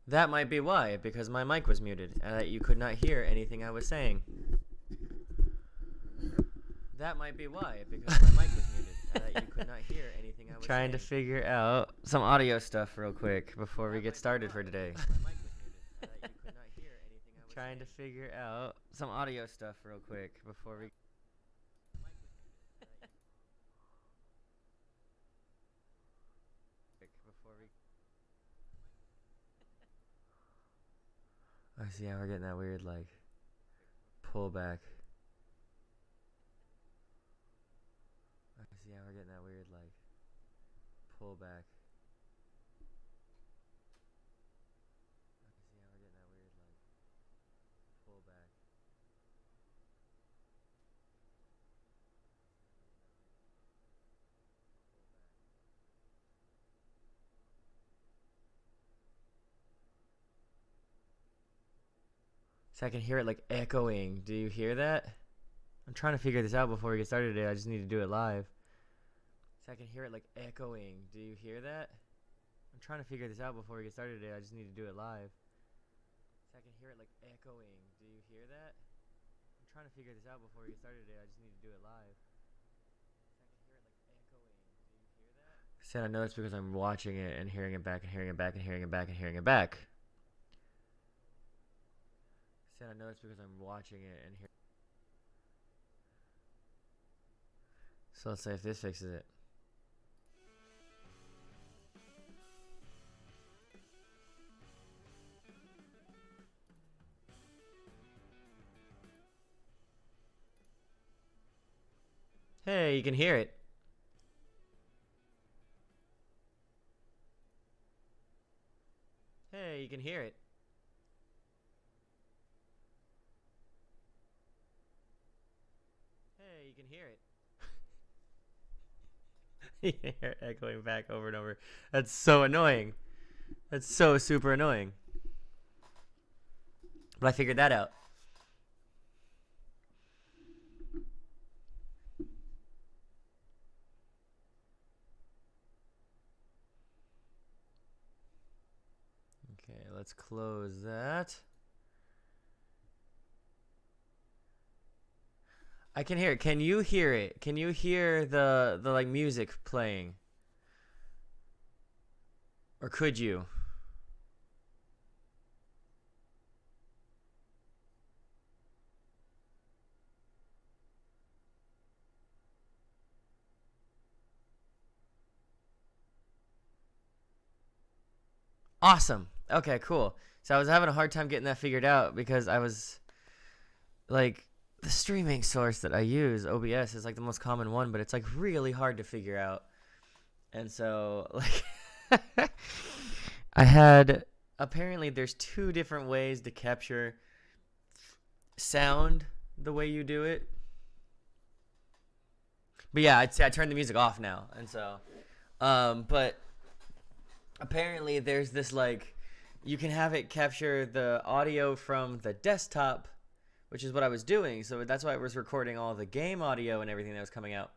That might be why, because my mic was muted, and that you could not hear anything I was saying. That might be why, because my mic was muted, and that you could not hear anything I was Trying to saying. figure out some audio stuff real quick before we get started for today. My mic was muted, and that you could not hear anything I was Trying to saying. figure out some audio stuff real quick before we. I see how we're getting that weird like pullback. I see how we're getting that weird like pullback. I see how we're getting that weird like pullback. So I can hear it like echoing. Do you hear that? I'm trying to figure this out before we get started today. I just need to do it live. So I can hear it like echoing. Do you hear that? I'm trying to figure this out before we get started today. I just need to do it live. So I can hear it like echoing. Do you hear that? I'm trying to figure this out before we get started today. I just need to do it live. So I can hear it like echoing. Do you hear that? Said I know it's because I'm watching it and hearing it back and hearing it back and hearing it back and hearing it back. Said I know it's because I'm watching it and hearing. So let's say if this fixes it. Hey, you can hear it. Hey, you can hear it. Hey, you can hear it. You can hear it echoing back over and over. That's so annoying. That's so super annoying. But I figured that out. Okay, let's close that. I can hear it. Can you hear it? Can you hear the like music playing? Or could you? Awesome. Okay, cool. So I was having a hard time getting that figured out because I was like the streaming source that I use, OBS, is like the most common one, but it's like really hard to figure out. And so like I had apparently there's two different ways to capture sound the way you do it. But yeah, I'd say I turned the music off now. And so but apparently there's this like you can have it capture the audio from the desktop, which is what I was doing. So that's why I was recording all the game audio and everything that was coming out.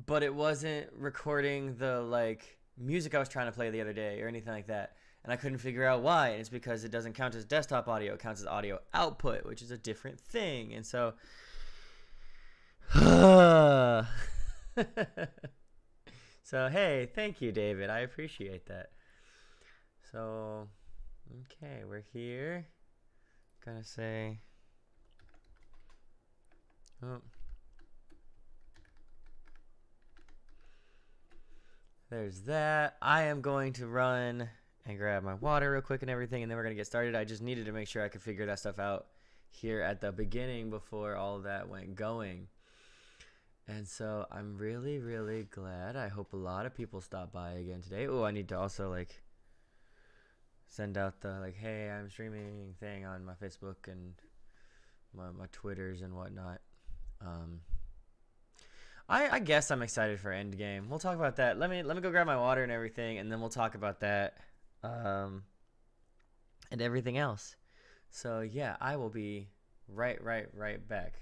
But it wasn't recording the like music I was trying to play the other day or anything like that. And I couldn't figure out why. And it's because it doesn't count as desktop audio. It counts as audio output, which is a different thing. And so so hey, thank you, David. I appreciate that. So okay, we're here. Gonna say oh. There's that. I am going to run and grab my water real quick and everything, and then we're going to get started. I just needed to make sure I could figure that stuff out here at the beginning before all of that went going. And so I'm really, really glad. I hope a lot of people stop by again today. Oh, I need to also like send out the like, hey, I'm streaming thing on my Facebook and my Twitters and whatnot. I guess I'm excited for Endgame. We'll talk about that. Let me go grab my water and everything, and then we'll talk about that, and everything else. So yeah, I will be right back.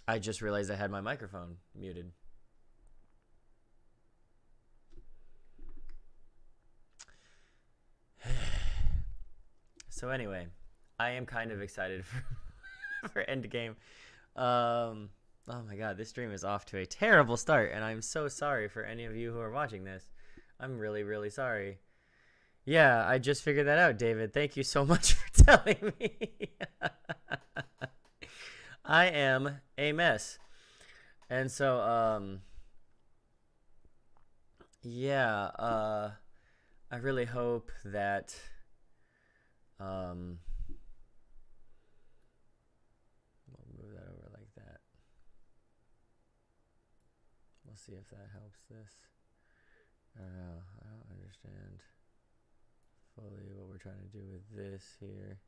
I just realized I had my microphone muted. So anyway, I am kind of excited for Endgame. Oh my god, this stream is off to a terrible start, and I'm so sorry for any of you who are watching this. I'm really, really sorry. Yeah, I just figured that out, David. Thank you so much for telling me. I am a mess. And so, yeah, I really hope that, we'll move that over like that. We'll see if that helps this. I don't know. I don't understand fully what we're trying to do with this here.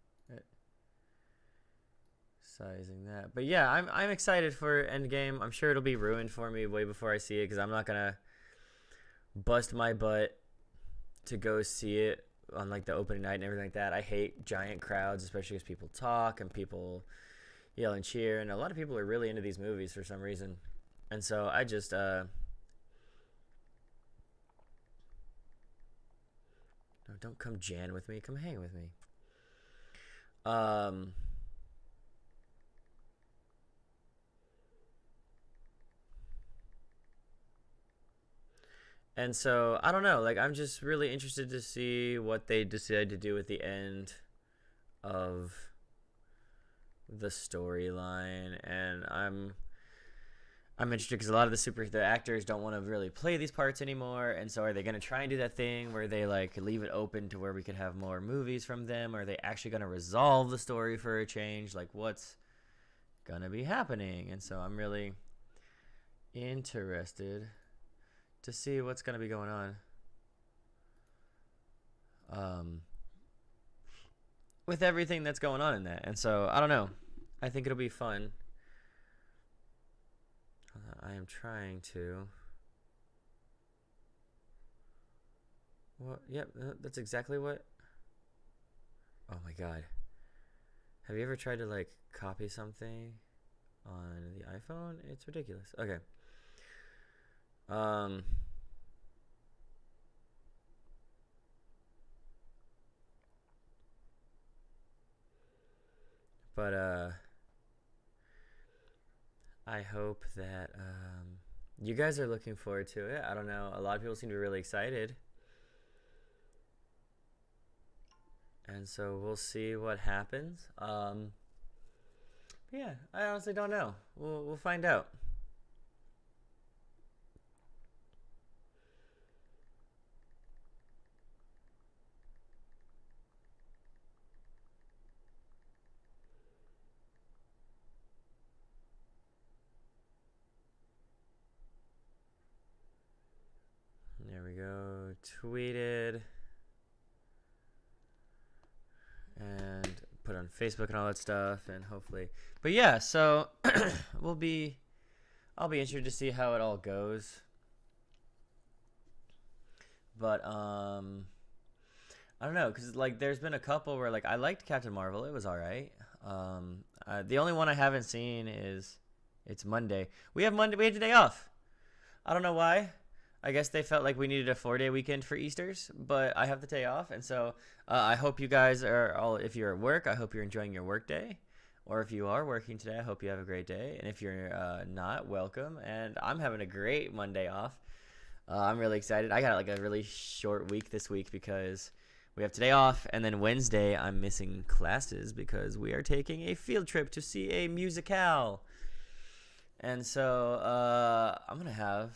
Sizing that. But yeah, I'm excited for Endgame. I'm sure it'll be ruined for me way before I see it because I'm not going to bust my butt to go see it on like the opening night and everything like that. I hate giant crowds, especially because people talk and people yell and cheer, and a lot of people are really into these movies for some reason. And so I just no, don't come Jan with me, come hang with me. And so I don't know, like I'm just really interested to see what they decide to do with the end of the storyline, and I'm interested because a lot of the actors don't want to really play these parts anymore, and so are they going to try and do that thing where they like leave it open to where we could have more movies from them? Or are they actually going to resolve the story for a change? Like what's going to be happening? And so I'm really interested to see what's going to be going on with everything that's going on in that. And so I don't know, I think it'll be fun. I am trying to yep, that's exactly what. Oh my god, have you ever tried to like copy something on the iPhone? It's ridiculous. Okay. But I hope that you guys are looking forward to it. I don't know, a lot of people seem to be really excited, and so we'll see what happens. Yeah, I honestly don't know. We'll find out. There we go. Tweeted and put on Facebook and all that stuff, and hopefully. But yeah, so I'll be interested to see how it all goes. But I don't know, cause like there's been a couple where like I liked Captain Marvel. It was all right. The only one I haven't seen is it's Monday. We have today off. I don't know why. I guess they felt like we needed a 4-day weekend for Easters, but I have the day off, and so I hope you guys are all. If you're at work, I hope you're enjoying your work day, or if you are working today, I hope you have a great day. And if you're not, welcome. And I'm having a great Monday off. I'm really excited. I got like a really short week this week because we have today off, and then Wednesday I'm missing classes because we are taking a field trip to see a musicale. And so I'm gonna have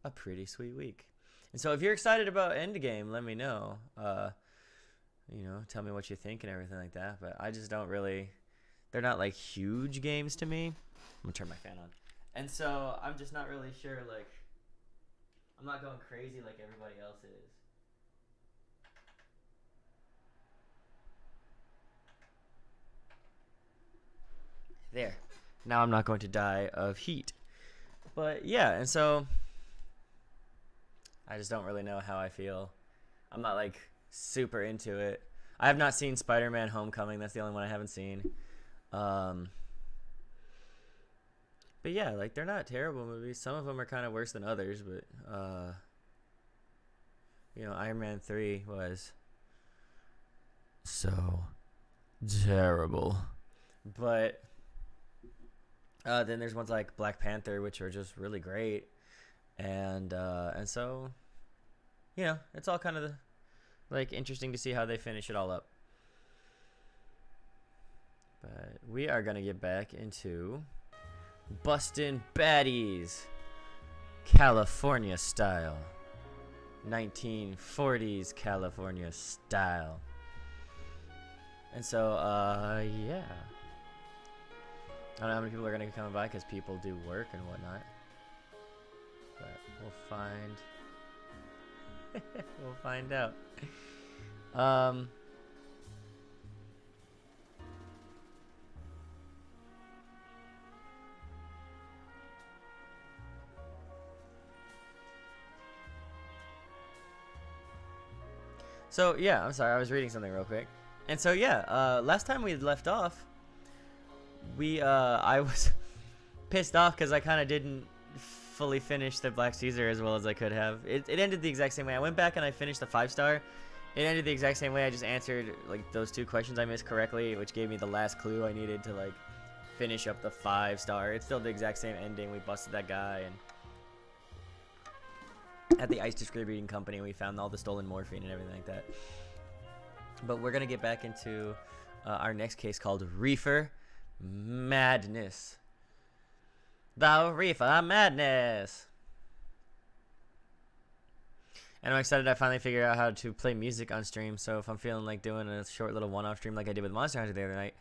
a pretty sweet week. And so if you're excited about Endgame, let me know. Tell me what you think and everything like that. But I just don't really, they're not like huge games to me. I'm gonna turn my fan on. And so I'm just not really sure, like, I'm not going crazy like everybody else is. There. Now I'm not going to die of heat. But yeah, and so I just don't really know how I feel. I'm not like super into it. I have not seen Spider-Man Homecoming. That's the only one I haven't seen. But yeah, like they're not terrible movies. Some of them are kind of worse than others, but you know, Iron Man 3 was so terrible. But then there's ones like Black Panther, which are just really great, and so you know, it's all kind of like interesting to see how they finish it all up. But we are gonna get back into Bustin' Baddies, California style, 1940s California style. And so, yeah. I don't know how many people are going to be coming by because people do work and whatnot. But we'll find... we'll find out. So, yeah, I'm sorry. I was reading something real quick. And so, yeah, last time we left off, I was pissed off because I kind of didn't fully finish the Black Caesar as well as I could have. It ended the exact same way. I went back and I finished the 5-star. It ended the exact same way. I just answered like those 2 questions I missed correctly, which gave me the last clue I needed to like finish up the 5-star. It's still the exact same ending. We busted that guy and at the ice distributing company we found all the stolen morphine and everything like that. But we're gonna get back into our next case called Reefer Madness. The Reefer Madness. And I'm excited I finally figured out how to play music on stream. So if I'm feeling like doing a short little one-off stream like I did with Monster Hunter the other night,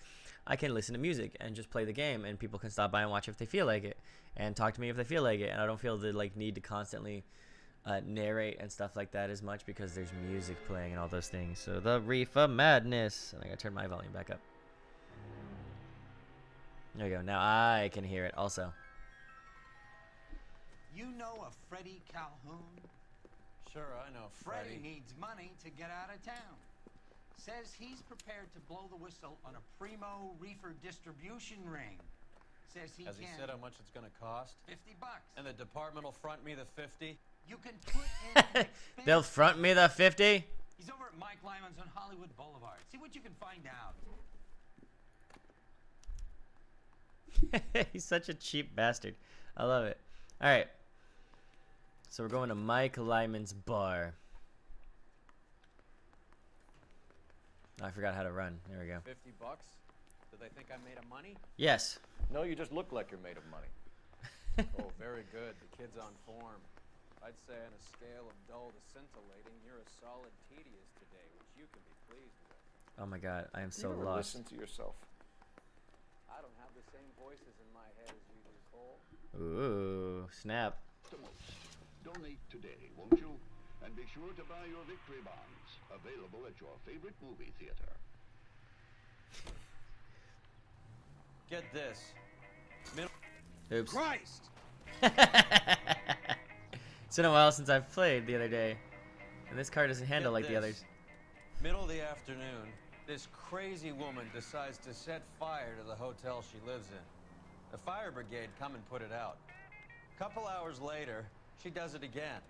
I can listen to music and just play the game, and people can stop by and watch if they feel like it, and talk to me if they feel like it. And I don't feel the like need to constantly narrate and stuff like that as much because there's music playing and all those things. So the Reefer Madness. And I gotta turn my volume back up. There you go. Now I can hear it also. You know a Freddie Calhoun? Sure, I know Freddie needs money to get out of town. Says he's prepared to blow the whistle on a primo reefer distribution ring. Says he Has can. he said how much it's gonna cost? $50. And the department will front me the 50? You can put in an They'll expense. front me the 50? He's over at Mike Lyman's on Hollywood Boulevard. See what you can find out. He's such a cheap bastard. I love it. All right. So we're going to Mike Lyman's bar. Oh, I forgot how to run. There we go. $50? Do they think I'm made of money? Yes. No, you just look like you're made of money. Oh, very good. The kid's on form. I'd say on a scale of dull to scintillating, you're a solid tedious today, which you can be pleased with. Oh my god, I am so you never lost. listen to yourself. I don't have the same voices in my head as you do, Cole. Ooh, snap. Donate today, won't you? And be sure to buy your victory bonds, available at your favorite movie theater. Get this. Oops. Christ! It's been a while since I've played the other day. And this car doesn't handle like the this. others. Middle of the afternoon, this crazy woman decides to set fire to the hotel she lives in. The fire brigade come and put it out. A couple hours later, she does it again.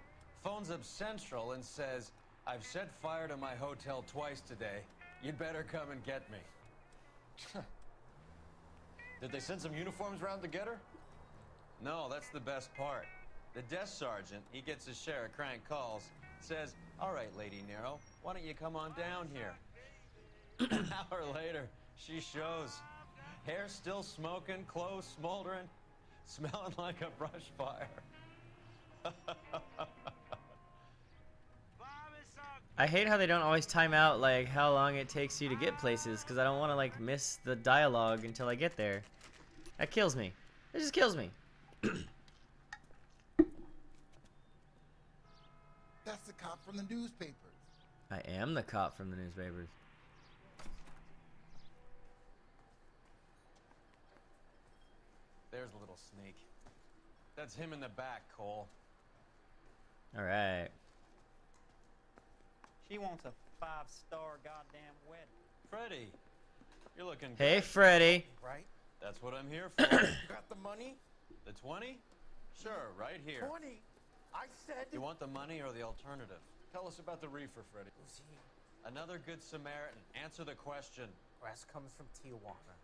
Phones up Central and says, "I've set fire to my hotel twice today. You'd better come and get me." Did they send some uniforms around to get her? No, that's the best part. The desk sergeant, he gets his share of crank calls, says, "All right, Lady Nero, why don't you come on down here?" An hour later, she shows. Hair still smoking, clothes smoldering, smelling like a brush fire. I hate how they don't always time out like how long it takes you to get places, because I don't want to like miss the dialogue until I get there. That kills me. It just kills me. That's the cop from the newspapers. I am the cop from the newspapers. There's a little sneak. That's him in the back, Cole. All right. She wants a 5-star goddamn wedding. Freddie, you're looking Hey, good. Freddy. Right? That's what I'm here for. Got the money? The 20? Sure, right here. 20? I said You want the money or the alternative? Tell us about the reefer, Freddy. Who's he? Another good Samaritan. Answer the question. Brass comes from Tijuana.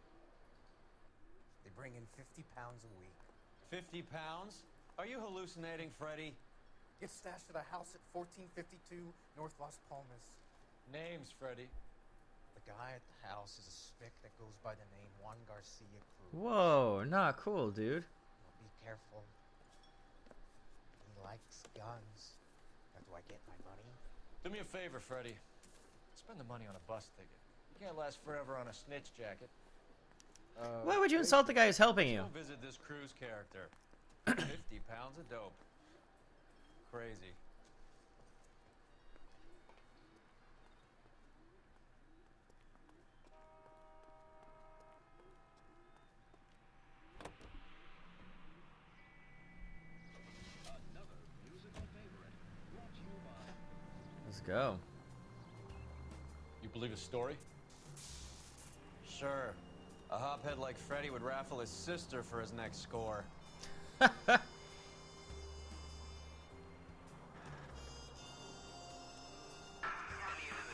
They bring in 50 pounds a week. 50 pounds? Are you hallucinating, Freddy? Gets stashed at a house at 1452 North Las Palmas. Names, Freddy. The guy at the house is a spick that goes by the name Juan Garcia Cruz. Whoa, not cool, dude. Well, be careful. He likes guns. How do I get my money? Do me a favor, Freddy. Spend the money on a bus ticket. You can't last forever on a snitch jacket. Why would you insult the guy who's helping you? Go visit this Cruz character. 50 pounds of dope. Crazy. Let's go. You believe his story? Sure. A hophead like Freddy would raffle his sister for his next score. In the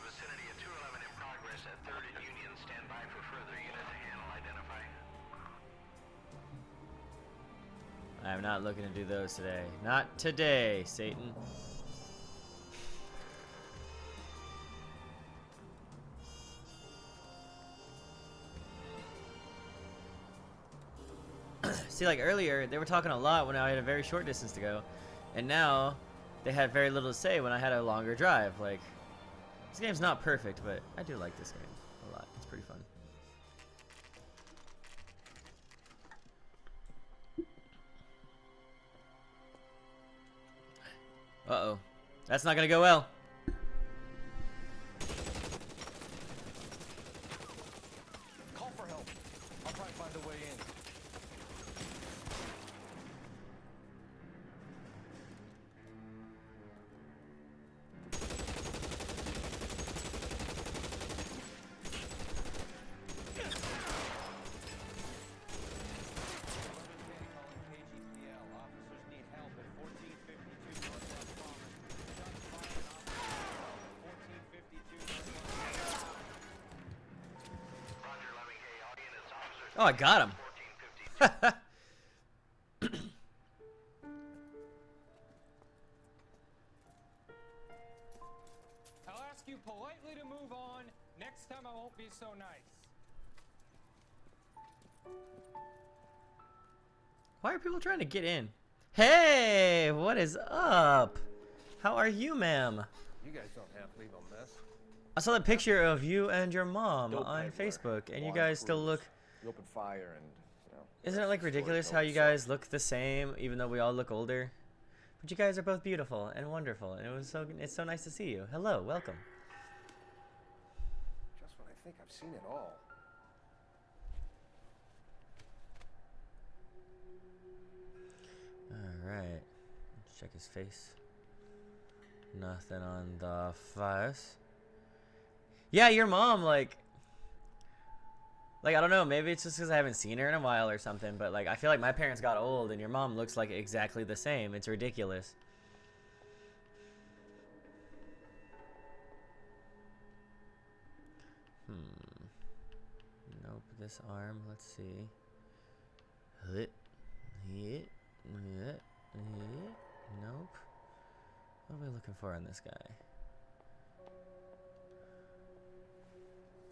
vicinity of 211 in progress at 3rd and Union. Stand by for further unit to handle identify. I'm not looking to do those today. Not today, Satan. See, like earlier, they were talking a lot when I had a very short distance to go, and now they had very little to say when I had a longer drive. Like, this game's not perfect, but I do like this game a lot. It's pretty fun. Uh-oh. That's not gonna go well. Call for help. I'll try to find a way in. Officers need help at 1452 North Las Palmas. Shots fired on 1452 North Las Palmas. Roger, 11K. All units, officers. Oh, I got him. 1452. I'll ask you politely to move on. Next time I won't be so nice. Why are people trying to get in? Hey, what is up? How are you, ma'am? You guys don't have to leave a mess. I saw that picture of you and your mom Dope on everywhere. Facebook, and you Juan guys still Cruz. look... You open fire and, you know. Isn't it like ridiculous how you guys look the same, even though we all look older? But you guys are both beautiful and wonderful, and it's so nice to see you. Hello, welcome. Just when I think I've seen it all. Alright, let's check his face. Nothing on the face. Yeah, your mom, like, I don't know, maybe it's just because I haven't seen her in a while or something, but, like, I feel like my parents got old, and your mom looks, like, exactly the same. It's ridiculous. Nope, this arm, let's see. Nope. What are we looking for on this guy?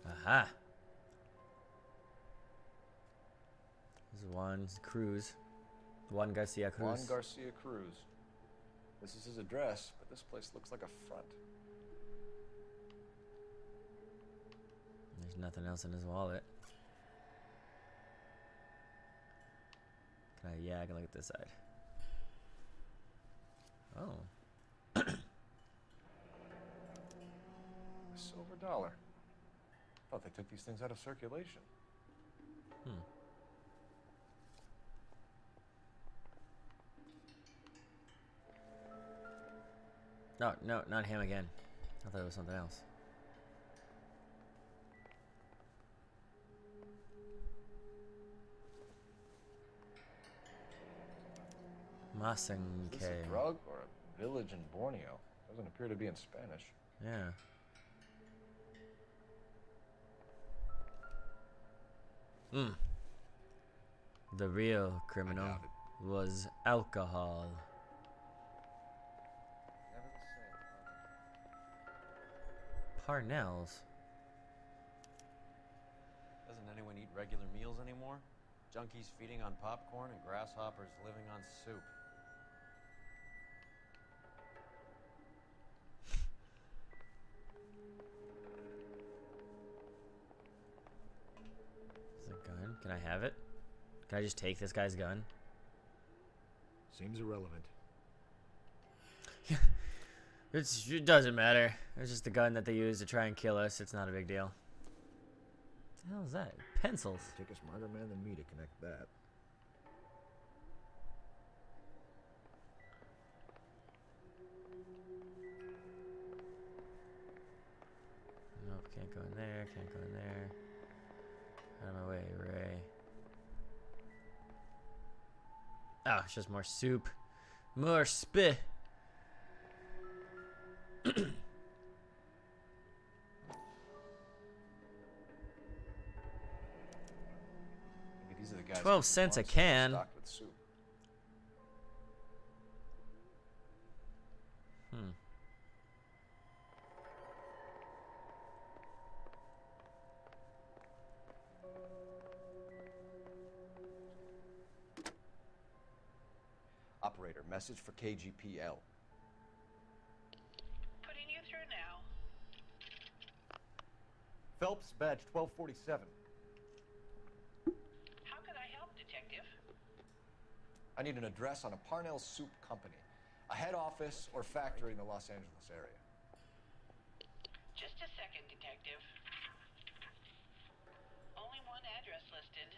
Aha! This is Juan Cruz. Juan Garcia Cruz. Juan Garcia Cruz. This is his address, but this place looks like a front. There's nothing else in his wallet. Yeah, I can look at this side. Oh. A silver dollar. Thought they took these things out of circulation. No, no, not him again. I thought it was something else. Is this Masanke. a drug or a village in Borneo? Doesn't appear to be in Spanish. Yeah. Hmm. The real criminal doubt it. was alcohol. Never the same. Parnell's. Doesn't anyone eat regular meals anymore? Junkies feeding on popcorn and grasshoppers living on soup. Is a gun? Can I have it? Can I just take this guy's gun? Seems irrelevant. It doesn't matter. It's just the gun that they use to try and kill us. It's not a big deal. What the hell is that? Pencils. Take a smarter man than me to connect that. Nope, can't go in there, can't go in there. Out of my way, Ray. Oh, it's just more soup. More spit. Maybe these are the guys. 12 cents a can. Stocked with soup. Hmm. Operator, message for KGPL. Putting you through now. Phelps, badge 1247. How can I help, Detective? I need an address on a Parnell Soup Company. A head office or factory in the Los Angeles area. Just a second, Detective. Only one address listed.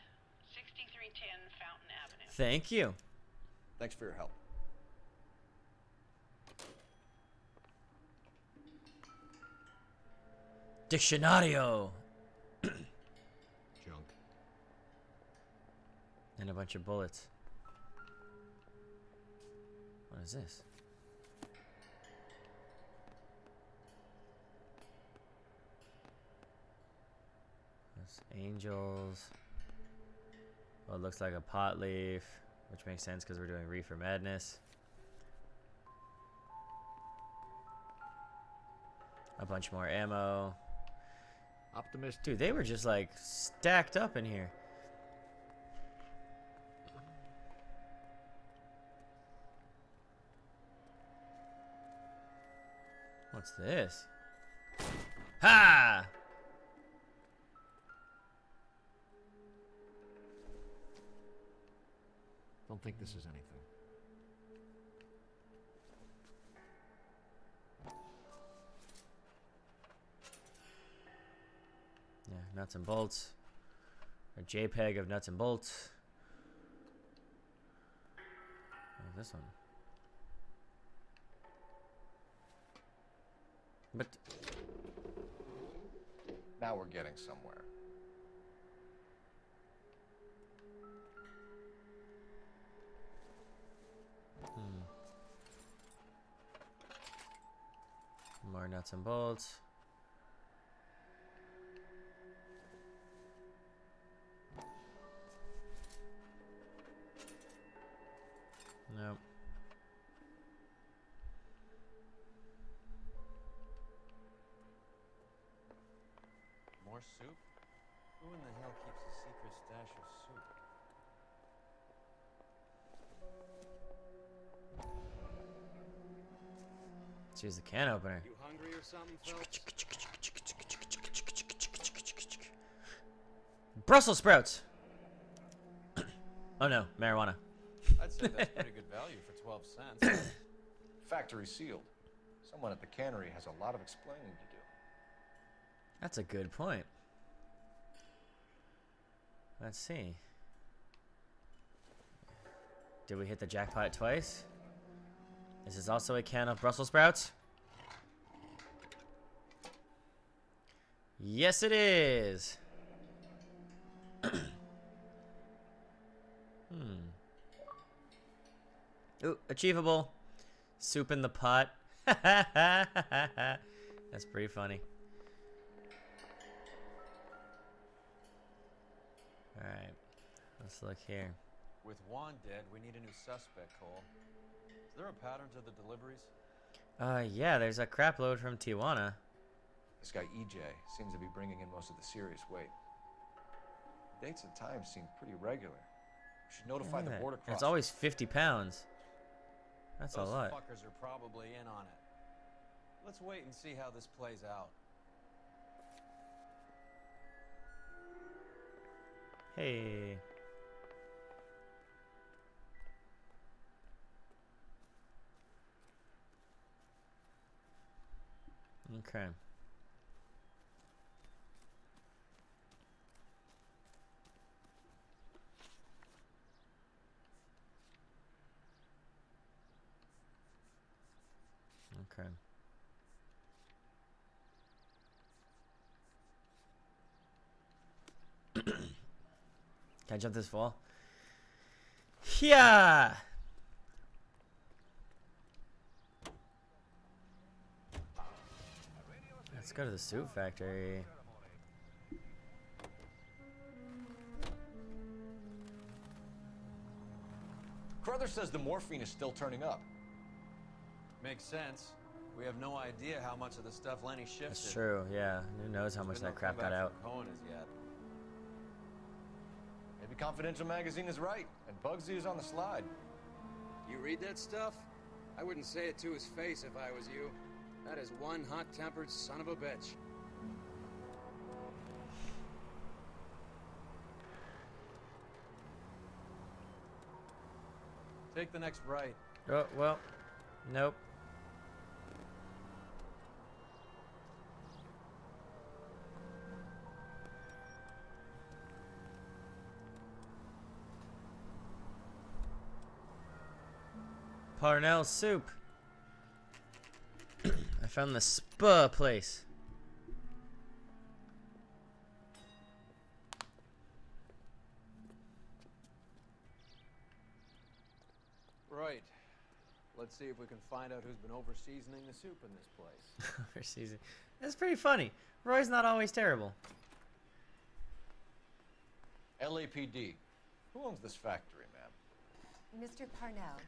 6310 Fountain Avenue. Thank you. Thanks for your help. Diccionario. Junk. And a bunch of bullets. What is this? That's angels. Well, it looks like a pot leaf, which makes sense because we're doing Reefer Madness. A bunch more ammo. Optimist. Dude, they were just like stacked up in here. What's this? Ha! Don't think this is anything. Yeah, nuts and bolts. A JPEG of nuts and bolts. Oh, this one. But Now we're getting somewhere. more nuts and bolts. Nope. More soup? Who in the hell keeps a secret stash of soup? Let's use the can opener. You hungry or something, Phelps? Brussels sprouts. Oh no, marijuana. I'd say that's pretty good value for 12 cents. Factory sealed. Someone at the cannery has a lot of explaining to do. That's a good point. Let's see. Did we hit the jackpot twice? This is also a can of Brussels sprouts. Yes, it is. Ooh, achievable. Soup in the pot. That's pretty funny. Alright. Let's look here. With Juan dead, we need a new suspect, Cole. Is there a pattern to the deliveries? Yeah, there's a crap load from Tijuana. This guy EJ seems to be bringing in most of the serious weight. Dates and times seem pretty regular. We should notify the border crossing. It's always 50 pounds. That's a lot. Those fuckers are probably in on it. Let's wait and see how this plays out. Hey. Okay. Okay. Can I jump this wall? Yeah. Let's go to the suit factory. Carruthers says the morphine is still turning up. Makes sense. We have no idea how much of the stuff Lenny shifted. That's true, yeah. Who knows how much that crap got out. Cohen is yet. Maybe Confidential Magazine is right, and Bugsy is on the slide. You read that stuff? I wouldn't say it to his face if I was you. That is one hot-tempered son of a bitch. Take the next right. Oh, well. Nope. Parnell soup. I found the spa place. Right. Let's see if we can find out who's been over-seasoning the soup in this place. Over-seasoning. That's pretty funny. Roy's not always terrible. LAPD. Who owns this factory, ma'am? Mr. Parnell.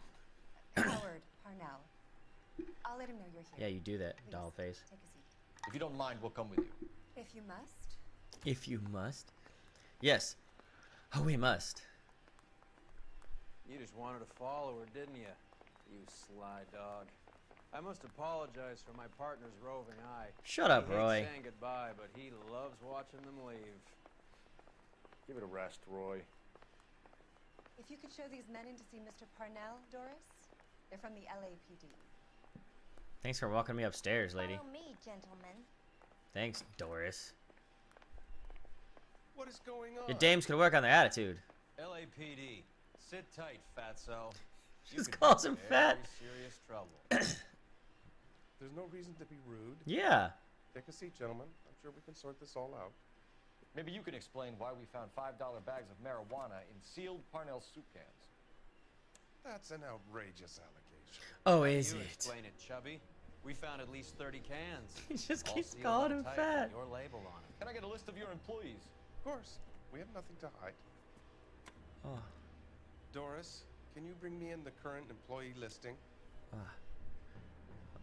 Howard Parnell. I'll let him know you're here. Yeah, you do that, Please, doll face. take a seat. If you don't mind, we'll come with you. If you must. If you must. Yes. Oh, we must. You just wanted to follow her, didn't you? You sly dog. I must apologize for my partner's roving eye. Shut up, He hates Roy. saying goodbye, but he loves watching them leave. Give it a rest, Roy. If you could show these men in to see Mr. Parnell, Doris. They're from the LAPD. Thanks for walking me upstairs, lady. Follow me, gentlemen. Thanks, Doris. What is going on? Your dames could work on their attitude. LAPD. Sit tight, fatso. You Just could calls be in him fat. very serious trouble. There's no reason to be rude. Yeah. Take a seat, gentlemen. I'm sure we can sort this all out. Maybe you can explain why we found $5 bags of marijuana in sealed Parnell soup cans. That's an outrageous allegation. Oh, is You it? explain it, Chubby. We found at least 30 cans. He just all keeps sealed calling up him tight fat. with your label on it. Can I get a list of your employees? Of course. We have nothing to hide. Oh. Doris, can you bring me in the current employee listing?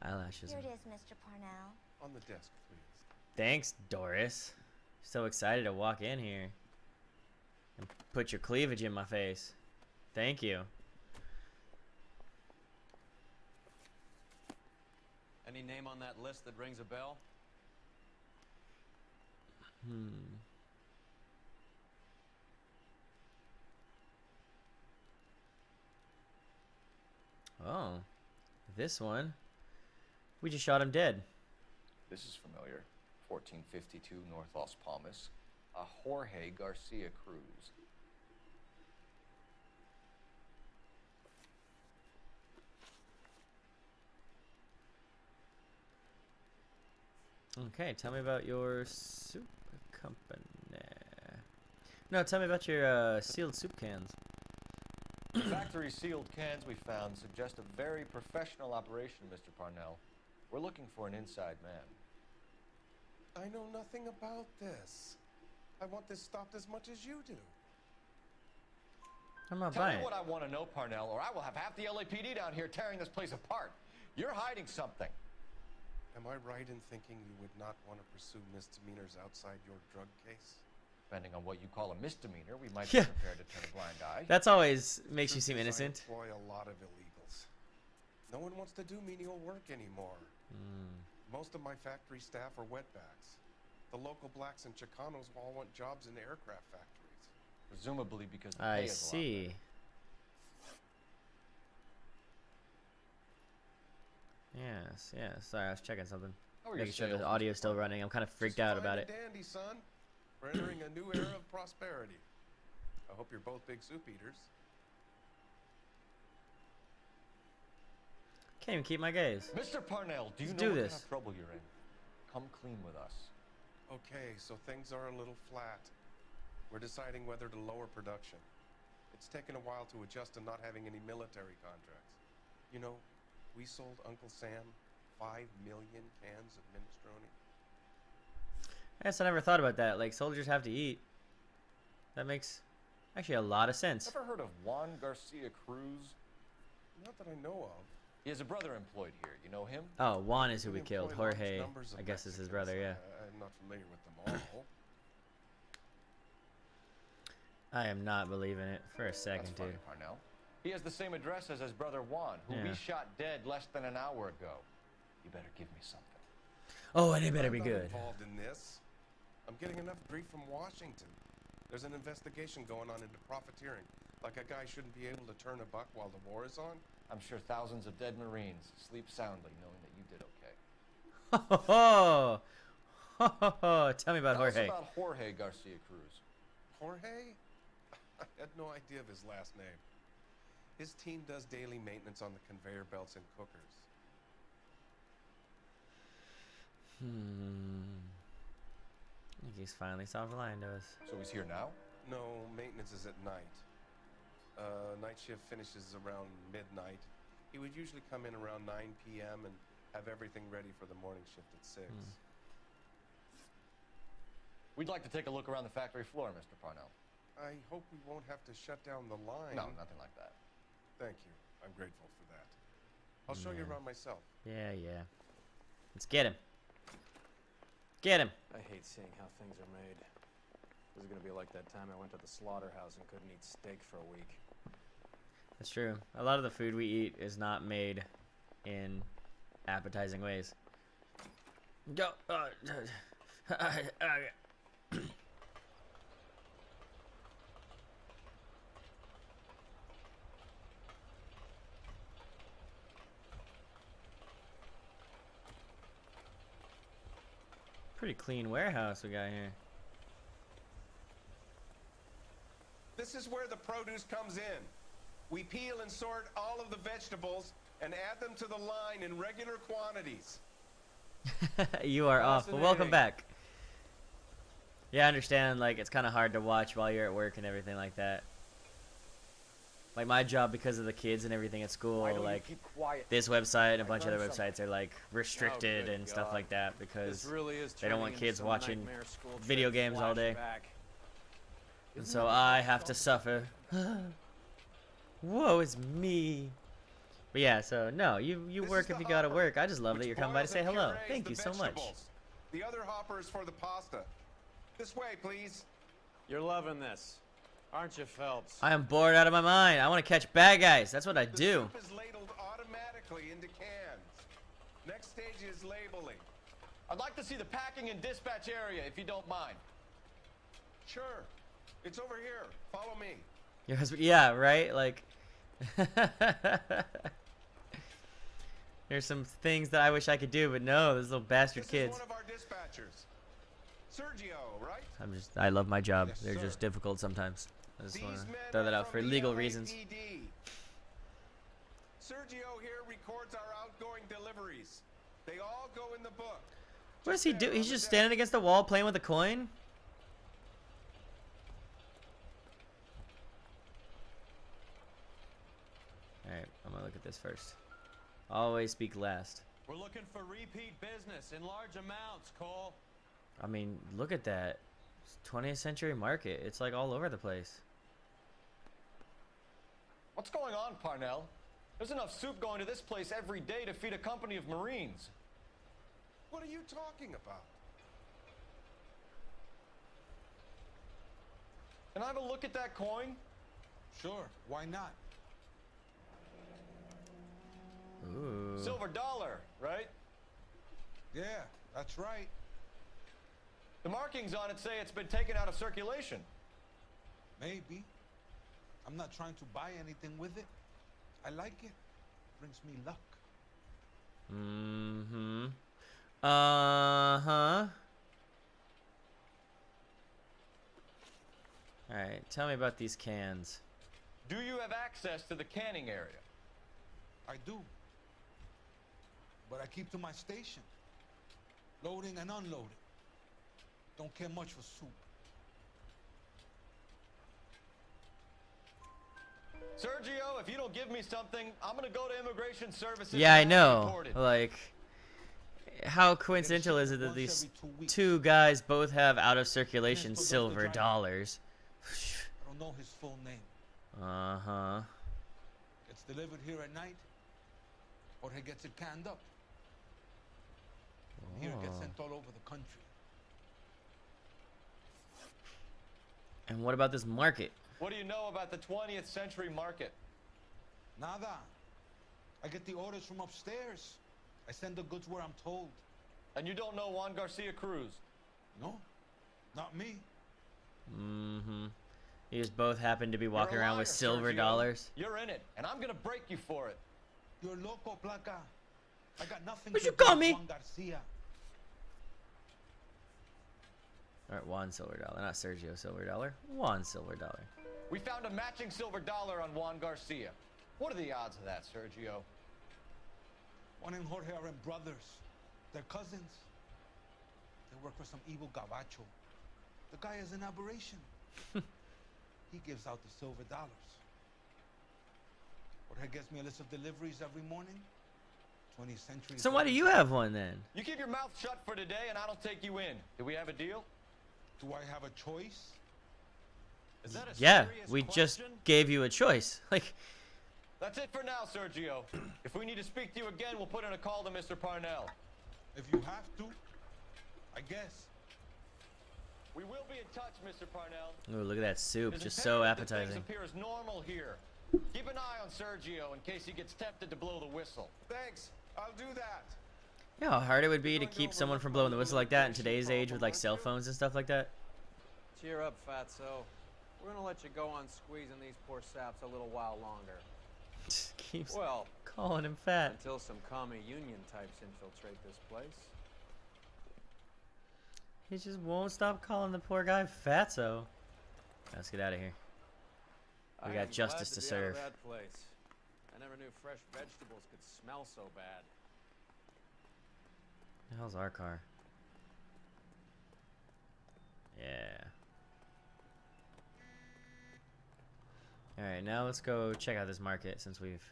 Eyelashes. Here it is, Mr. Parnell. On the desk, please. Thanks, Doris. So excited to walk in here and put your cleavage in my face. Thank you. Any name on that list that rings a bell? Oh, this one. We just shot him dead. This is familiar. 1452 North Las Palmas. A Jorge Garcia Cruz. Okay, tell me about your soup company. No, tell me about your sealed soup cans. The factory sealed cans we found suggest a very professional operation, Mr. Parnell. We're looking for an inside man. I know nothing about this. I want this stopped as much as you do. I'm not Tell buying me it. what I want to know, Parnell, or I will have half the LAPD down here tearing this place apart. You're hiding something. Am I right in thinking you would not want to pursue misdemeanors outside your drug case? Depending on what you call a misdemeanor, we might Yeah. be prepared to turn a blind eye. That's always makes you Truth seem is, innocent. I employ a lot of illegals. No one wants to do menial work anymore. Most of my factory staff are wetbacks. The local blacks and Chicanos all want jobs in aircraft factories. Presumably because the I pay is a lot see. better. Yes, yes. Sorry, I was checking something. How are your Making sure the sales, audio's Mr. still Parnell? running. I'm kind of freaked Just out fine about and it. dandy, son. We're entering a new era of prosperity. I hope you're both big soup eaters. Can't even keep my gaze. Mr. Parnell, do you Let's know do what this. kind of trouble you're in? Come clean with us. Okay, so things are a little flat. We're deciding whether to lower production. It's taken a while to adjust to not having any military contracts. You know, we sold Uncle Sam 5 million cans of minestrone. I guess I never thought about that. Like, soldiers have to eat. That makes actually a lot of sense. Ever heard of Juan Garcia Cruz? Not that I know of. He has a brother employed here. You know him? Oh, Juan is who we We killed. employ large Jorge, numbers of I guess is his Mexicans. brother, yeah. I'm not familiar with them all. I am not believing it for a That's second, funny, dude. Parnell. He has the same address as his brother Juan, who Yeah. we shot dead less than an hour ago. You better give me something. Oh, and it better I'm be not good. involved in this. I'm getting enough grief from Washington. There's an investigation going on into profiteering. Like a guy shouldn't be able to turn a buck while the war is on. I'm sure thousands of dead Marines sleep soundly knowing that you did okay. Ho ho ho! Ho ho ho! Tell me about Tell us Jorge. about Jorge Garcia Cruz. Jorge? I had no idea of his last name. His team does daily maintenance on the conveyor belts and cookers. I think he's finally stopped lying to us. So he's here now? No, maintenance is at night. Night shift finishes around midnight. He would usually come in around 9 p.m. and have everything ready for the morning shift at 6. We'd like to take a look around the factory floor, Mr. Parnell. I hope we won't have to shut down the line. No, nothing like that. Thank you. I'm grateful for that. I'll show you around myself. Yeah, yeah. Let's get him. Get him. I hate seeing how things are made. This is gonna be like that time I went to the slaughterhouse and couldn't eat steak for a week. That's true. A lot of the food we eat is not made in appetizing ways. Go. Pretty clean warehouse we got here. This is where the produce comes in. We peel and sort all of the vegetables and add them to the line in regular quantities. You are off, but welcome Fascinating. back. Yeah, I understand, like, it's kind of hard to watch while you're at work and everything like that. Like, my job, because of the kids and everything at school, Why don't you like, keep quiet? this website and a I bunch of learned other something. websites are, like, restricted Oh, and good stuff God. like that because This really is they don't want turning into kids some watching nightmare school video trip games all day. flashback. And so I have to suffer. Woe is me. But yeah, so no, you This work is if the you gotta hopper, work. I just love that which you're coming by to boils say and hello. purees Thank the you so much. vegetables. The other hopper is for the pasta. This way, please. You're loving this, aren't you, Phelps? I am bored out of my mind. I want to catch bad guys. That's what I The do. soup is ladled automatically into cans. Next stage is labeling. I'd like to see the packing and dispatch area, if you don't mind. Sure. It's over here. Follow me. Your husband, yeah, right? Like, there's some things that I wish I could do, but no, those little bastard This kids. is one of our dispatchers. Sergio, right? I love my job. Yes, They're sir. just difficult sometimes. I just These want to men throw that are out for from the legal reasons. LAPD. Sergio here records our outgoing deliveries. They all go in the book. What does he do? there He's on the just desk. standing against the wall playing with a coin? want to look at this first. Always speak last. We're looking for repeat business in large amounts, Cole. I mean, look at that. 20th century market. It's like all over the place. What's going on, Parnell? There's enough soup going to this place every day to feed a company of Marines. What are you talking about? Can I have a look at that coin? Sure, why not? Ooh. Silver dollar, right? Yeah, that's right. The markings on it say it's been taken out of circulation. Maybe. I'm not trying to buy anything with it. I like it. Brings me luck. Mm-hmm. Uh-huh. Alright, tell me about these cans. Do you have access to the canning area? I do. But I keep to my station. Loading and unloading. Don't care much for soup. Sergio, if you don't give me something, I'm gonna go to Immigration Services. Yeah, I and know. report it. Like, how coincidental is it that these two guys both have out of circulation silver dollars? I don't know his full name. Uh-huh. Gets delivered here at night, or he gets it canned up. From here it gets sent all over the country. And what about this market? What do you know about the 20th century market? Nada. I get the orders from upstairs. I send the goods where I'm told. And you don't know Juan Garcia Cruz? No, not me. Mm-hmm. You just both happen to be walking You're a around with liar, silver Sergio. dollars. You're in it, and I'm gonna break you for it. You're loco, Placa. I got nothing What'd to you do call with me? Juan Garcia. Alright, Juan silver dollar, not Sergio silver dollar. Juan silver dollar. We found a matching silver dollar on Juan Garcia. What are the odds of that, Sergio? Juan and Jorge are brothers. They're cousins. They work for some evil gabacho. The guy is an aberration. He gives out the silver dollars. Jorge gets me a list of deliveries every morning. 20th century. So why do you have one then? You keep your mouth shut for today, and I don't take you in. Do we have a deal? Do I have a choice? Is that a Yeah, serious we question? just gave you a choice. Like, That's it for now, Sergio. If we need to speak to you again, we'll put in a call to Mr. Parnell. If you have to, I guess. We will be in touch, Mr. Parnell. ooh, look at that soup, It's just so imperative that appetizing. Things appear as normal here. Keep an eye on Sergio in case he gets tempted to blow the whistle. Thanks. I'll do that. You know how hard it would be to keep someone from blowing the whistle like that in today's age with like cell phones and stuff like that? Cheer up, Fatso. We're gonna let you go on squeezing these poor saps a little while longer. Keeps Well, calling him fat. until some commie union types infiltrate this place. He just won't stop calling the poor guy fatso. Let's get out of here. We got justice to serve. That place. I never knew fresh vegetables could smell so bad. The hell's our car? Yeah. Alright, now let's go check out this market since we've...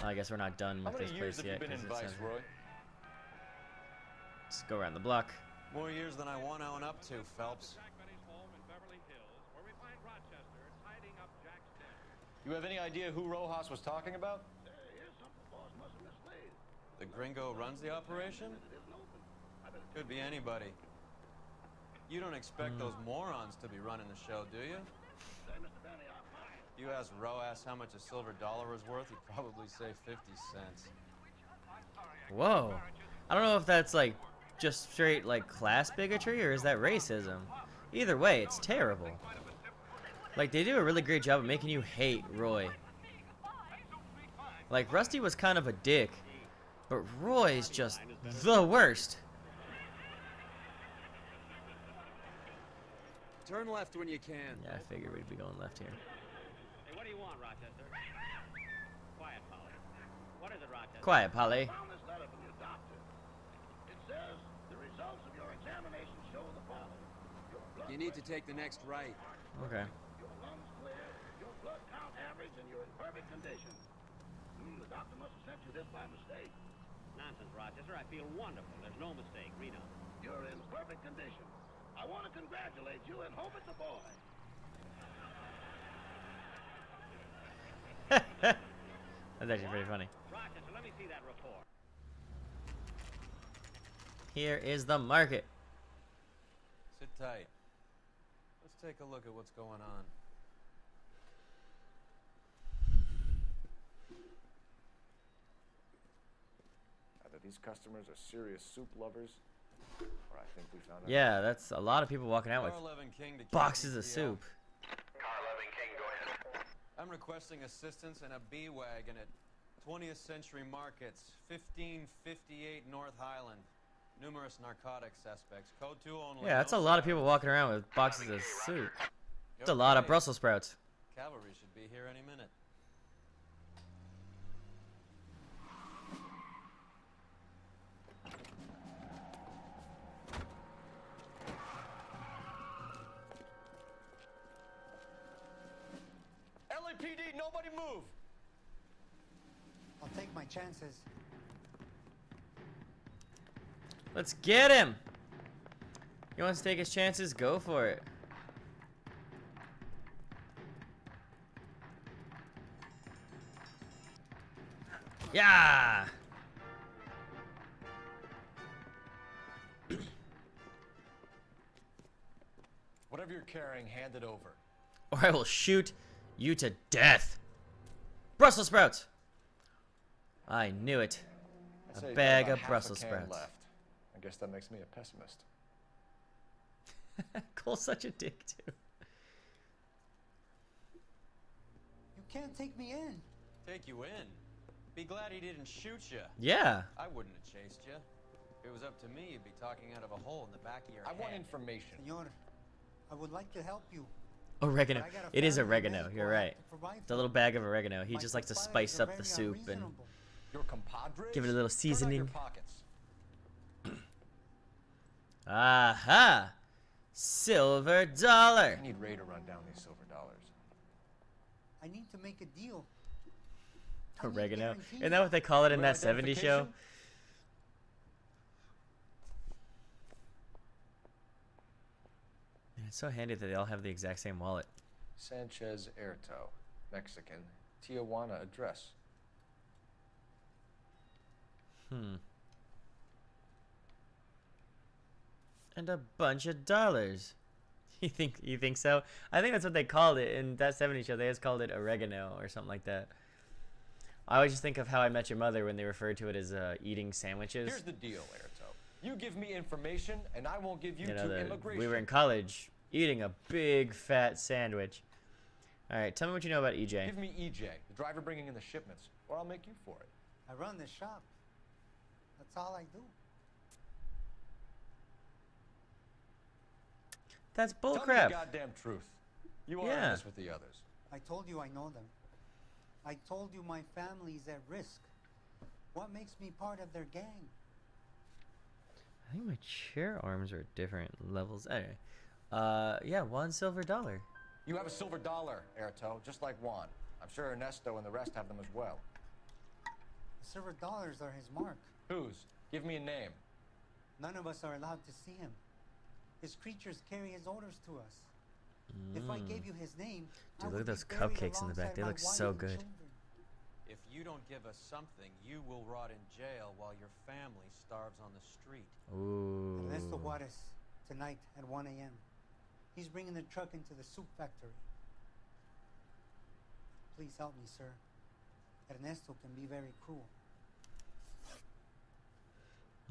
I guess we're not done How with many this years place have yet. you been 'cause in it says- Viceroy? Let's go around the block. More years than I want to own up to, Phelps. You have any idea who Rojas was talking about? The gringo runs the operation? Could be anybody. You don't expect those morons to be running the show, do you? You asked Rojas how much a silver dollar was worth, he'd probably say 50 cents. Whoa. I don't know if that's like just straight like class bigotry or is that racism. Either way, it's terrible. Like they do a really great job of making you hate Roy. Like Rusty was kind of a dick, but Roy's just the worst. Turn left when you can. Yeah, I figured we'd be going left here. Hey, what do you want, Rochester? Quiet, Polly. What is it, Rochester? Quiet, Polly. Found this letter from your doctor. It says the results of your examination show the following. Your blood You need to take the next right. Okay. Your lungs clear, your blood count average, and you're in perfect condition. The doctor must have sent you this by mistake. Nonsense, Rochester. I feel wonderful. There's no mistake. Read on. You're in perfect condition. I want to congratulate you and hope it's a boy. That's actually pretty funny. Rochester, let me see that report. Here is the market. Sit tight. Let's take a look at what's going on. Either these customers are serious soup lovers, or I think we found out. Yeah, that's a lot of people walking out with Car 11 King to boxes of KBCL. soup. I'm requesting assistance in a B-Wagon at 20th Century Markets, 1558 North Highland. Numerous narcotic suspects. Code 2 only. Yeah, that's a No lot of sirens. people walking around with boxes of soup. That's a Okay. lot of Brussels sprouts. Cavalry should be here any minute. LAPD, nobody move! I'll take my chances. Let's get him. He wants to take his chances. Go for it. Yeah. Whatever you're carrying, hand it over. Or I will shoot you to death. Brussels sprouts. I knew it. I'd A say bag about of half a Brussels can sprouts. left. I guess that makes me a pessimist. Cole's such a dick too. You can't take me in. Take you in. Be glad he didn't shoot you. Yeah. I wouldn't have chased you. If it was up to me, you'd be talking out of a hole in the back of your I head. want information. Senor, I would like to help you. Oregano. But I got a It is family in oregano. Mexico You're I have right. to provide It's a for. little bag of oregano. He My just likes to suppliers spice are up the very soup and unreasonable. Your compadres? give it a little Turn out your seasoning. pockets. Aha! Silver dollar. I need Ray to run down these silver dollars. I need to make a deal. I need Oregano. guarantees. Isn't that what they call it in Your that 70s show? identification? Man, it's so handy that they all have the exact same wallet. Sanchez Erto, Mexican, Tijuana address. And a bunch of dollars. You think so? I think that's what they called it in that 70s show. They just called it oregano or something like that. I always just think of How I Met Your Mother when they refer to it as eating sandwiches. Here's the deal, Erto. You give me information, and I won't give you, You know, to immigration. we were in college eating a big fat sandwich. All right, tell me what you know about E EJ. Give me EJ, the driver bringing in the shipments, or I'll make you for it. I run this shop. That's all I do. That's Tell me bullcrap. the goddamn truth. You are Yeah. in this with the others. I told you I know them. I told you my family's at risk. What makes me part of their gang? I think my chair arms are at different levels. Anyway, yeah, $1 silver dollar. You have a silver dollar, Erto, just like Juan. I'm sure Ernesto and the rest have them as well. The silver dollars are his mark. Whose? Give me a name. None of us are allowed to see him. His creatures carry his orders to us. If I gave you his name, I Dude, look would at be those buried cupcakes in the back. alongside They my look wife so and good. children. If you don't give us something, you will rot in jail while your family starves on the street. Ooh. Ernesto Juarez, tonight at 1 a.m. He's bringing the truck into the soup factory. Please help me, sir. Ernesto can be very cruel.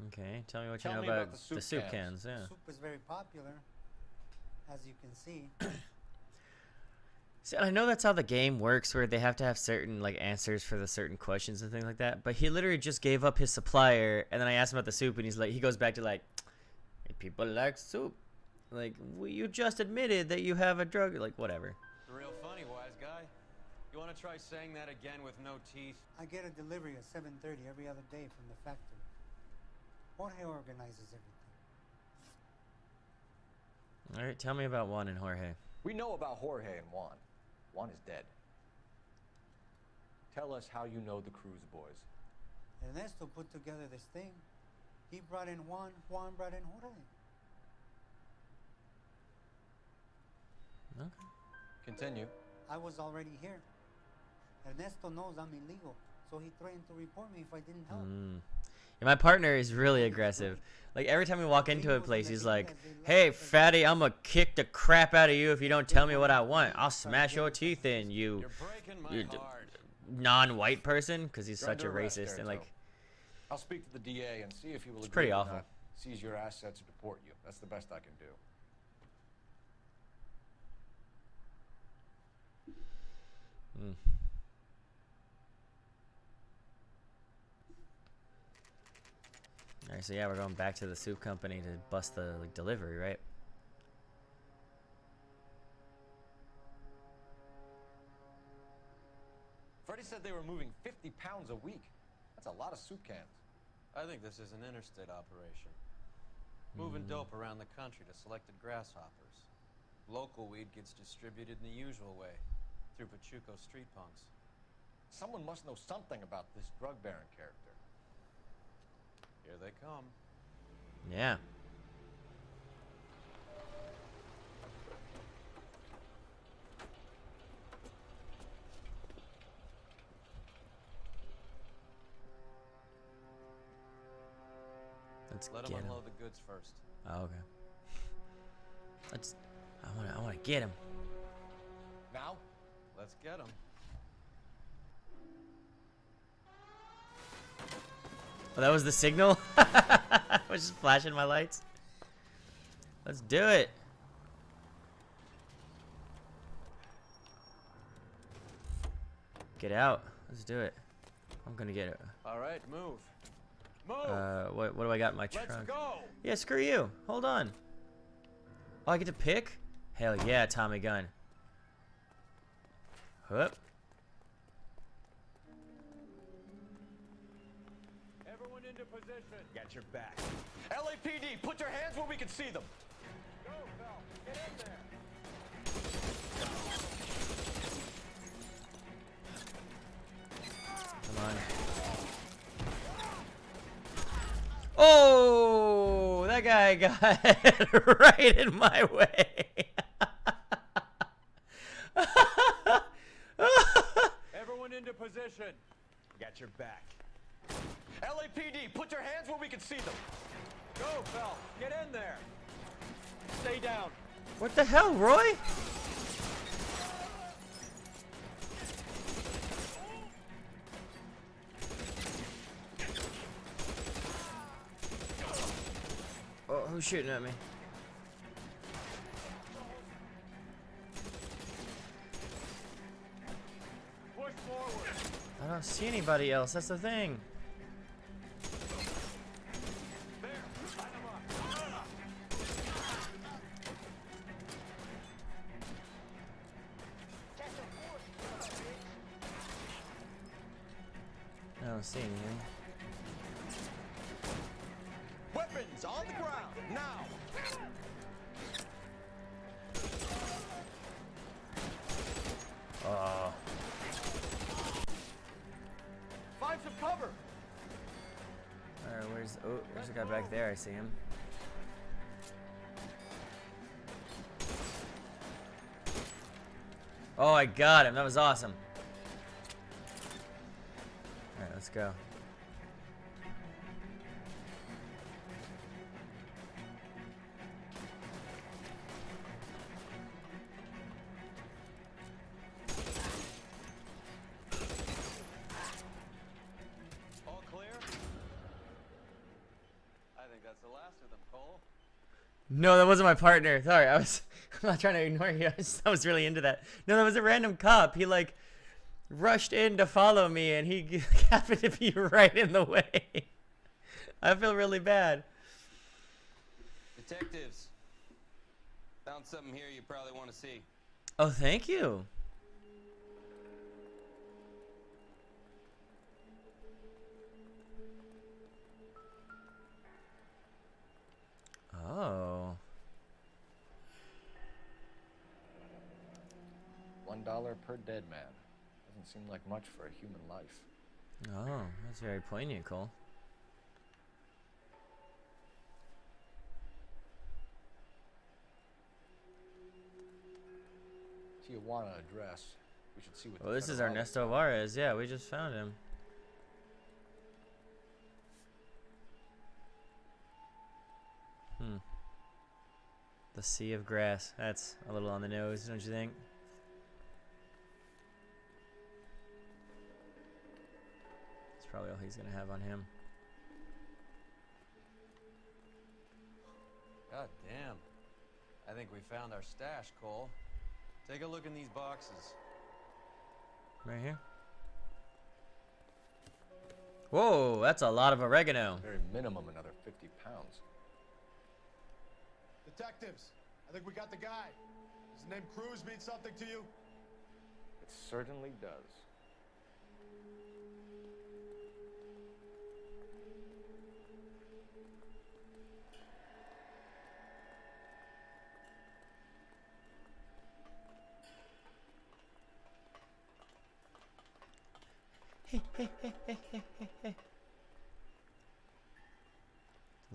Okay, tell me what Tell you know me about about the the soup soup cans. Yeah. Soup is very popular, as you can see. See, I know that's how the game works, where they have to have certain like answers for the certain questions and things like that. But he literally just gave up his supplier, and then I asked him about the soup, and he's like, he goes back to like, hey, people like soup. Like, well, you just admitted that you have a drug. Like, whatever. It's real funny, wise guy. You want to try saying that again with no teeth? I get a delivery at 7:30 every other day from the factory. Jorge organizes everything. All right, tell me about Juan and Jorge. We know about Jorge and Juan. Juan is dead. Tell us how you know the Cruz boys. Ernesto put together this thing. He brought in Juan, Juan brought in Jorge. Okay. Continue. I was already here. Ernesto knows I'm illegal, so he threatened to report me if I didn't help. Yeah, my partner is really aggressive. Like every time we walk into a place, he's like, "Hey, fatty, I'm gonna kick the crap out of you if you don't tell me what I want. I'll smash your teeth in, you non-white person," because he's You're such a under arrest, racist and like. I'll speak to the DA and see if he will It's agree pretty or awful. not seize your assets or deport you. That's the best I can do. Alright, so yeah, we're going back to the soup company to bust the like delivery, right? Freddie said they were moving 50 pounds a week. That's a lot of soup cans. I think this is an interstate operation. Moving dope around the country to selected grasshoppers. Local weed gets distributed in the usual way, through Pachuco street punks. Someone must know something about this drug baron character. Here they come. Yeah. Let's Let get them him. unload the goods first. Oh, okay. I wanna get him. Now? Let's get them. Oh, that was the signal? I was just flashing my lights. Let's do it. Get out. Let's do it. I'm gonna get it. All right, move. Move. What do I got in my Let's trunk? go. Yeah, screw you. Hold on. Oh, I get to pick? Hell yeah, Tommy gun. Whoop. Everyone into position. Got your back. LAPD, put your hands where we can see them. Go, Val. Get in there. Come on. Oh, that guy got right in my way. Everyone into position. Got your back. LAPD, put your hands where we can see them. Go, Val. Get in there. Stay down. What the hell, Roy? Oh, who's shooting at me? Push forward. I don't see anybody else. That's the thing. There. Line 'em up. I don't see anything. Weapons on the ground. Now. Oh. Find some cover. Alright, there's a guy back there. I see him. Oh, I got him. That was awesome. Alright, let's go. All clear? I think that's the last of them, Cole. No, that wasn't my partner. Sorry, I'm not trying to ignore you. I was really into that. No, that was a random cop. He like rushed in to follow me, and he happened to be right in the way. I feel really bad. Detectives, found something here you probably want to see. Oh, thank you. Oh. $1 per dead man. Doesn't seem like much for a human life. Oh, that's very poignant, Cole. Tijuana address. We should see what. Well, this is Ernesto Juarez. Yeah, we just found him. The Sea of Grass. That's a little on the nose, don't you think? That's probably all he's gonna have on him. God damn. I think we found our stash, Cole. Take a look in these boxes. Right here. Whoa, that's a lot of oregano. Very minimum, another 50 pounds. Detectives, I think we got the guy. Does the name Cruz mean something to you? It certainly does.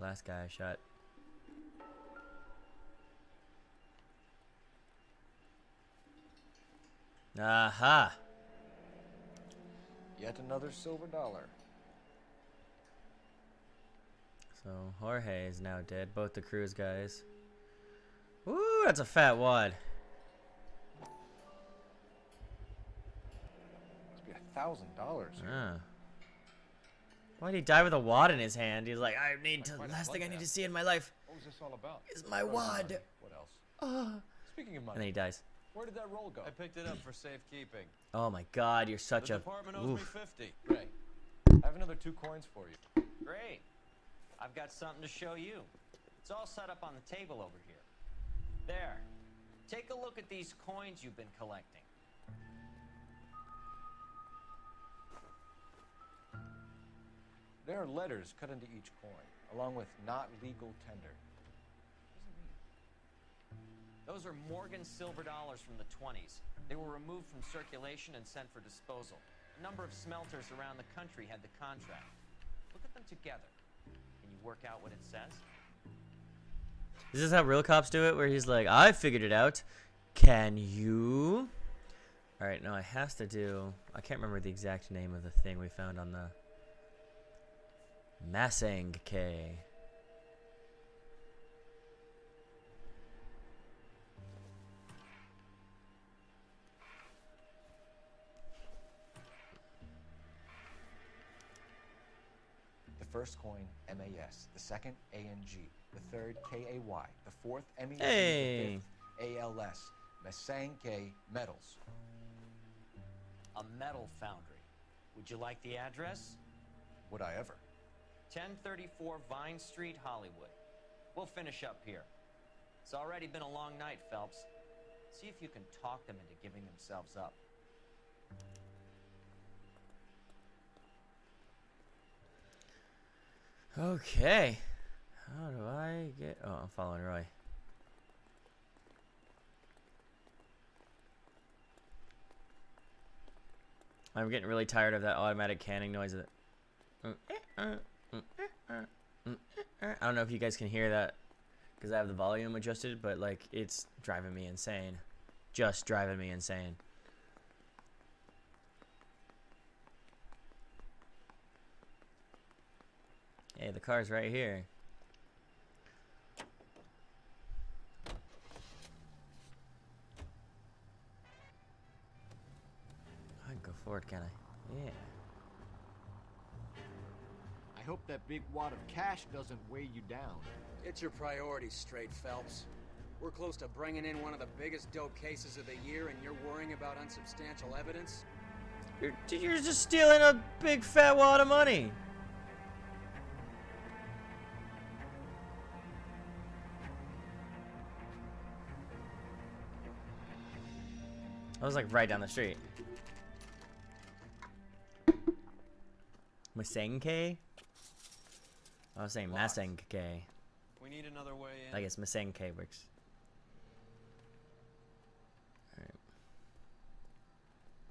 Last guy I shot. Aha! Yet another silver dollar. So Jorge is now dead. Both the Cruz guys. Woo, that's a fat wad. Must be $1,000. Ah. Why'd he die with a wad in his hand? He's like, I need to. Last thing I need to see in my life What was this all about? is my wad. What else? Speaking of money, And then he dies. where did that roll go? I picked it up for safekeeping. Oh my God, you're such The a. department owes me Oof. 50. Ray, I have another 2 coins for you. Great. I've got something to show you. It's all set up on the table over here. There. Take a look at these coins you've been collecting. There are letters cut into each coin, along with not legal tender. Those are Morgan silver dollars from the 20s. They were removed from circulation and sent for disposal. A number of smelters around the country had the contract. Look at them together. Can you work out what it says? Is this how real cops do it? Where he's like, I figured it out. Can you? Alright, no, it has to do. I can't remember the exact name of the thing we found on the. Massankey. The first coin, MAS. The second, ANG. The third, KAY. The fourth, MEG. Hey. The fifth, ALS. Massankey Metals. A metal foundry. Would you like the address? Would I ever? 1034 Vine Street, Hollywood. We'll finish up here. It's already been a long night, Phelps. See if you can talk them into giving themselves up. Okay. How do I get. Oh, I'm following Roy. I'm getting really tired of that automatic canning noise. I don't know if you guys can hear that because I have the volume adjusted, but like it's driving me insane. Just driving me insane. Hey, the car's right here. I can go forward, can I? Yeah. I hope that big wad of cash doesn't weigh you down. Get your priorities straight, Phelps. We're close to bringing in one of the biggest dope cases of the year, and you're worrying about unsubstantial evidence? You're just stealing a big fat wad of money. I was like right down the street. Massankey? I was saying Massankey. We need another way in. I guess Massankey works. Alright.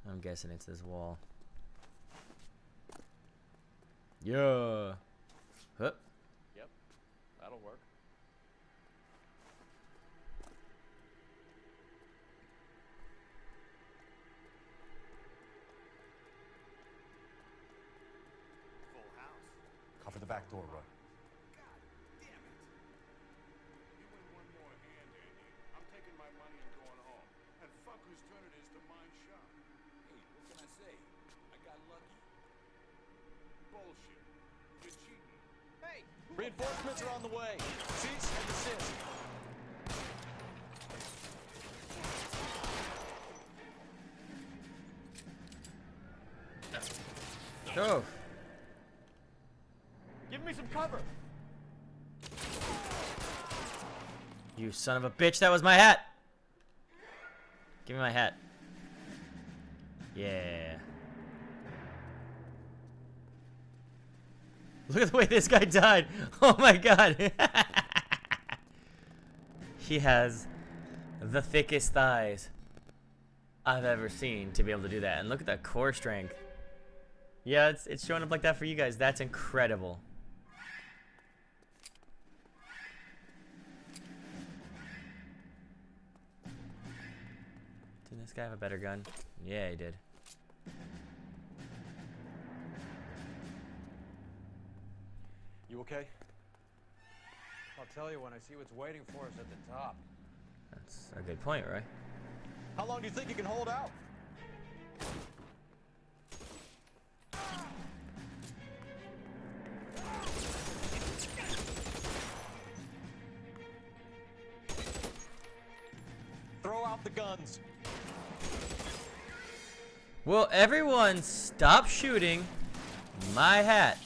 I'm guessing it's this wall. Yeah. Huh. Yep, that'll work. Full house. Cover the back door, Roy. Damn it. You win one more hand, Andy. I'm taking my money and going home. And fuck whose turn it is to mind shop. Hey, what can I say? I got lucky. Bullshit. You're cheating. Hey! Reinforcements are on the way. Cease and desist. Go. Give me some cover. You son of a bitch, that was my hat. Give me my hat. Yeah. Look at the way this guy died. Oh my god. He has the thickest thighs I've ever seen to be able to do that. And look at that core strength. Yeah, it's showing up like that for you guys. That's incredible. Didn't this guy have a better gun? Yeah, he did. You okay? I'll tell you when I see what's waiting for us at the top. That's a good point, right? How long do you think you can hold out? Throw out the guns. Will everyone stop shooting my hat?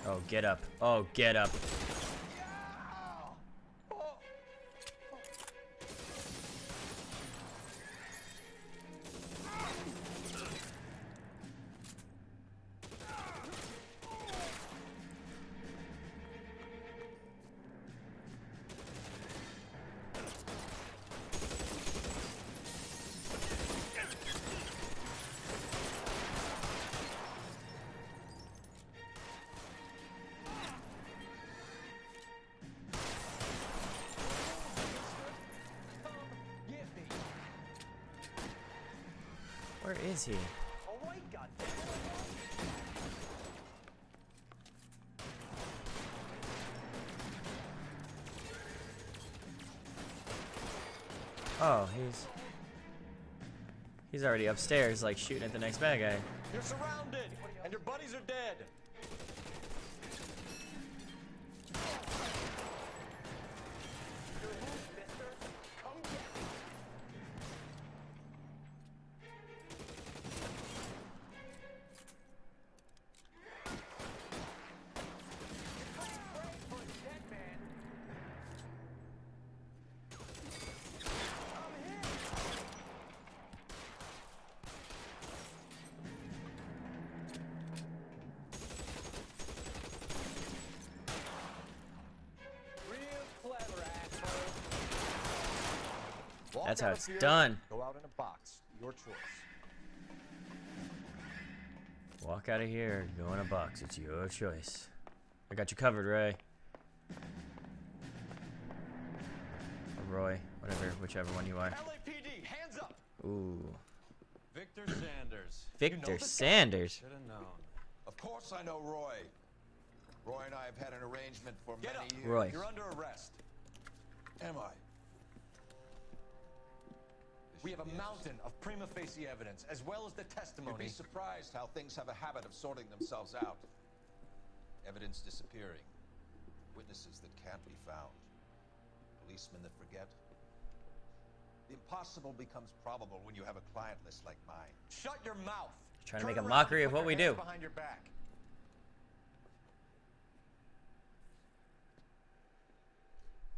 Oh, get up. Oh, get up. Where is he? Oh, he's already upstairs, like shooting at the next bad guy. You're surrounded, and your buddies are dead. That's how it's done. Go out in a box. Your choice. Walk out of here, go in a box. It's your choice. I got you covered, Ray. Or Roy, whatever, whichever one you are. LAPD, hands up. Ooh. Victor Sanders. Victor Sanders. Should have known. Of course I know Roy. Roy and I have had an arrangement for Get many up. years. Roy. You're under arrest. Am I? We have a mountain of prima facie evidence, as well as the testimony. You'd be surprised how things have a habit of sorting themselves out. Evidence disappearing. Witnesses that can't be found. Policemen that forget. The impossible becomes probable when you have a client list like mine. Shut your mouth. Trying to make a mockery of what we do. Behind your back.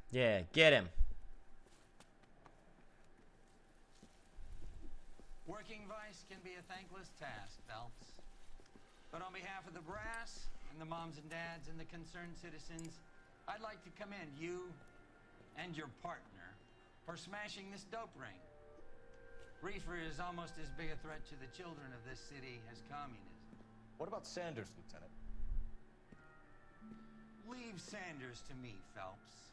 Yeah, get him. Working vice can be a thankless task, Phelps. But on behalf of the brass and the moms and dads and the concerned citizens, I'd like to commend you and your partner for smashing this dope ring. Reefer is almost as big a threat to the children of this city as communism. What about Sanders, Lieutenant? Leave Sanders to me, Phelps.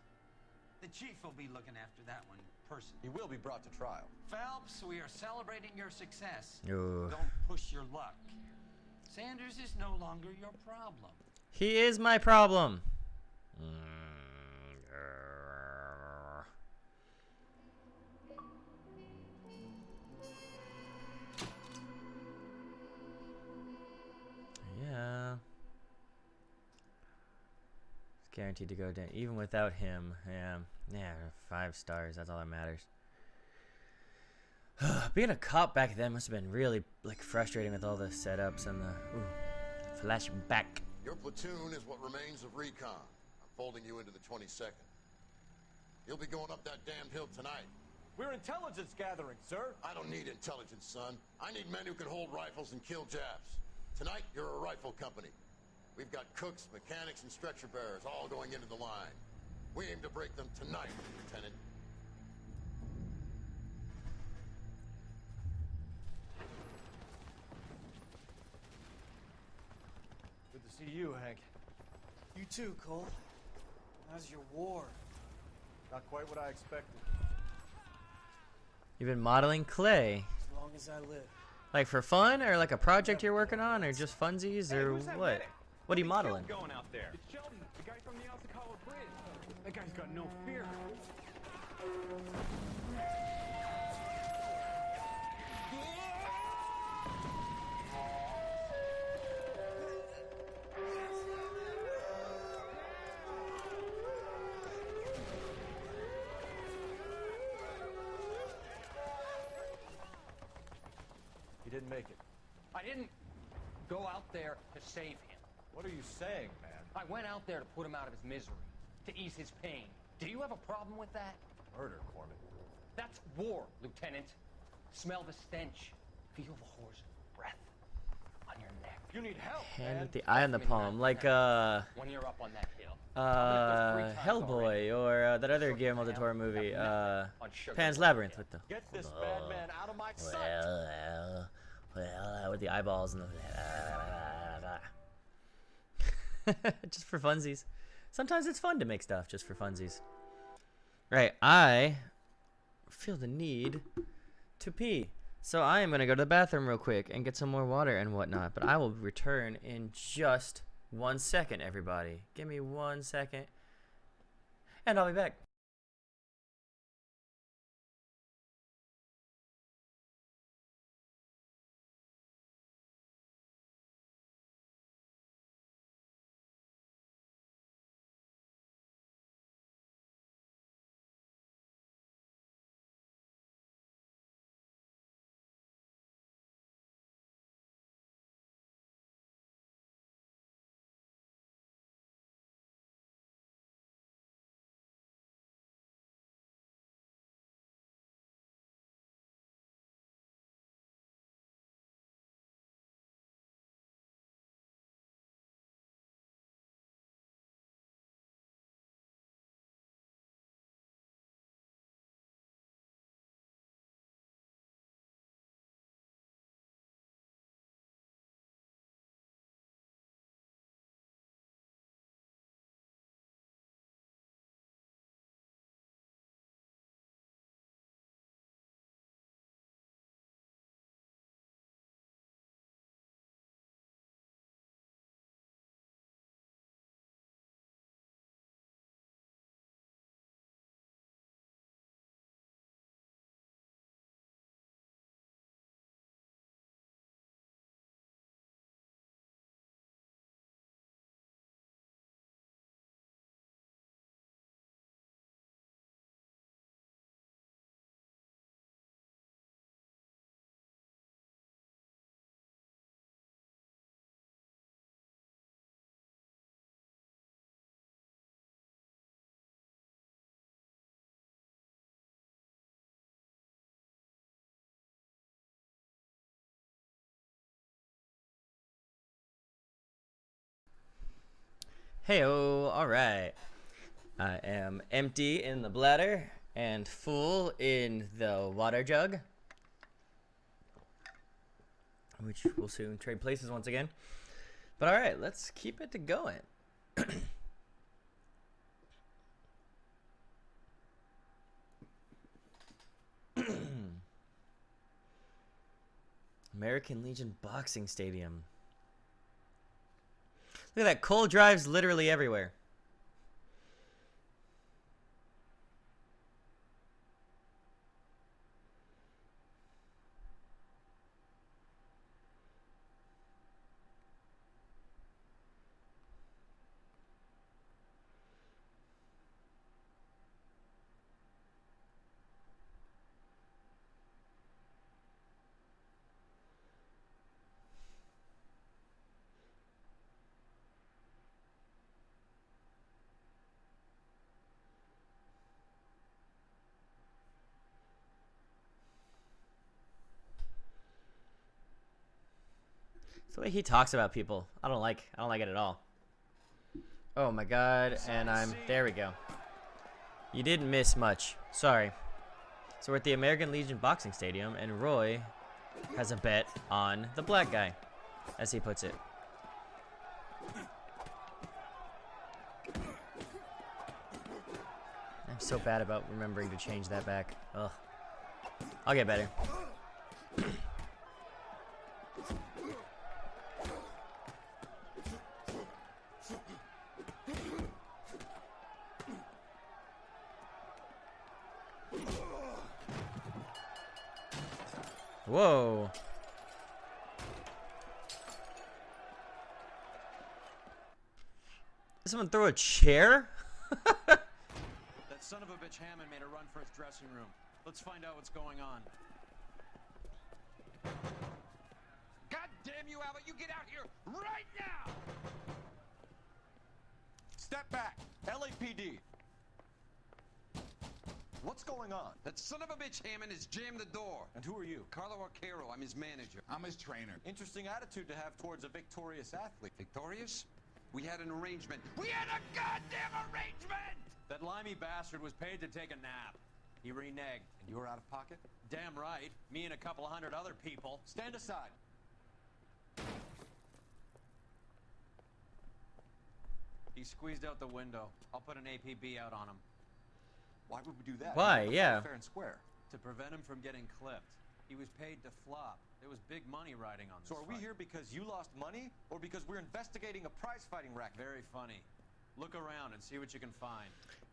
The chief will be looking after that one personally. He will be brought to trial. Phelps, we are celebrating your success. Ooh. Don't push your luck. Sanders is no longer your problem. He is my problem. Yeah. It's guaranteed to go down. Even without him. Yeah. Yeah, 5 stars. That's all that matters. Being a cop back then must have been really like frustrating with all the setups and the flashback. Your platoon is what remains of recon. I'm folding you into the 22nd. You'll be going up that damned hill tonight. We're intelligence gathering, sir. I don't need intelligence, son. I need men who can hold rifles and kill Japs. Tonight, you're a rifle company. We've got cooks, mechanics, and stretcher bearers all going into the line. We aim to break them tonight, Lieutenant. Good to see you, Hank. You too, Cole. How's your war? Not quite what I expected. You've been modeling clay. As long as I live. Like for fun, or like a project you're working on, or just funsies, or what? What are you modeling? Going out there. It's Sheldon, the guy from the Asakawa Bridge. That guy's got no fear. He didn't make it. I didn't go out there to save him. What are you saying, man? I went out there to put him out of his misery, to ease his pain. Do you have a problem with that? Murder, Corman. That's war, Lieutenant. Smell the stench. Feel the horse's breath on your neck. You need help, Hand man. with the eye on the palm, like When you're up on that hill. Hellboy, or that other Guillermo del Toro movie, Pan's Labyrinth with the Get this bad man out of my sight. With the eyeballs and the just for funsies. Sometimes it's fun to make stuff just for funsies. Right, I feel the need to pee. So I am going to go to the bathroom real quick and get some more water and whatnot. But I will return in just 1 second, everybody. Give me 1 second. And I'll be back. Heyo, alright. I am empty in the bladder and full in the water jug, which will soon trade places once again. But all right, let's keep it going. American Legion Boxing Stadium. Look at that. Coal drives literally everywhere. It's the way he talks about people. I don't like it at all. Oh my god, and there we go. You didn't miss much. Sorry. So we're at the American Legion Boxing Stadium, and Roy has a bet on the black guy, as he puts it. I'm so bad about remembering to change that back. Ugh. I'll get better. Whoa. Did someone throw a chair? That son of a bitch Hammond made a run for his dressing room. Let's find out what's going on. God damn you, Albert! You get out here right now! Step back! LAPD! What's going on? That son of a bitch Hammond has jammed the door. And who are you? Carlo Arcaro, I'm his manager. I'm his trainer. Interesting attitude to have towards a victorious athlete. Victorious? We had an arrangement. We had a goddamn arrangement! That limey bastard was paid to take a nap. He reneged. And you were out of pocket? Damn right. Me and a couple of hundred other people. Stand aside. He squeezed out the window. I'll put an APB out on him. Why would we do that? Why? Yeah. Fair and square. To prevent him from getting clipped. He was paid to flop. There was big money riding on this So are we fight. here because you lost money, or because we're investigating a prize-fighting racket? Very funny. Look around and see what you can find.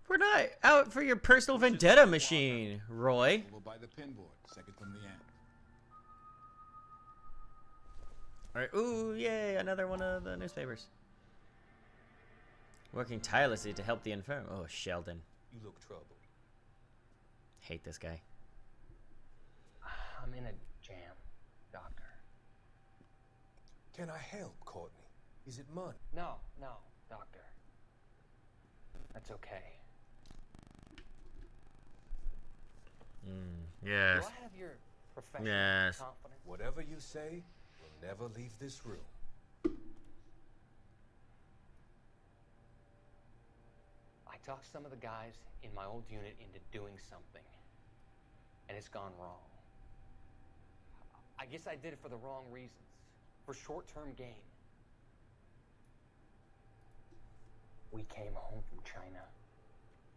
We're not out for your personal vendetta machine, Roy. We'll buy the pinboard, second from the end. Alright, ooh, yay, another one of the newspapers. Working tirelessly to help the infirm. Oh, Sheldon. You look troubled. Hate this guy. I'm in a jam, Doctor. Can I help, Courtney? Is it money? No, Doctor. That's okay. Yes. Do I have your professional Yes. confidence? Whatever you say, we'll never leave this room. I talked some of the guys in my old unit into doing something, and it's gone wrong. I guess I did it for the wrong reasons, for short-term gain. We came home from China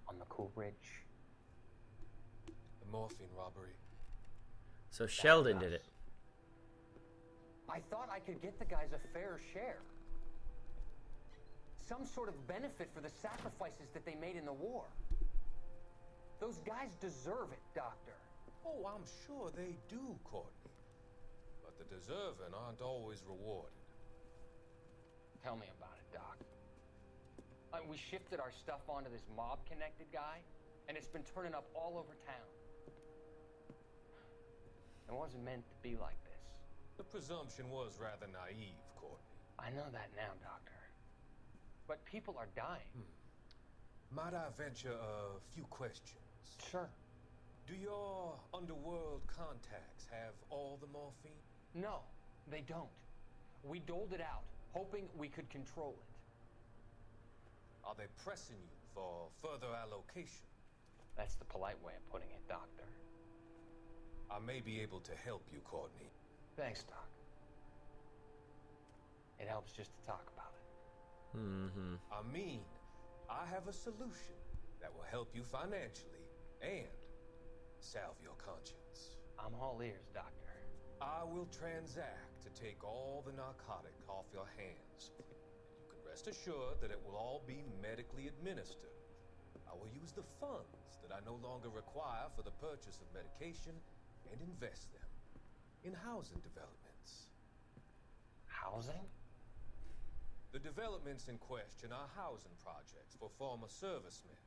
on the Cool Ridge. The morphine robbery. So Sheldon did it. I thought I could get the guys a fair share. Some sort of benefit for the sacrifices that they made in the war. Those guys deserve it, Doctor. Oh, I'm sure they do, Courtney. But the deserving aren't always rewarded. Tell me about it, Doc. We shifted our stuff onto this mob-connected guy, and it's been turning up all over town. It wasn't meant to be like this. The presumption was rather naive, Courtney. I know that now, Doctor. But people are dying. Might I venture a few questions? Sure. Do your underworld contacts have all the morphine? No, they don't. We doled it out, hoping we could control it. Are they pressing you for further allocation. That's the polite way of putting it, Doctor. I may be able to help you, Courtney. Thanks, Doc. It helps just to talk about it. I mean, I have a solution that will help you financially and salve your conscience. I'm all ears, Doctor. I will transact to take all the narcotic off your hands. You can rest assured that it will all be medically administered. I will use the funds that I no longer require for the purchase of medication and invest them in housing developments. Housing? The developments in question are housing projects for former servicemen.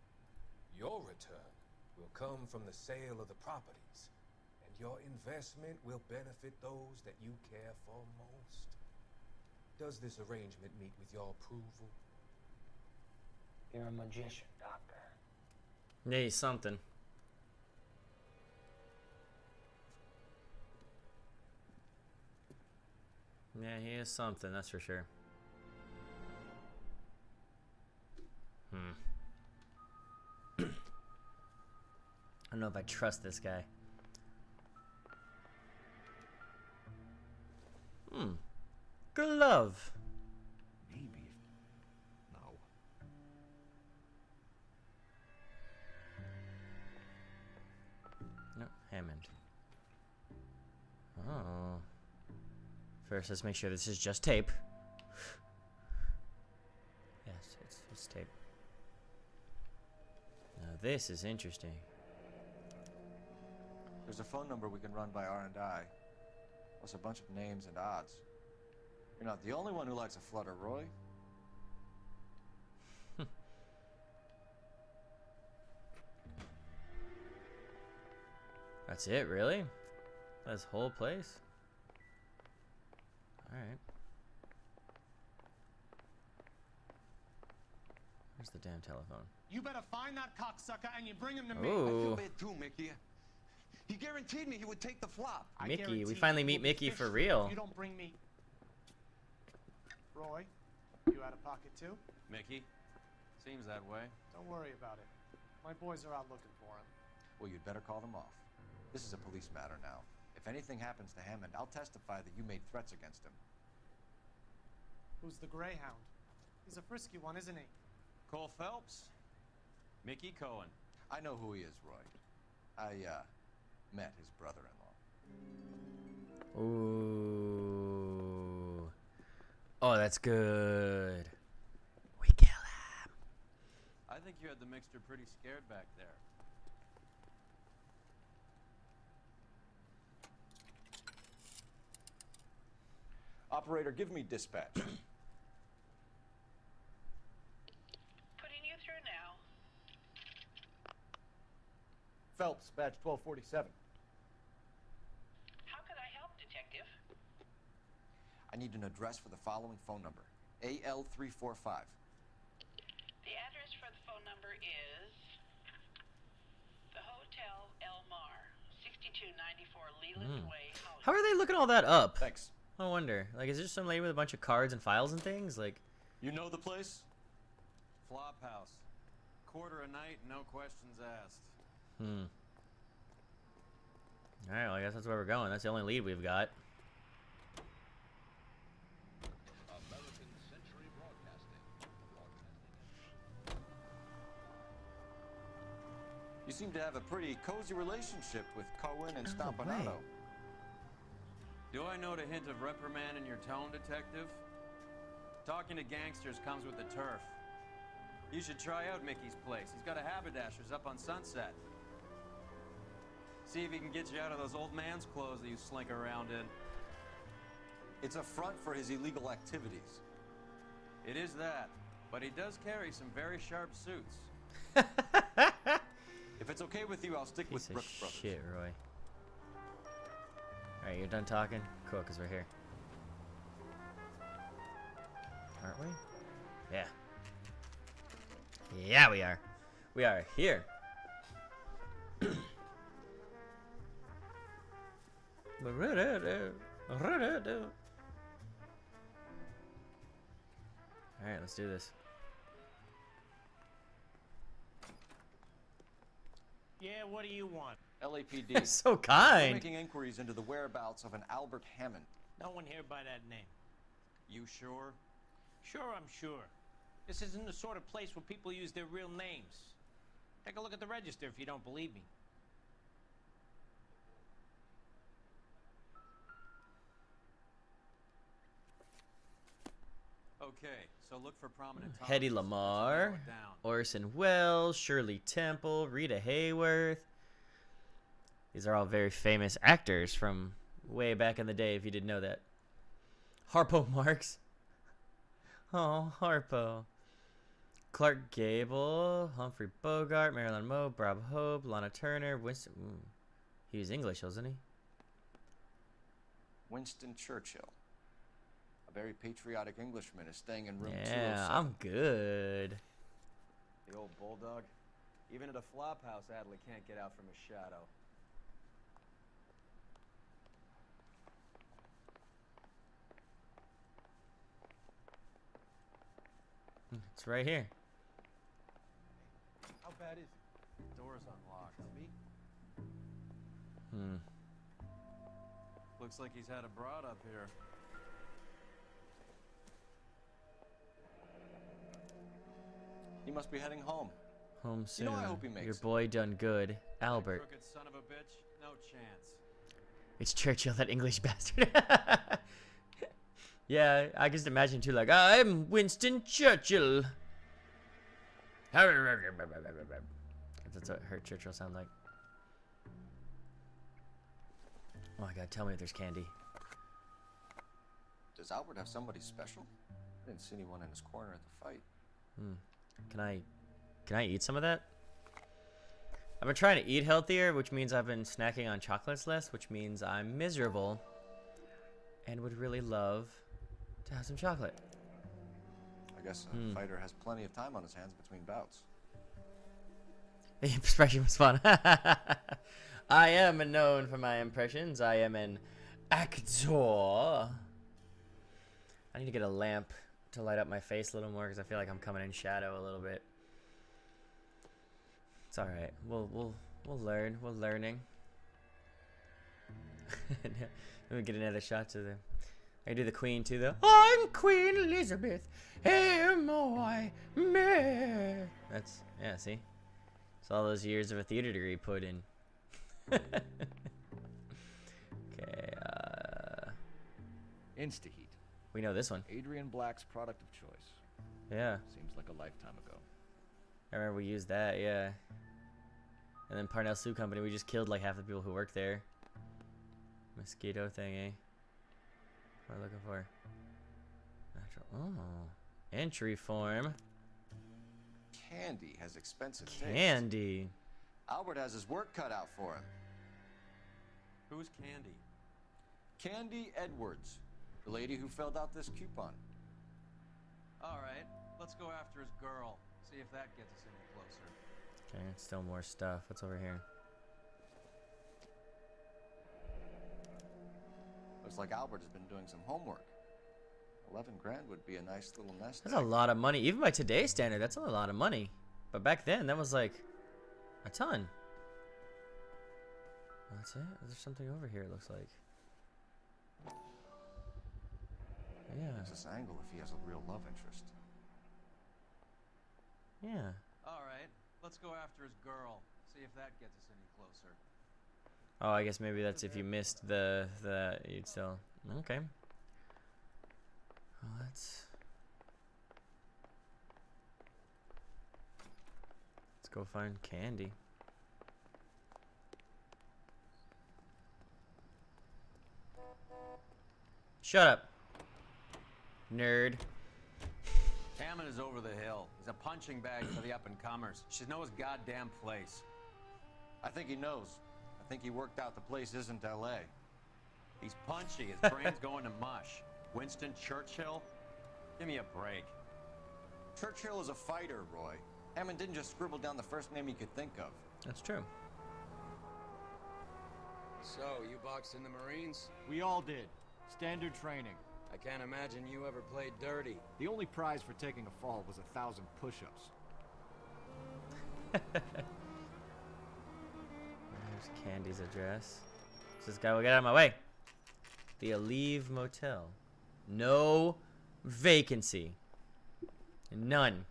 Your return will come from the sale of the properties, and your investment will benefit those that you care for most. Does this arrangement meet with your approval? You're a magician, Doctor. Yeah, he's something. Yeah, he is something, that's for sure. I don't know if I trust this guy. Glove. Maybe. No. No, Hammond. Oh. First, let's make sure this is just tape. Yes, it's tape. Now this is interesting. There's a phone number we can run by R&I, plus a bunch of names and odds. You're not the only one who likes a flutter, Roy. That's it, really? This whole place? Alright. Where's the damn telephone? You better find that cocksucker and you bring him to me. Ooh. I feel bad too, Mickey. He guaranteed me he would take the flop. Mickey, we finally meet Mickey for real. You don't bring me. Roy, you out of pocket too? Mickey? Seems that way. Don't worry about it. My boys are out looking for him. Well, you'd better call them off. This is a police matter now. If anything happens to Hammond, I'll testify that you made threats against him. Who's the Greyhound? He's a frisky one, isn't he? Cole Phelps? Mickey Cohen. I know who he is, Roy. I, met his brother-in-law. Ooh. Oh, that's good. We kill him. I think you had the mixture pretty scared back there. Operator, give me dispatch. Putting you through now. Phelps, badge 1247. How could I help, Detective? I need an address for the following phone number. AL345. The address for the phone number is the Hotel El Mar, 6294 Leland Way, Hollywood. How are they looking all that up? Thanks. I wonder. Like, is there some lady with a bunch of cards and files and things? Like, You know the place? Flophouse. Quarter a night, no questions asked. Alright, well, I guess that's where we're going. That's the only lead we've got. American Century Broadcasting. You seem to have a pretty cozy relationship with Cohen and Stompanato. Do I note a hint of reprimand in your tone, Detective? Talking to gangsters comes with the turf. You should try out Mickey's place. He's got a haberdasher's up on Sunset. See if he can get you out of those old man's clothes that you slink around in. It's a front for his illegal activities. It is that, but he does carry some very sharp suits. If it's okay with you, I'll stick with Brooks Brothers. Shit, Roy. Alright, you're done talking? Cool, because we're here. Aren't we? Yeah. Yeah, we are. We are here. Alright, let's do this. Yeah, what do you want? LAPD. So We're kind. making inquiries into the whereabouts of an Albert Hammond. No one here by that name. You sure? Sure, I'm sure. This isn't the sort of place where people use their real names. Take a look at the register if you don't believe me. Okay, so look for prominent Hedy topics. Lamarr, Let's narrow it down. Orson Welles, Shirley Temple, Rita Hayworth. These are all very famous actors from way back in the day, if you didn't know that. Harpo Marx. Oh, Harpo. Clark Gable, Humphrey Bogart, Marilyn Monroe, Bob Hope, Lana Turner, Winston. He was English, wasn't he? Winston Churchill. A very patriotic Englishman is staying in room 207. Yeah, I'm good. The old bulldog. Even at a flop house, Adley can't get out from his shadow. It's right here. How bad is it? Door's unlocked. Me? Looks like he's had a broad up here. He must be heading home. Home soon. You know, I hope he makes Your it. boy done good. Albert. Crooked son of a bitch, no chance. It's Churchill, that English bastard. Yeah, I can just imagine too, like, I'm Winston Churchill. That's what her Churchill sound like. Oh my god, tell me if there's candy. Does Albert have somebody special? I didn't see anyone in his corner at the fight. Can I eat some of that? I've been trying to eat healthier, which means I've been snacking on chocolates less, which means I'm miserable and would really love to have some chocolate. I guess a fighter has plenty of time on his hands between bouts. The expression was fun. I am known for my impressions. I am an actor. I need to get a lamp to light up my face a little more because I feel like I'm coming in shadow a little bit. It's all right. We'll learn. We're learning. Let me get another shot to the. I do the Queen too, though. I'm Queen Elizabeth. Am I me? That's yeah. See, it's all those years of a theater degree put in. Okay. Instaheat. We know this one. Adrian Black's product of choice. Yeah. Seems like a lifetime ago. I remember we used that. Yeah. And then Parnell Soup Company, we just killed like half the people who worked there. Mosquito thingy. What am I looking for? Natural. Oh. Entry form. Candy has expensive taste. Candy. Albert has his work cut out for him. Who's Candy? Candy Edwards, the lady who filled out this coupon. All right, let's go after his girl. See if that gets us any closer. Okay, still more stuff. What's over here? Looks like Albert has been doing some homework. 11 grand would be a nice little nest That's egg. a lot of money. Even by today's standard, that's a lot of money. But back then, that was like a ton. That's it? There's something over here, it looks like. Yeah. There's this angle if he has a real love interest. Yeah. All right, let's go after his girl. See if that gets us any closer. Oh, I guess maybe that's if you missed the you'd still okay. Well, let's go find Candy. Shut up, nerd. Hammond is over the hill. He's a punching bag for the up-and-comers. She knows his goddamn place. I think he knows. I think he worked out the place isn't L.A. He's punchy. His brain's going to mush. Winston Churchill? Give me a break. Churchill is a fighter, Roy. Hammond didn't just scribble down the first name he could think of. That's true. So, you boxed in the Marines? We all did. Standard training. I can't imagine you ever played dirty. The only prize for taking a fall was 1,000 push-ups. There's Candy's address. This guy will get out of my way. The Aleve Motel. No vacancy. None.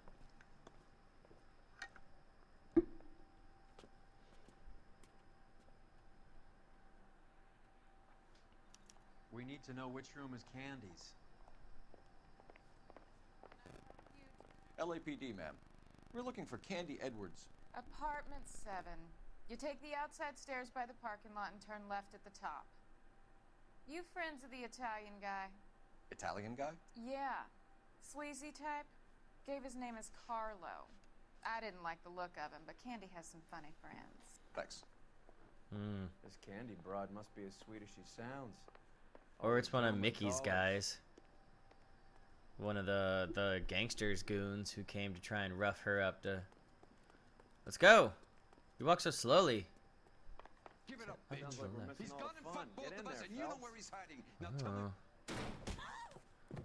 We need to know which room is Candy's. LAPD, ma'am. We're looking for Candy Edwards. Apartment 7. You take the outside stairs by the parking lot and turn left at the top. You friends of the Italian guy? Italian guy? Yeah. Sleazy type? Gave his name as Carlo. I didn't like the look of him, but Candy has some funny friends. Thanks. This Candy broad must be as sweet as she sounds. Or it's one of Mickey's guys. One of the gangsters goons who came to try and rough her up to... Let's go! You walk so slowly. Give it up, bitch. He's gone and fucked both of us, and you know where he's hiding. Now tell me.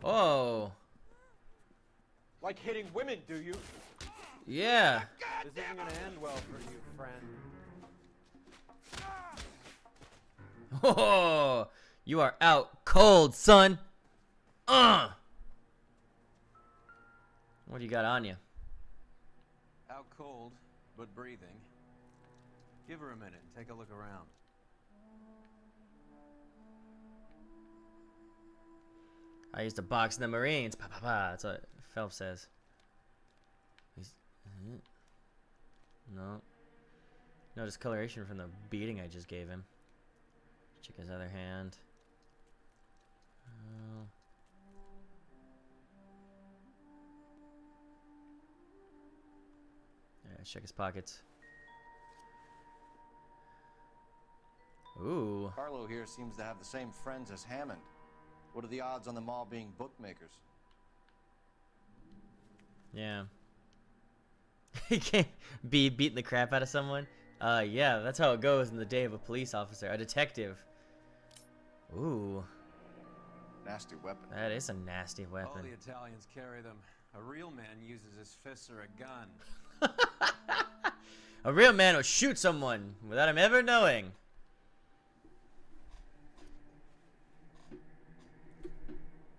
Oh. Like hitting women, do you? Yeah. This isn't gonna end well for you, friend. Oh, you are out cold, son. What do you got on you? Out cold, but breathing. Give her a minute and take a look around. I used to box in the Marines. Pa, pa, pa. That's what Phelps says. No. No discoloration from the beating I just gave him. Check his other hand. Yeah, check his pockets. Ooh. Carlo here seems to have the same friends as Hammond. What are the odds on them all being bookmakers? Yeah. He can't be beating the crap out of someone. Yeah, that's how it goes in the day of a police officer. A detective. Ooh. Nasty weapon. That is a nasty All weapon. the Italians carry them. A real man uses his fists or a gun. A real man will shoot someone without him ever knowing.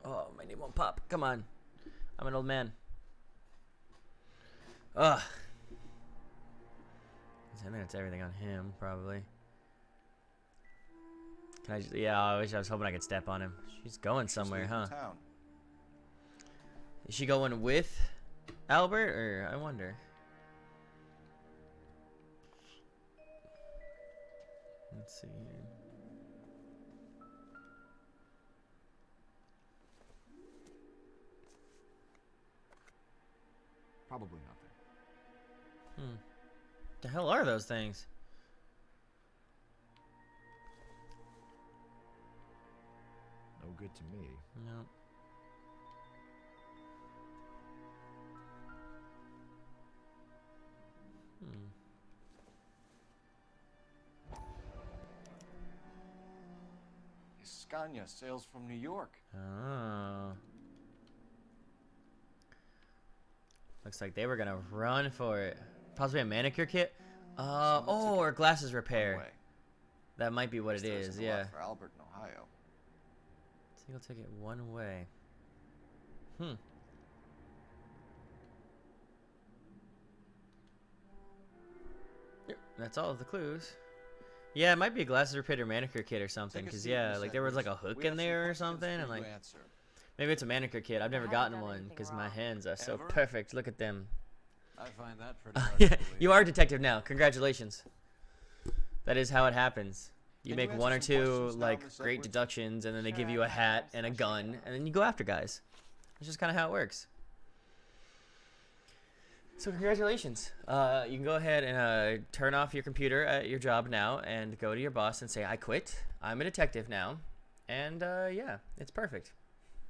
Oh, my knee won't pop. Come on. I'm an old man. Ugh. I think that's everything on him, probably. Can I just, yeah, I was hoping I could step on him. She's going somewhere, huh? Town. Is she going with Albert, or I wonder? Let's see here. Probably nothing. The hell are those things? No good to me. No. Scania sails from New York. Oh. Looks like they were gonna run for it. Possibly a manicure kit? Oh, or glasses repair. That might be what it is, yeah. For Albert in Ohio. Single ticket one way. Yep, that's all of the clues. Yeah, it might be a glasses repair or manicure kit or something. Because, yeah, like there was like a hook in there or something. And like, maybe it's a manicure kit. I've never gotten one because my hands are so perfect. Look at them. I find that pretty Yeah, you are a detective now. Congratulations. That is how it happens. You Can you make answer one or some two questions now, like Miss great Edwards? deductions, and then they give you a hat and a gun, and then you go after guys. That's just kind of how it works. So congratulations. You can go ahead and turn off your computer at your job now, and go to your boss and say, "I quit. I'm a detective now," and yeah, it's perfect.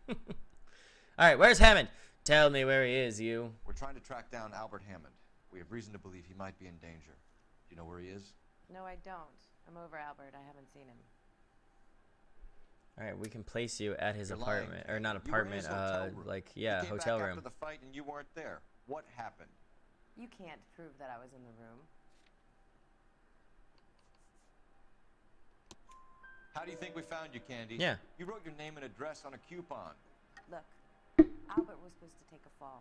All right, where's Hammond? Tell me where he is, you. We're trying to track down Albert Hammond. We have reason to believe he might be in danger. Do you know where he is? No, I don't. I'm over Albert. I haven't seen him. All right, we can place you at his You're apartment, lying. or not You were in apartment, his hotel room. like yeah, He came hotel back room. after the fight and you weren't there. What happened? You can't prove that I was in the room. How do you think we found you, Candy? Yeah. You wrote your name and address on a coupon. Look, Albert was supposed to take a fall.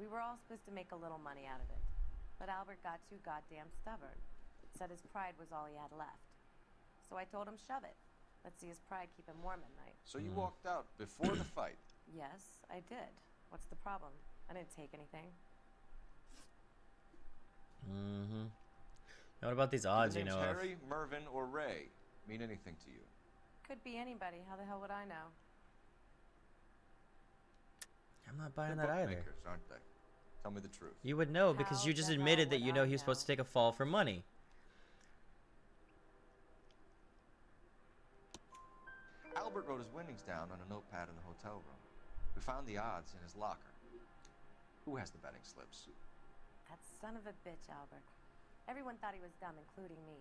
We were all supposed to make a little money out of it. But Albert got too goddamn stubborn. Said his pride was all he had left. So I told him, shove it. Let's see his pride keep him warm at night. So you walked out before the fight. Yes, I did. What's the problem? I didn't take anything. Mm-hmm. What about these odds The you names know of? Harry, Mervyn, or Ray mean anything to you? Could be anybody. How the hell would I know? I'm not buying They're that either. bookmakers, aren't they? Tell me the truth. You would know because you just admitted that you know he was supposed to take a fall for money. Albert wrote his winnings down on a notepad in the hotel room. We found the odds in his locker. Who has the betting slips? That son of a bitch, Albert. Everyone thought he was dumb, including me.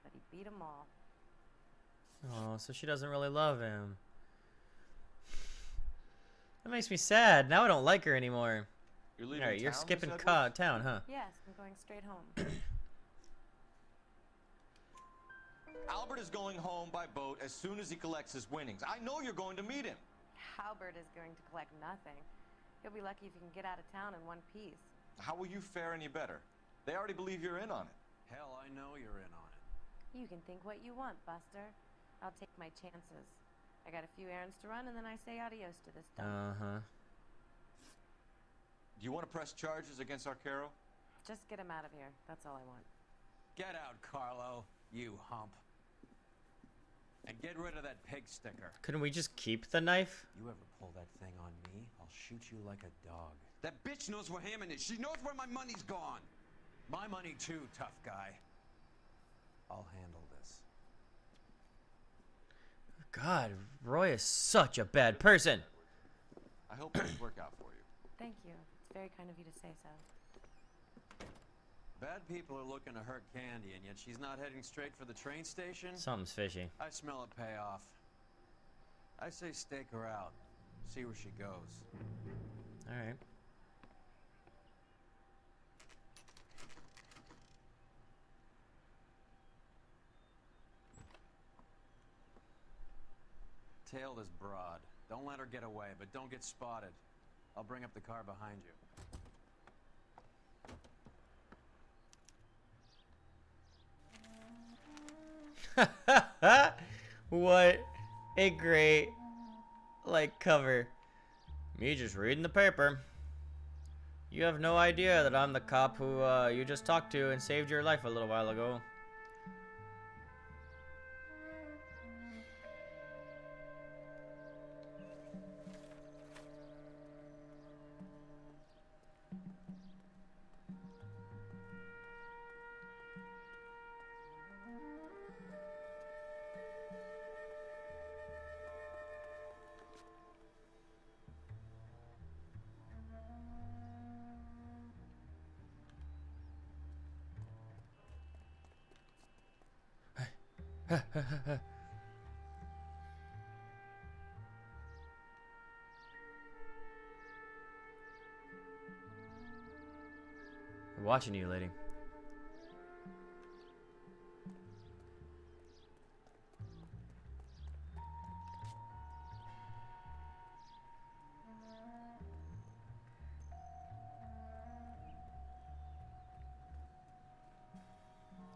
But he beat them all. Oh, so she doesn't really love him. That makes me sad. Now I don't like her anymore. You're leaving Alright, you're town, skipping Miss Edwards? town, huh? Yes, I'm going straight home. Albert is going home by boat as soon as he collects his winnings. I know you're going to meet him. Albert is going to collect nothing. He'll be lucky if he can get out of town in one piece. How will you fare any better? They already believe you're in on it. Hell, I know you're in on it. You can think what you want, Buster. I'll take my chances. I got a few errands to run, and then I say adios to this dump. Uh-huh. Do you want to press charges against Arcaro? Just get him out of here. That's all I want. Get out, Carlo, you hump. And get rid of that pig sticker. Couldn't we just keep the knife? You ever pull that thing on me, I'll shoot you like a dog. That bitch knows where Hammond is. She knows where my money's gone. My money too, tough guy. I'll handle this. God, Roy is such a bad person. I hope things work out for you. Thank you. It's very kind of you to say so. Bad people are looking to hurt Candy, and yet she's not heading straight for the train station? Something's fishy. I smell a payoff. I say stake her out. See where she goes. Alright. Tail this broad. Don't let her get away, but don't get spotted. I'll bring up the car behind you. What a great, cover. Me just reading the paper. You have no idea that I'm the cop who, you just talked to and saved your life a little while ago. I'm watching you, lady.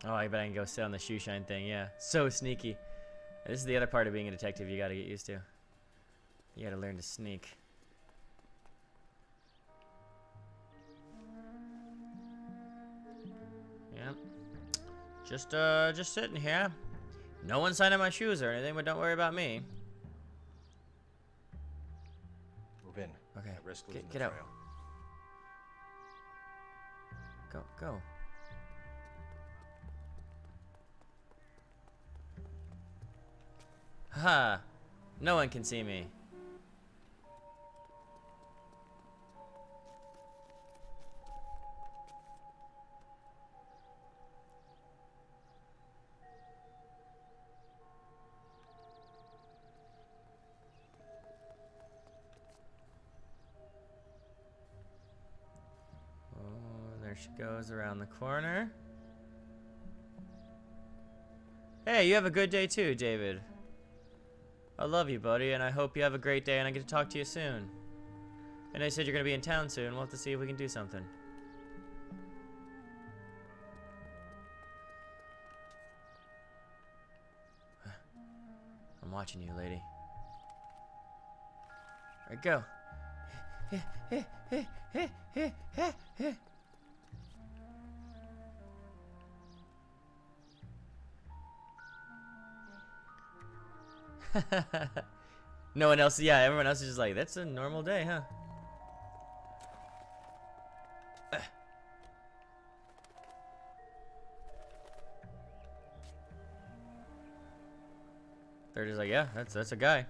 Oh, I bet I can go sit on the shoe shine thing. Yeah, so sneaky. This is the other part of being a detective you gotta get used to. You gotta learn to sneak. Yep. Just sitting here. No one signed on my shoes or anything, but don't worry about me. Move in. Okay. At risk losing Get the out. trail. Go. Ha! No one can see me. Oh, there she goes around the corner. Hey, you have a good day too, David. I love you, buddy, and I hope you have a great day and I get to talk to you soon. I know you said you're going to be in town soon. We'll have to see if we can do something. I'm watching you, lady. Alright, go. No one else, yeah, everyone else is just like, that's a normal day, huh? They're just like, yeah, that's a guy.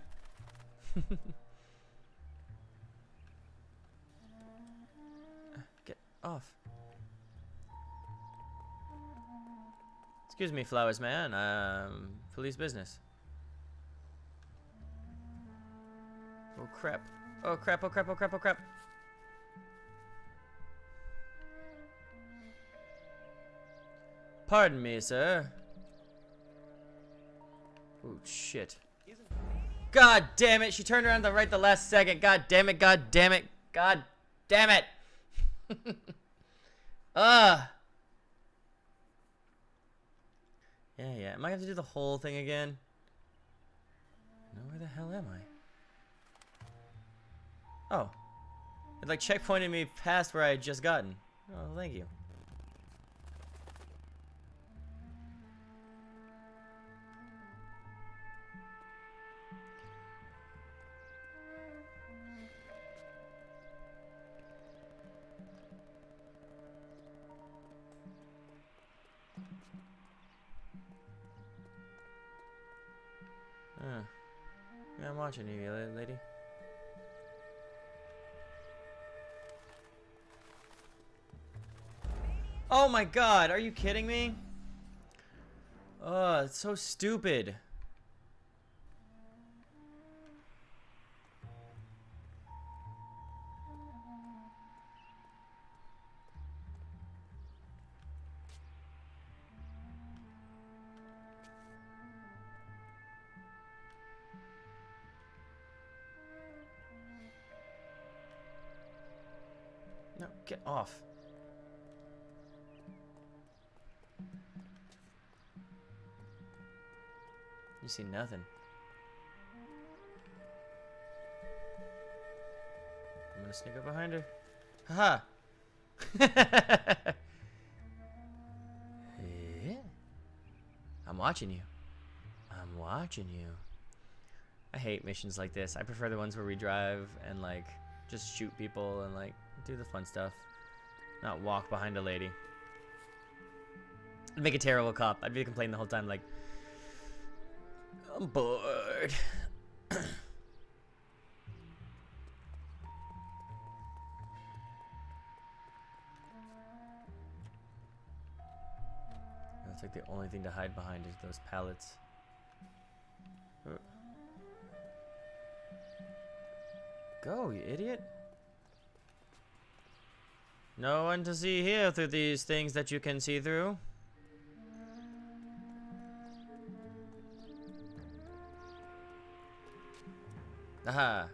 Get off. Excuse me, Flowers Man. Police business. Oh crap. Oh crap, oh crap, oh crap, oh crap. Pardon me, sir. Oh shit. God damn it, she turned around the last second. God damn it, god damn it, god damn it. Yeah, am I gonna have to do the whole thing again? No, where the hell am I? Oh. It like checkpointed me past where I had just gotten. Oh, thank you. Yeah, I'm watching you, lady. Oh my god, are you kidding me? Oh, it's so stupid. No, get off. You see nothing. I'm gonna sneak up behind her. Haha. Yeah. I'm watching you. I'm watching you. I hate missions like this. I prefer the ones where we drive and like just shoot people and like do the fun stuff. Not walk behind a lady. I'd make a terrible cop. I'd be complaining the whole time like, I'm bored. That's like the only thing to hide behind is those pallets. Go, you idiot. No one to see here through these things that you can see through. Aha.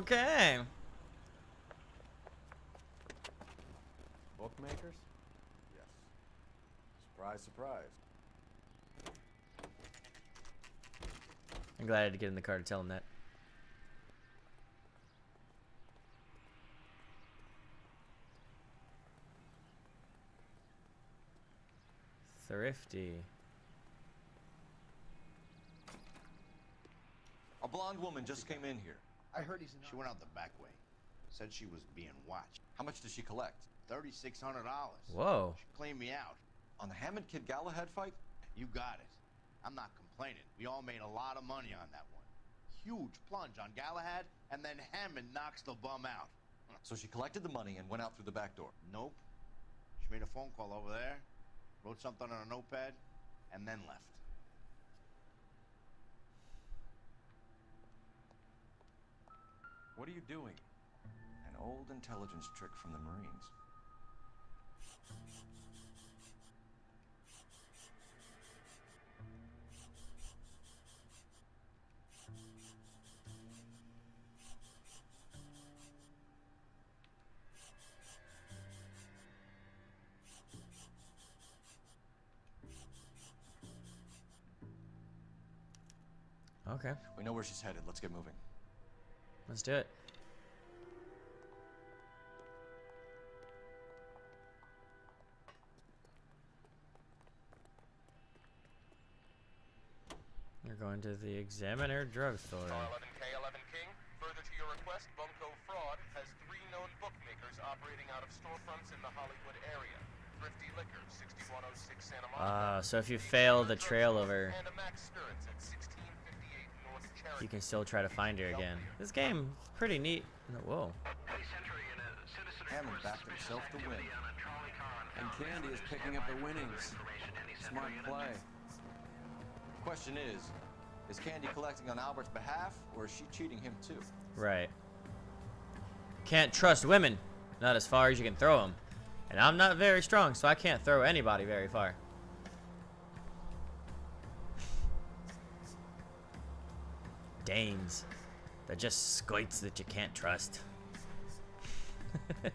Okay. Bookmakers? Yes. Surprise, surprise. I'm glad I had to get in the car to tell him that. Thrifty. A blonde woman just came in here. I heard she went out the back way. Said she was being watched. How much did she collect? $3,600. Whoa. She cleaned me out. On the Hammond Kid Galahad fight? You got it. I'm not complaining. We all made a lot of money on that one. Huge plunge on Galahad, and then Hammond knocks the bum out. So she collected the money and went out through the back door? Nope. She made a phone call over there, wrote something on a notepad, and then left. What are you doing? An old intelligence trick from the Marines. Okay. We know where she's headed. Let's get moving. Let's do it. You're going to the Examiner drugstore. R11K 11 King. Further to your request, Bunko Fraud has 3 known bookmakers operating out of storefronts in the Hollywood area. Thrifty Liquor, 6106 Santa Monica. So if you fail the trail over, And a Max Spirits at 1658 North Cherry. you can still try to find her again. This game is pretty neat. Whoa. Hammond backed himself to win. And Candy is picking up the winnings. Smart play. Question is Candy collecting on Albert's behalf, or is she cheating him too? Right. Can't trust women. Not as far as you can throw them. And I'm not very strong, so I can't throw anybody very far. Dames. They're just squirts that you can't trust. I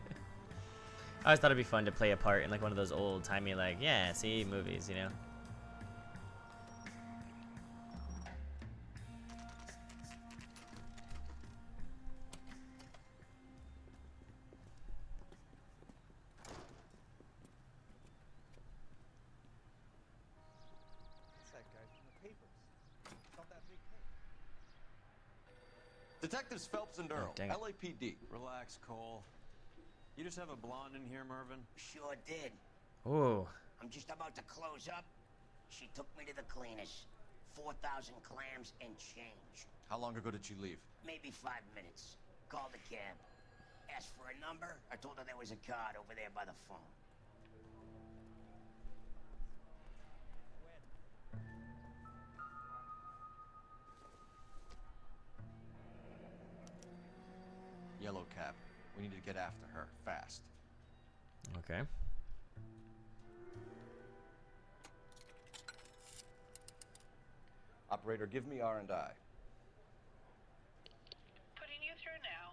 always thought it'd be fun to play a part in like one of those old-timey, like, yeah, see, movies, you know? Detectives Phelps and Earl, dang it. LAPD. Relax, Cole. You just have a blonde in here, Mervyn? Sure did. Ooh. I'm just about to close up. She took me to the cleaners. 4,000 clams and change. How long ago did she leave? Maybe 5 minutes. Called the cab. Asked for a number. I told her there was a card over there by the phone. Yellow cab. We need to get after her, fast. Okay. Operator, give me R&I. Putting you through now.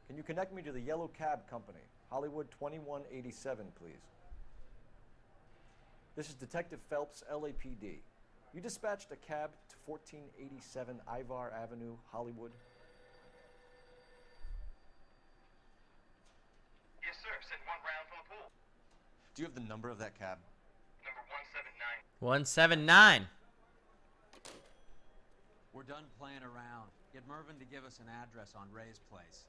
Can you connect me to the Yellow Cab Company? Hollywood 2187, please. This is Detective Phelps, LAPD. You dispatched a cab to 1487 Ivar Avenue, Hollywood? Yes, sir. Sent 1 round from the pool. Do you have the number of that cab? Number 179. 179. We're done playing around. Get Mervyn to give us an address on Ray's place.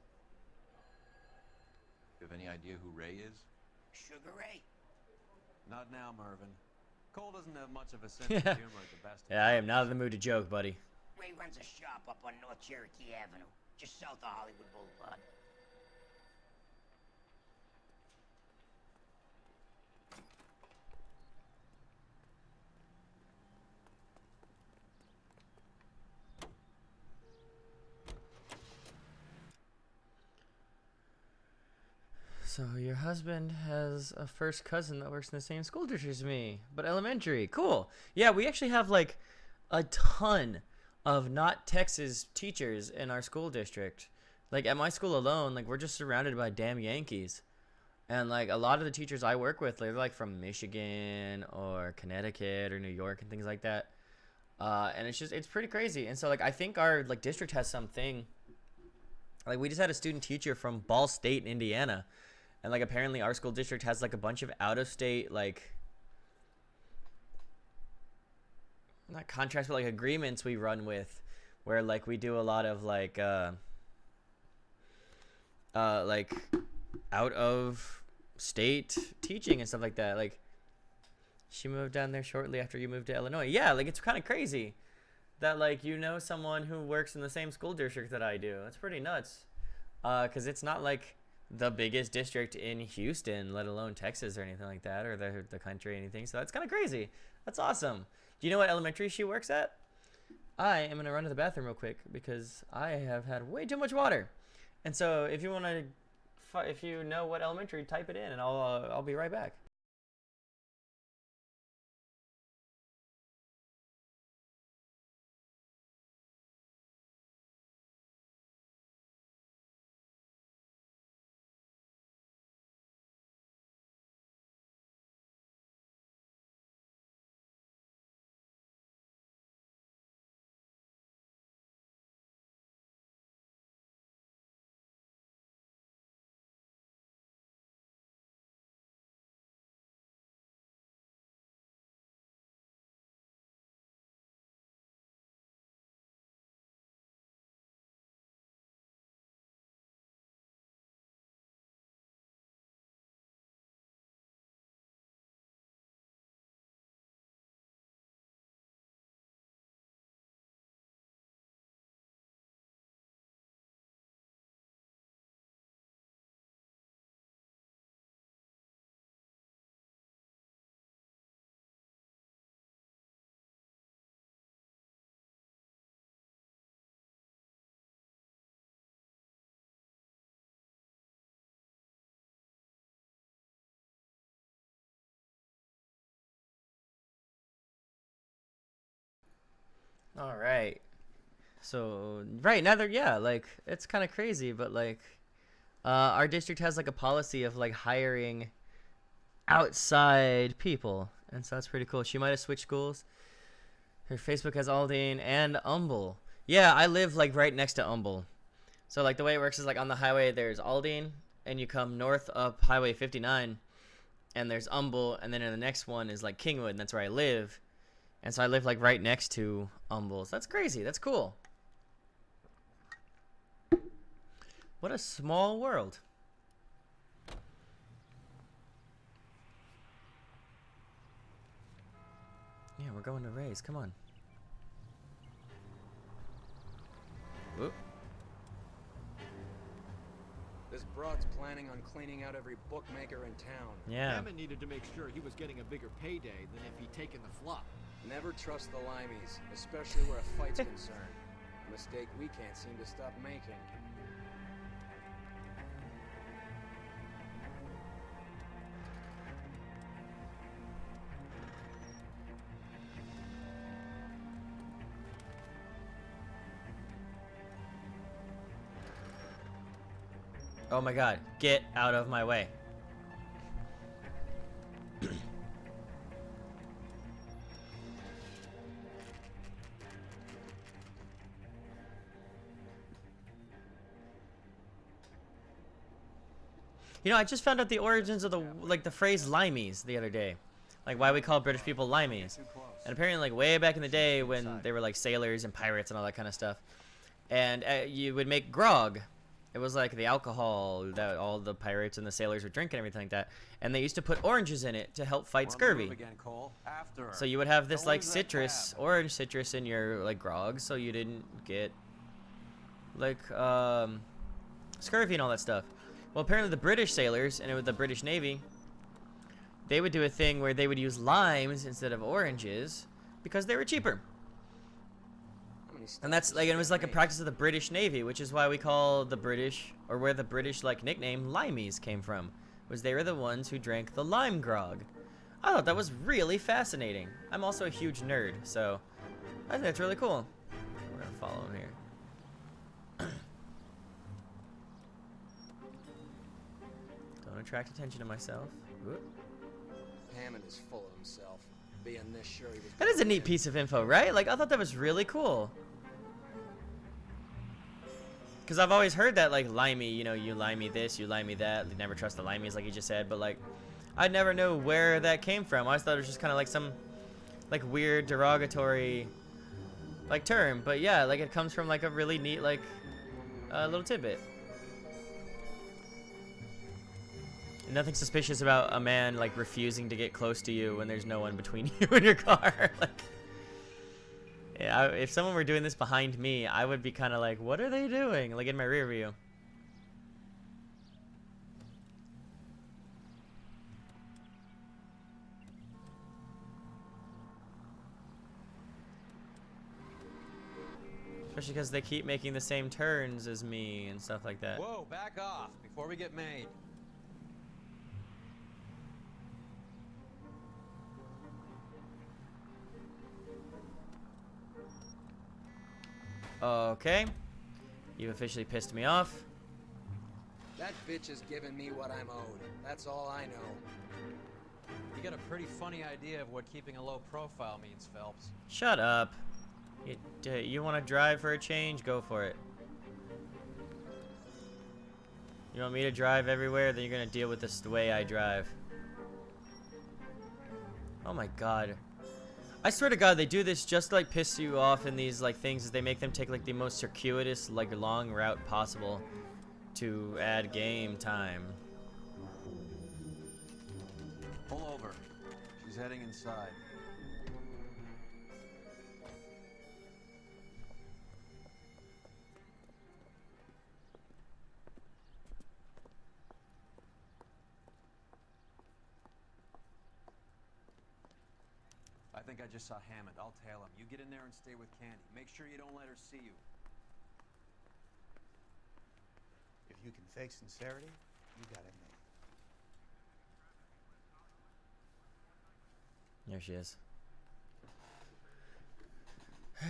You have any idea who Ray is? Sugar Ray? Not now, Mervyn. Cole doesn't have much of a sense of humor at the best of Yeah, I am not in the mood to joke, buddy. Ray runs a shop up on North Cherokee Avenue, just south of Hollywood Boulevard. So your husband has a first cousin that works in the same school district as me, but elementary. Cool. Yeah, we actually have like a ton of not Texas teachers in our school district. Like at my school alone, like we're just surrounded by damn Yankees. And like a lot of the teachers I work with, they're like from Michigan or Connecticut or New York and things like that. And it's pretty crazy. And so like I think our like district has something. Like we just had a student teacher from Ball State, Indiana. And like apparently our school district has like a bunch of out of state like not contracts but like agreements we run with where like we do a lot of like out of state teaching and stuff like that. Like she moved down there shortly after you moved to Illinois. Yeah, like it's kind of crazy that like you know someone who works in the same school district that I do. That's pretty nuts. 'Cause it's not like the biggest district in Houston, let alone Texas or anything like that, or the country or anything. So that's kind of crazy. That's awesome. Do you know what elementary she works at? I am gonna run to the bathroom real quick because I have had way too much water. And so if you want to, if you know what elementary, type it in, and I'll be right back. All right. So right now, yeah, like it's kind of crazy, but like, our district has like a policy of like hiring outside people, and so that's pretty cool. She might have switched schools. Her Facebook has Aldine and Humble. Yeah, I live like right next to Humble. So like the way it works is like on the highway there's Aldine, and you come north up Highway 59, and there's Humble, and then in the next one is like Kingwood, and that's where I live. And so I live like right next to Humbles. That's crazy. That's cool. What a small world. Yeah, we're going to Rays. Come on. Whoop. This broad's planning on cleaning out every bookmaker in town. Yeah. Hammond needed to make sure he was getting a bigger payday than if he'd taken the flop. Never trust the limeys, especially where a fight's concerned. A mistake we can't seem to stop making. Oh my god, get out of my way. You know, I just found out the origins of the phrase limeys the other day. Like why we call British people limeys. And apparently like way back in the day when they were like sailors and pirates and all that kind of stuff. And you would make grog. It was like the alcohol that all the pirates and the sailors would drink and everything like that. And they used to put oranges in it to help fight scurvy. So you would have this like citrus, orange citrus in your like grog, so you didn't get like scurvy and all that stuff. Well, apparently the British sailors, and it was the British Navy, they would do a thing where they would use limes instead of oranges because they were cheaper. And that's like, it was like a practice of the British Navy, which is why we call the British, or where the British like nickname limeys came from, was they were the ones who drank the lime grog. I thought that was really fascinating. I'm also a huge nerd, so I think that's really cool. We're gonna follow him here. Don't attract attention to myself. Whoop. Hammond is full of himself. Being this sure he was. That is a neat piece of info, right? Like, I thought that was really cool. Because I've always heard that, like, limey, you know, you limey this, you limey that. You never trust the limeys, like you just said. But, like, I'd never know where that came from. I always thought it was just kind of like some, like, weird, derogatory, like, term. But, yeah, like, it comes from, like, a really neat, like, little tidbit. Nothing suspicious about a man, like, refusing to get close to you when there's no one between you and your car. Like, yeah, if someone were doing this behind me, I would be kind of like, what are they doing? Like, in my rear view. Especially because they keep making the same turns as me and stuff like that. Whoa, back off before we get made. Okay. You've officially pissed me off. That bitch has given me what I'm owed. That's all I know. You got a pretty funny idea of what keeping a low profile means, Phelps. Shut up. You want to drive for a change? Go for it. You want me to drive everywhere? Then you're going to deal with this the way I drive. Oh my god. I swear to god, they do this just to, like, piss you off in these, like, things. They make them take, like, the most circuitous, like, long route possible to add game time. Pull over. She's heading inside. I think I just saw Hammond. I'll tail him. You get in there and stay with Candy. Make sure you don't let her see you. If you can fake sincerity, you got it made. There she is.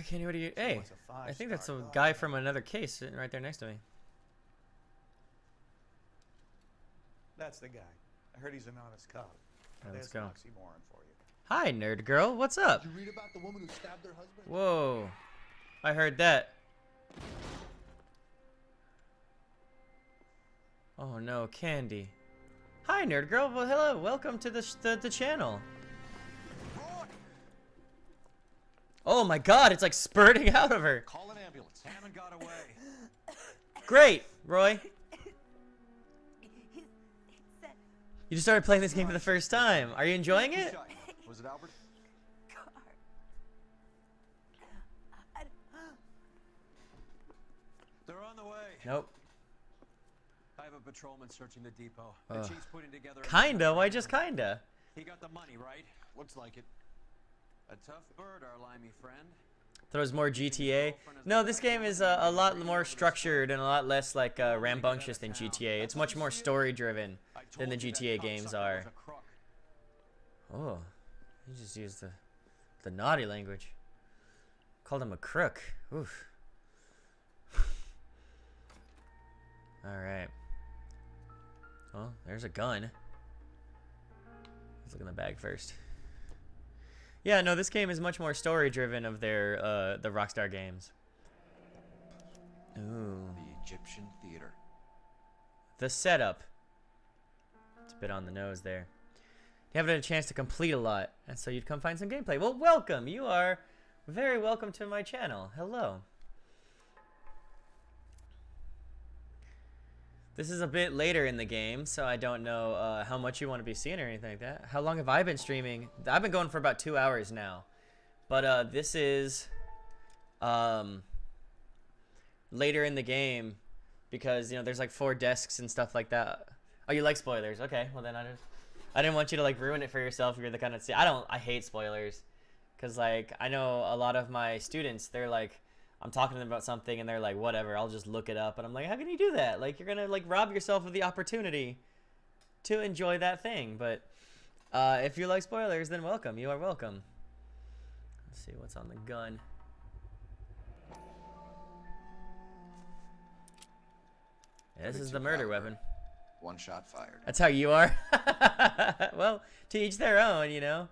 Candy, what do you... Hey, I think that's a guy from another case sitting right there next to me. That's the guy. I heard he's an honest cop. Right, let's There's go. an oxymoron for you. Hi, nerd girl. What's up? Did you read about the woman who stabbed her husband? Whoa. I heard that. Oh no, Candy. Hi, nerd girl. Well, hello. Welcome to the channel. Oh my god, it's like spurting out of her. Call an ambulance. Hammond got away. Great, Roy. You just started playing this game for the first time. Are you enjoying it? Was it Albert? They're on the way. Nope. I have a patrolman searching the depot. The chief's putting together. Kinda. Why just kinda? He got the money, right? Looks like it. A tough bird, our limey friend. Throws more GTA. No, this game is a lot more structured and a lot less like rambunctious than GTA. It's much more story driven than the GTA games are. Oh, you just used the naughty language. Called him a crook. Oof. All right. Oh, there's a gun. Let's look in the bag first. Yeah, no, this game is much more story-driven of their the Rockstar games. Ooh. The Egyptian Theater. The setup. It's a bit on the nose there. You haven't had a chance to complete a lot, and so you'd come find some gameplay. Well, welcome. You are very welcome to my channel. Hello. This is a bit later in the game, so I don't know how much you want to be seeing or anything like that. How long have I been streaming? I've been going for about 2 hours now. But this is later in the game because, you know, there's like 4 desks and stuff like that. Oh, you like spoilers? Okay, well then I didn't want you to like ruin it for yourself if you're the kind of... I hate spoilers because like I know a lot of my students, they're like... I'm talking to them about something and they're like, whatever, I'll just look it up. And I'm like, how can you do that? Like, you're going to like rob yourself of the opportunity to enjoy that thing. But if you like spoilers, then welcome. You are welcome. Let's see what's on the gun. Yeah, this is the murder weapon. One shot fired. That's how you are? Well, to each their own, you know.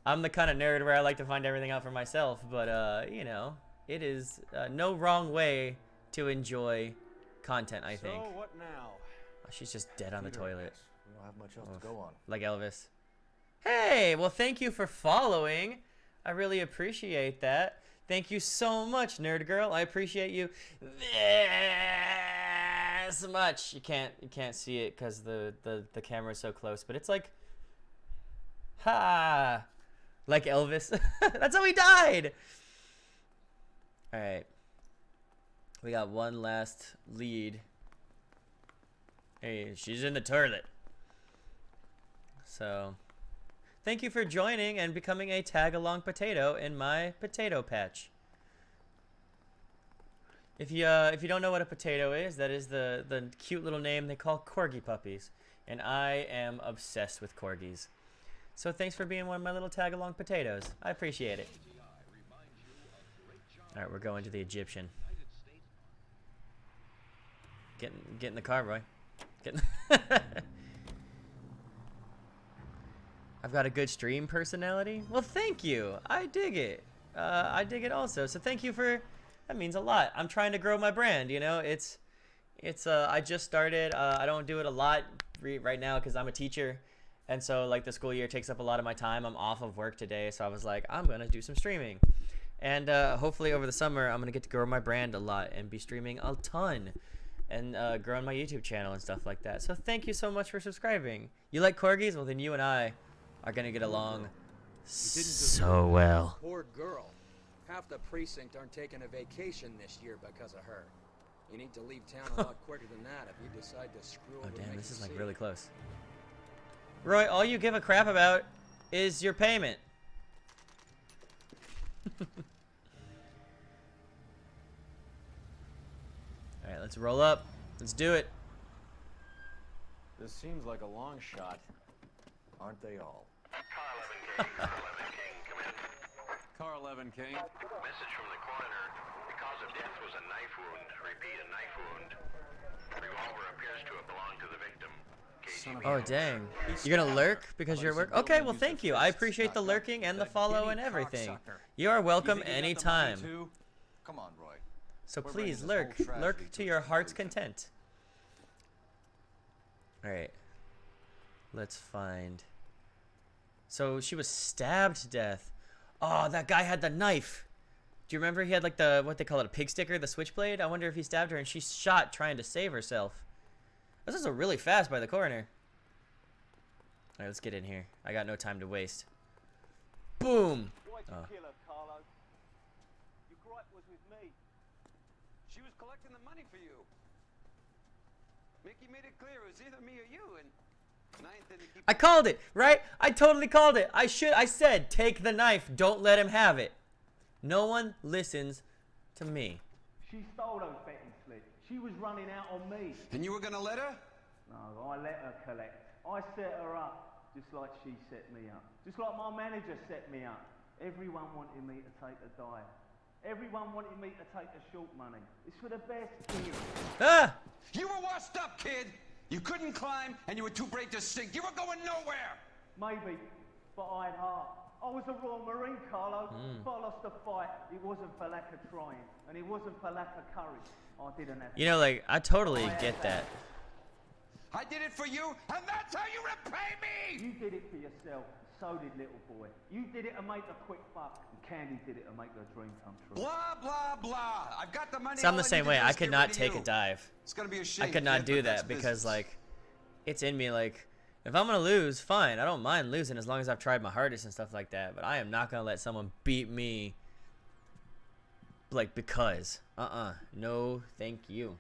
I'm the kind of nerd where I like to find everything out for myself. But, you know. It is no wrong way to enjoy content, I think. So what now? Oh, she's just dead on the toilet. We don't have much else to go on. Like Elvis. Hey, well, thank you for following. I really appreciate that. Thank you so much, Nerd Girl. I appreciate you this much. You can't see it because the camera's so close, but it's like, ha, like Elvis. That's how he died. All right, we got one last lead. Hey, she's in the toilet. So, thank you for joining and becoming a tag-along potato in my potato patch. If you don't know what a potato is, that is the cute little name they call corgi puppies, and I am obsessed with corgis. So thanks for being one of my little tag-along potatoes. I appreciate it. All right, we're going to the Egyptian. Get in the car, Roy. Get in I've got a good stream personality. Well, thank you. I dig it. I dig it also. So thank you for. That means a lot. I'm trying to grow my brand. You know, it's. I just started. I don't do it a lot right now because I'm a teacher, and so like the school year takes up a lot of my time. I'm off of work today, so I was like, I'm gonna do some streaming, and hopefully over the summer I'm gonna get to grow my brand a lot and be streaming a ton, and growing my YouTube channel and stuff like that. So thank you so much for subscribing. You like corgis? Well, then you and I are gonna get along so well. Poor girl. Half the precinct aren't taking a vacation this year because of her. You need to leave town a lot quicker than that if you decide to screw over. Oh damn, this is like really close. Roy, all you give a crap about is your payment. Alright, let's roll up. Let's do it. This seems like a long shot. Aren't they all? Car 11 King. Message from the coroner. The cause of death was a knife wound. Repeat, a knife wound. The revolver appears to have belonged to the victim. Oh dang. You're gonna lurk because you're at work? Okay, well thank you. I appreciate the lurking and the follow and everything. You are welcome anytime. Come on, Roy. So please lurk. Lurk to your heart's content. Alright. Let's find. So she was stabbed to death. Oh, that guy had the knife. Do you remember he had like the, what they call it, a pig sticker, the switchblade? I wonder if he stabbed her and she shot trying to save herself. This is a really fast by the coroner. Alright, let's get in here. I got no time to waste. Boom! Why'd you kill her, Carlo? Your gripe was with me. She was collecting the money for you. Mickey made it clear it was either me or you, and I didn't keep. I called it, right? I totally called it. I said, take the knife. Don't let him have it. No one listens to me. She stole those betting slips. She was running out on me. And you were gonna let her? No, I let her collect. I set her up, just like she set me up. Just like my manager set me up. Everyone wanted me to take a dive. Everyone wanted me to take the short money. It's for the best deal. Ah! You were washed up, kid! You couldn't climb, and you were too brave to sink. You were going nowhere! Maybe, but I had heart. I was a Royal Marine, Carlo. If I lost a fight, it wasn't for lack of trying, and it wasn't for lack of courage. I didn't have. You know, like, I totally get that. I did it for you, and that's how you repay me! You did it for yourself. So did little boy. You did it to make a quick buck, and Candy did it to make her dream come true. Blah, blah, blah. I've got the money. So I'm the same way. I could not take a dive. It's gonna be a shame. I could not do that because, like, it's in me, like, if I'm gonna lose, fine. I don't mind losing as long as I've tried my hardest and stuff like that. But I am not gonna let someone beat me, like, because. No, thank you.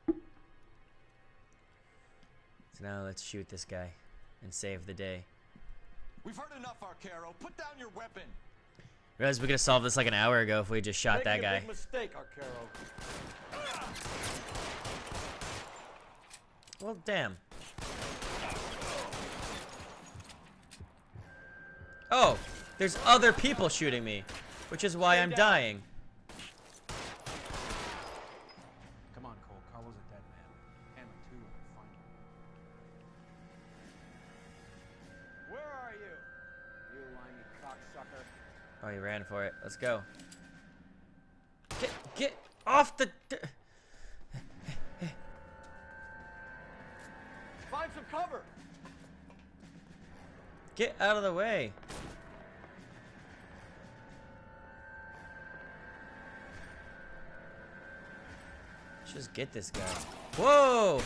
So now let's shoot this guy and save the day. We've heard enough, Arcaro. Put down your weapon. Realized we could have solved this like an hour ago if we just shot that guy. Big mistake, Arcaro. Well, damn. Oh, there's other people shooting me, which is why I'm dying. Come on, Cole. Carlo's a dead man. And the two and find him. Where are you? You limey cocksucker. Oh, he ran for it. Let's go. Get off the... Find some cover. Get out of the way. Just get this guy. Whoa!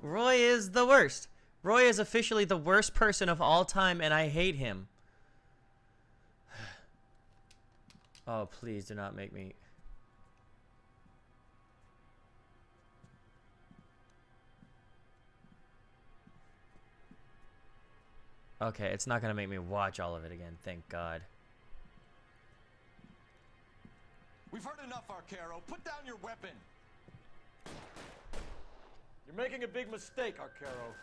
Roy is the worst. Roy is officially the worst person of all time, and I hate him. Oh, please do not make me... Okay, it's not gonna make me watch all of it again, thank God. We've heard enough, Arcaro. Put down your weapon. You're making a big mistake, Arcaro.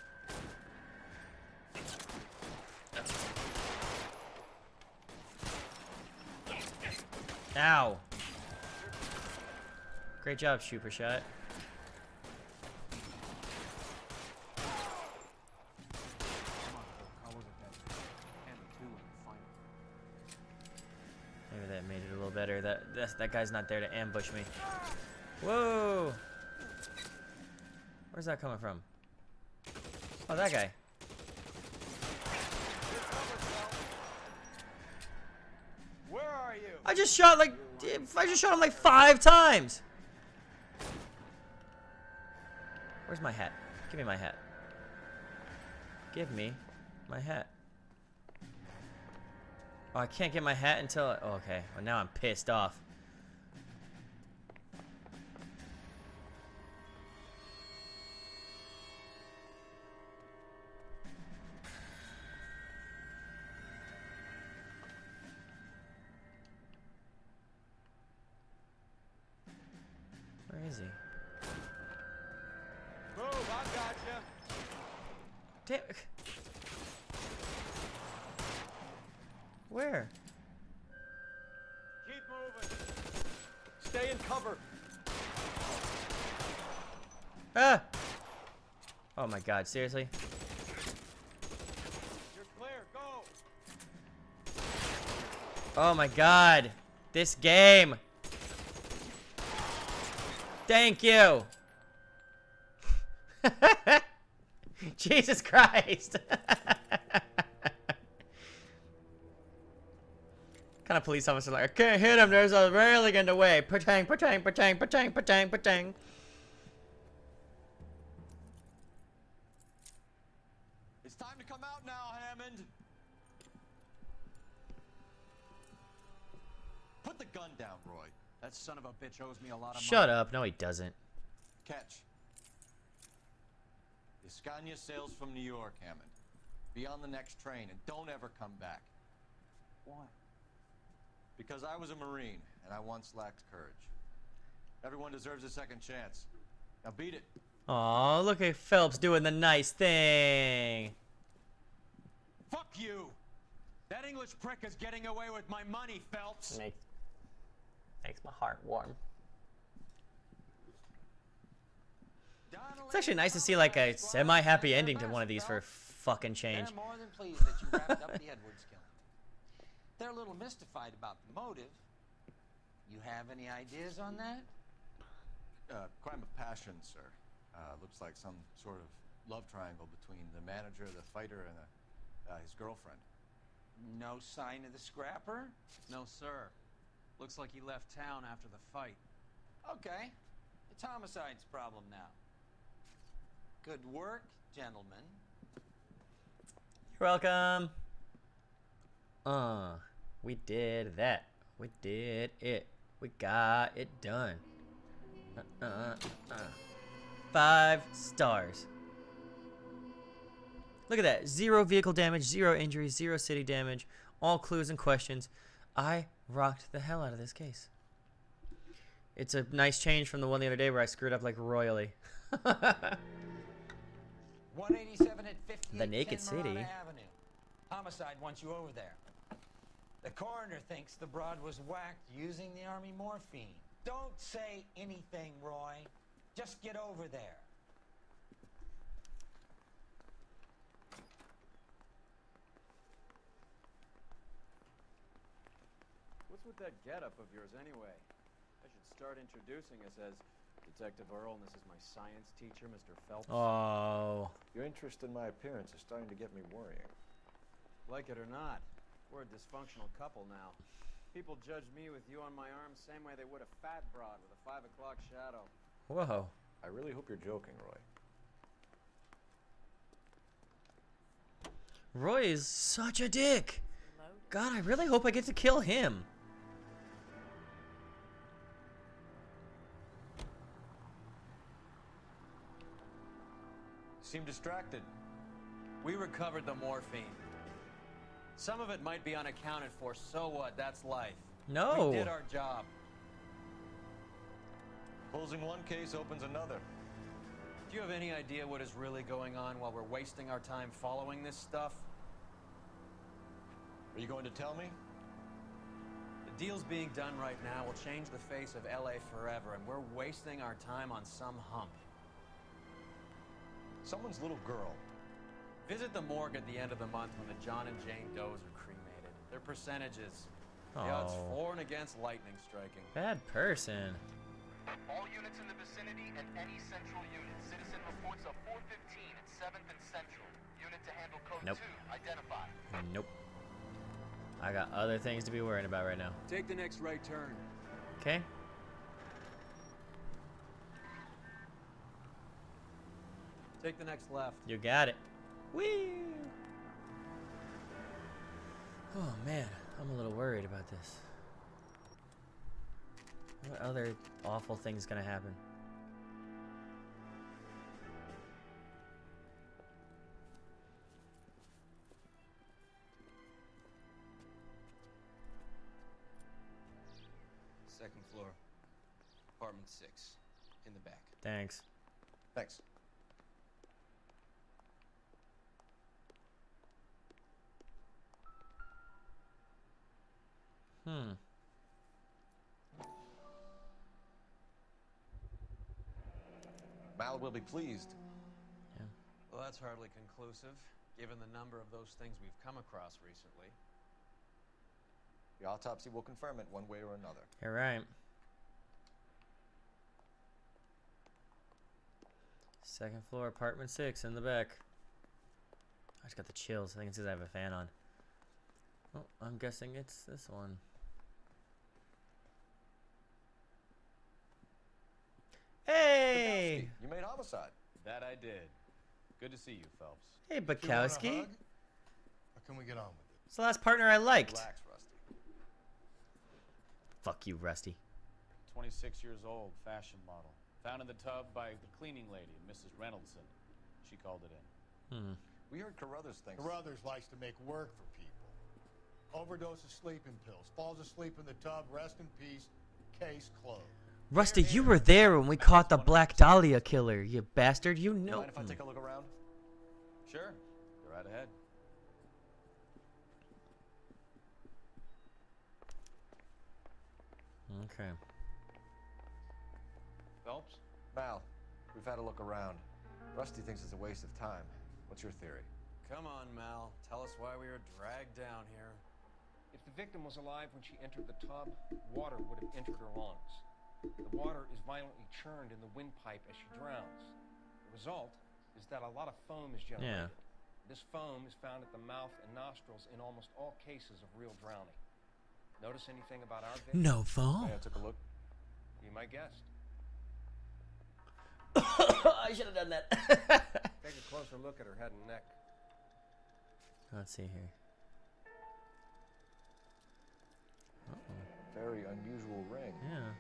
Ow. Great job, Super Shot. Maybe that made it a little better. That guy's not there to ambush me. Whoa! Where's that coming from? Oh, that guy. Where are you? I just shot him like 5 times. Where's my hat? Give me my hat. Give me my hat. Oh, I can't get my hat until... Oh, okay. Well, now I'm pissed off. Where is he? Move, I gotcha. Damn. Where? Keep moving. Stay in cover. Ah! Oh my God, seriously? You're clear, go. Oh my God. This game. Thank you. Jesus Christ. Kind of police officer like, I can't hit him, there's a railing in the way. Patang, patang, patang, patang, patang, patang. It's time to come out now, Hammond. Put the gun down, Roy. That son of a bitch owes me a lot of money. Shut up. No, he doesn't. Catch. The Scania sails from New York, Hammond. Be on the next train and don't ever come back. Why? Because I was a Marine and I once lacked courage. Everyone deserves a second chance. Now beat it. Aw, look at Phelps doing the nice thing. Fuck you! That English prick is getting away with my money, Phelps. Makes my heart warm. It's actually nice to see like a semi-happy ending to one of these for fucking change. They're more than pleased that you wrapped up the Edwards killing. They're a little mystified about the motive. You have any ideas on that? Crime of passion, sir. Looks like some sort of love triangle between the manager, the fighter, and his girlfriend. No sign of the scrapper? No, sir. Looks like he left town after the fight. Okay. It's homicide's problem now. Good work, gentlemen. You're welcome. We did that. We did it. We got it done. 5 stars. Look at that. 0 vehicle damage, 0 injuries, 0 city damage, all clues and questions. I rocked the hell out of this case. It's a nice change from the one the other day where I screwed up like royally. 187 at 58 The Naked City. Avenue. Homicide wants you over there. The coroner thinks the broad was whacked using the army morphine. Don't say anything, Roy. Just get over there. What's with that getup of yours anyway? I should start introducing us as Detective Earl, and this is my science teacher, Mr. Phelps. Oh. Your interest in my appearance is starting to get me worrying. Like it or not, we're a dysfunctional couple now. People judge me with you on my arm same way they would a fat broad with a 5 o'clock shadow. Whoa. I really hope you're joking, Roy. Roy is such a dick. God, I really hope I get to kill him. Seem distracted. We recovered the morphine. Some of it might be unaccounted for, so what? That's life. No. We did our job. Closing one case opens another. Do you have any idea what is really going on while we're wasting our time following this stuff? Are you going to tell me? The deals being done right now will change the face of LA forever, and we're wasting our time on some hump. Someone's little girl. Visit the morgue at the end of the month when the John and Jane Does are cremated. Their percentages. The odds Oh. for and against lightning striking. Bad person. All units in the vicinity and any central unit. Citizen reports of 415 at 7th and Central. Unit to handle code Nope. 2. Identify. Nope. I got other things to be worrying about right now. Take the next right turn. Okay. Take the next left. You got it. Whee! Oh man, I'm a little worried about this. What other awful thing's gonna happen? Second floor, apartment 6, in the back. Thanks. Thanks. Mal will be pleased. Well, that's hardly conclusive, given the number of those things we've come across recently. The autopsy will confirm it one way or another. You're right. Second floor, apartment 6 in the back. I just got the chills. I think it says I have a fan on. Oh, I'm guessing it's this one. Hey! You made homicide. That I did. Good to see you, Phelps. Hey, Bukowski. Or can we get on with it? It's the last partner I liked. Relax, Rusty. Fuck you, Rusty. 26 years old, fashion model. Found in the tub by the cleaning lady, Mrs. Reynoldson. She called it in. We heard Carruthers thinks... Carruthers likes to make work for people. Overdose of sleeping pills. Falls asleep in the tub. Rest in peace. Case closed. Rusty, you were there when we caught the Black Dahlia killer, you bastard. You know. Mind if I take a look around? Sure. Go right ahead. Okay. Phelps? Mal, we've had a look around. Rusty thinks it's a waste of time. What's your theory? Come on, Mal. Tell us why we were dragged down here. If the victim was alive when she entered the tub, water would have entered her lungs. The water is violently churned in the windpipe as she drowns. The result is that a lot of foam is generated. Yeah. This foam is found at the mouth and nostrils in almost all cases of real drowning. Notice anything about our victim? No foam? Yeah, I took a look. Be my guest. I should have done that. Take a closer look at her head and neck. Let's see here. Very unusual ring. Yeah.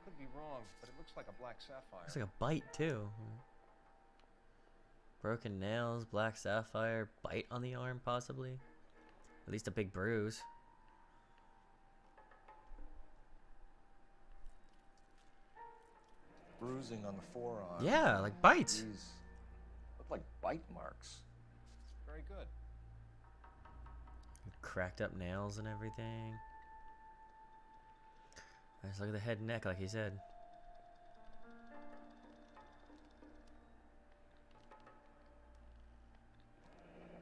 Could be wrong, but it looks like a black sapphire. Looks like a bite, too. Broken nails, black sapphire, bite on the arm, possibly. At least a big bruise. Bruising on the forearm. Yeah, like bites. These look like bite marks. Very good. Cracked up nails and everything. Let's look at the head and neck, like he said.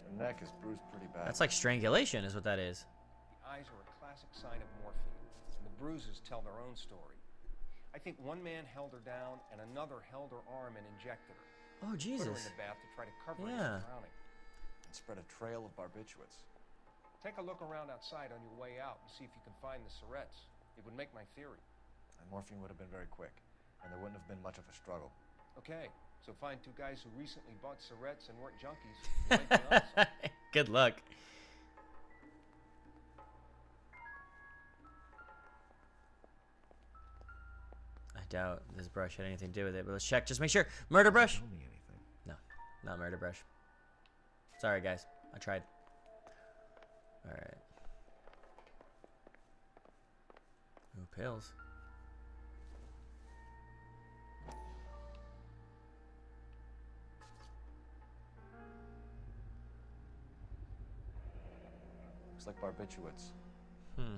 Her neck is bruised pretty bad. That's like strangulation, is what that is. The eyes are a classic sign of morphine, and the bruises tell their own story. I think one man held her down, and another held her arm and injected her. Oh, Jesus. Put her in the bath to try to cover her Yeah. from drowning. And spread a trail of barbiturates. Take a look around outside on your way out and see if you can find the syrettes. It would make my theory. And morphine would have been very quick, and there wouldn't have been much of a struggle. Okay, so find two guys who recently bought syrettes and weren't junkies. You might be honest. Good luck. I doubt this brush had anything to do with it, but let's check. Just make sure. Murder brush? Tell me anything. No, not murder brush. Sorry, guys. I tried. All right. Ooh, pills. Looks like barbiturates. Hmm.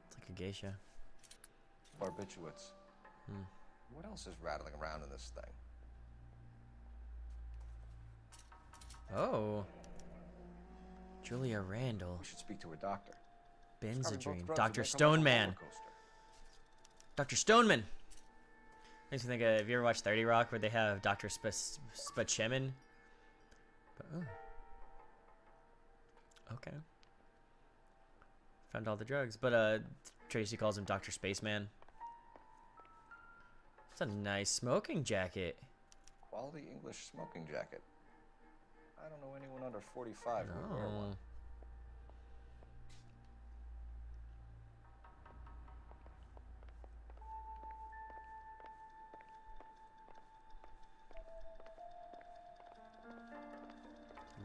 It's like a geisha. Barbiturates. Hmm. What else is rattling around in this thing? Oh. Julia Randall. We should speak to a doctor. Benzedrine. Dr. Stoneman. Dr. Stoneman. Makes me think of, have you ever watched 30 Rock where they have Dr. Spaceman? Oh. Okay. Found all the drugs. But Tracy calls him Dr. Spaceman. It's a nice smoking jacket. Quality English smoking jacket. I don't know anyone under 45 who would wear one.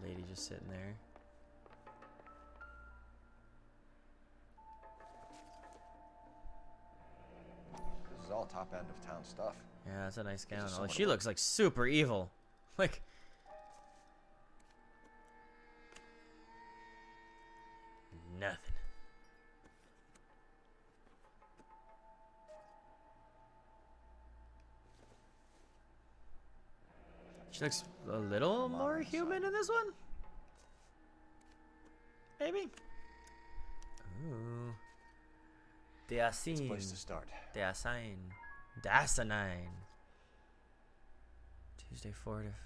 Lady just sitting there. This is all top end of town stuff. Yeah, that's a nice gown. Oh, someone she to looks like super evil. Like, nothing. She looks a little more human in this one. Maybe. Ooh. Deacine. Place to start. Deacine. Dacinine. Tuesday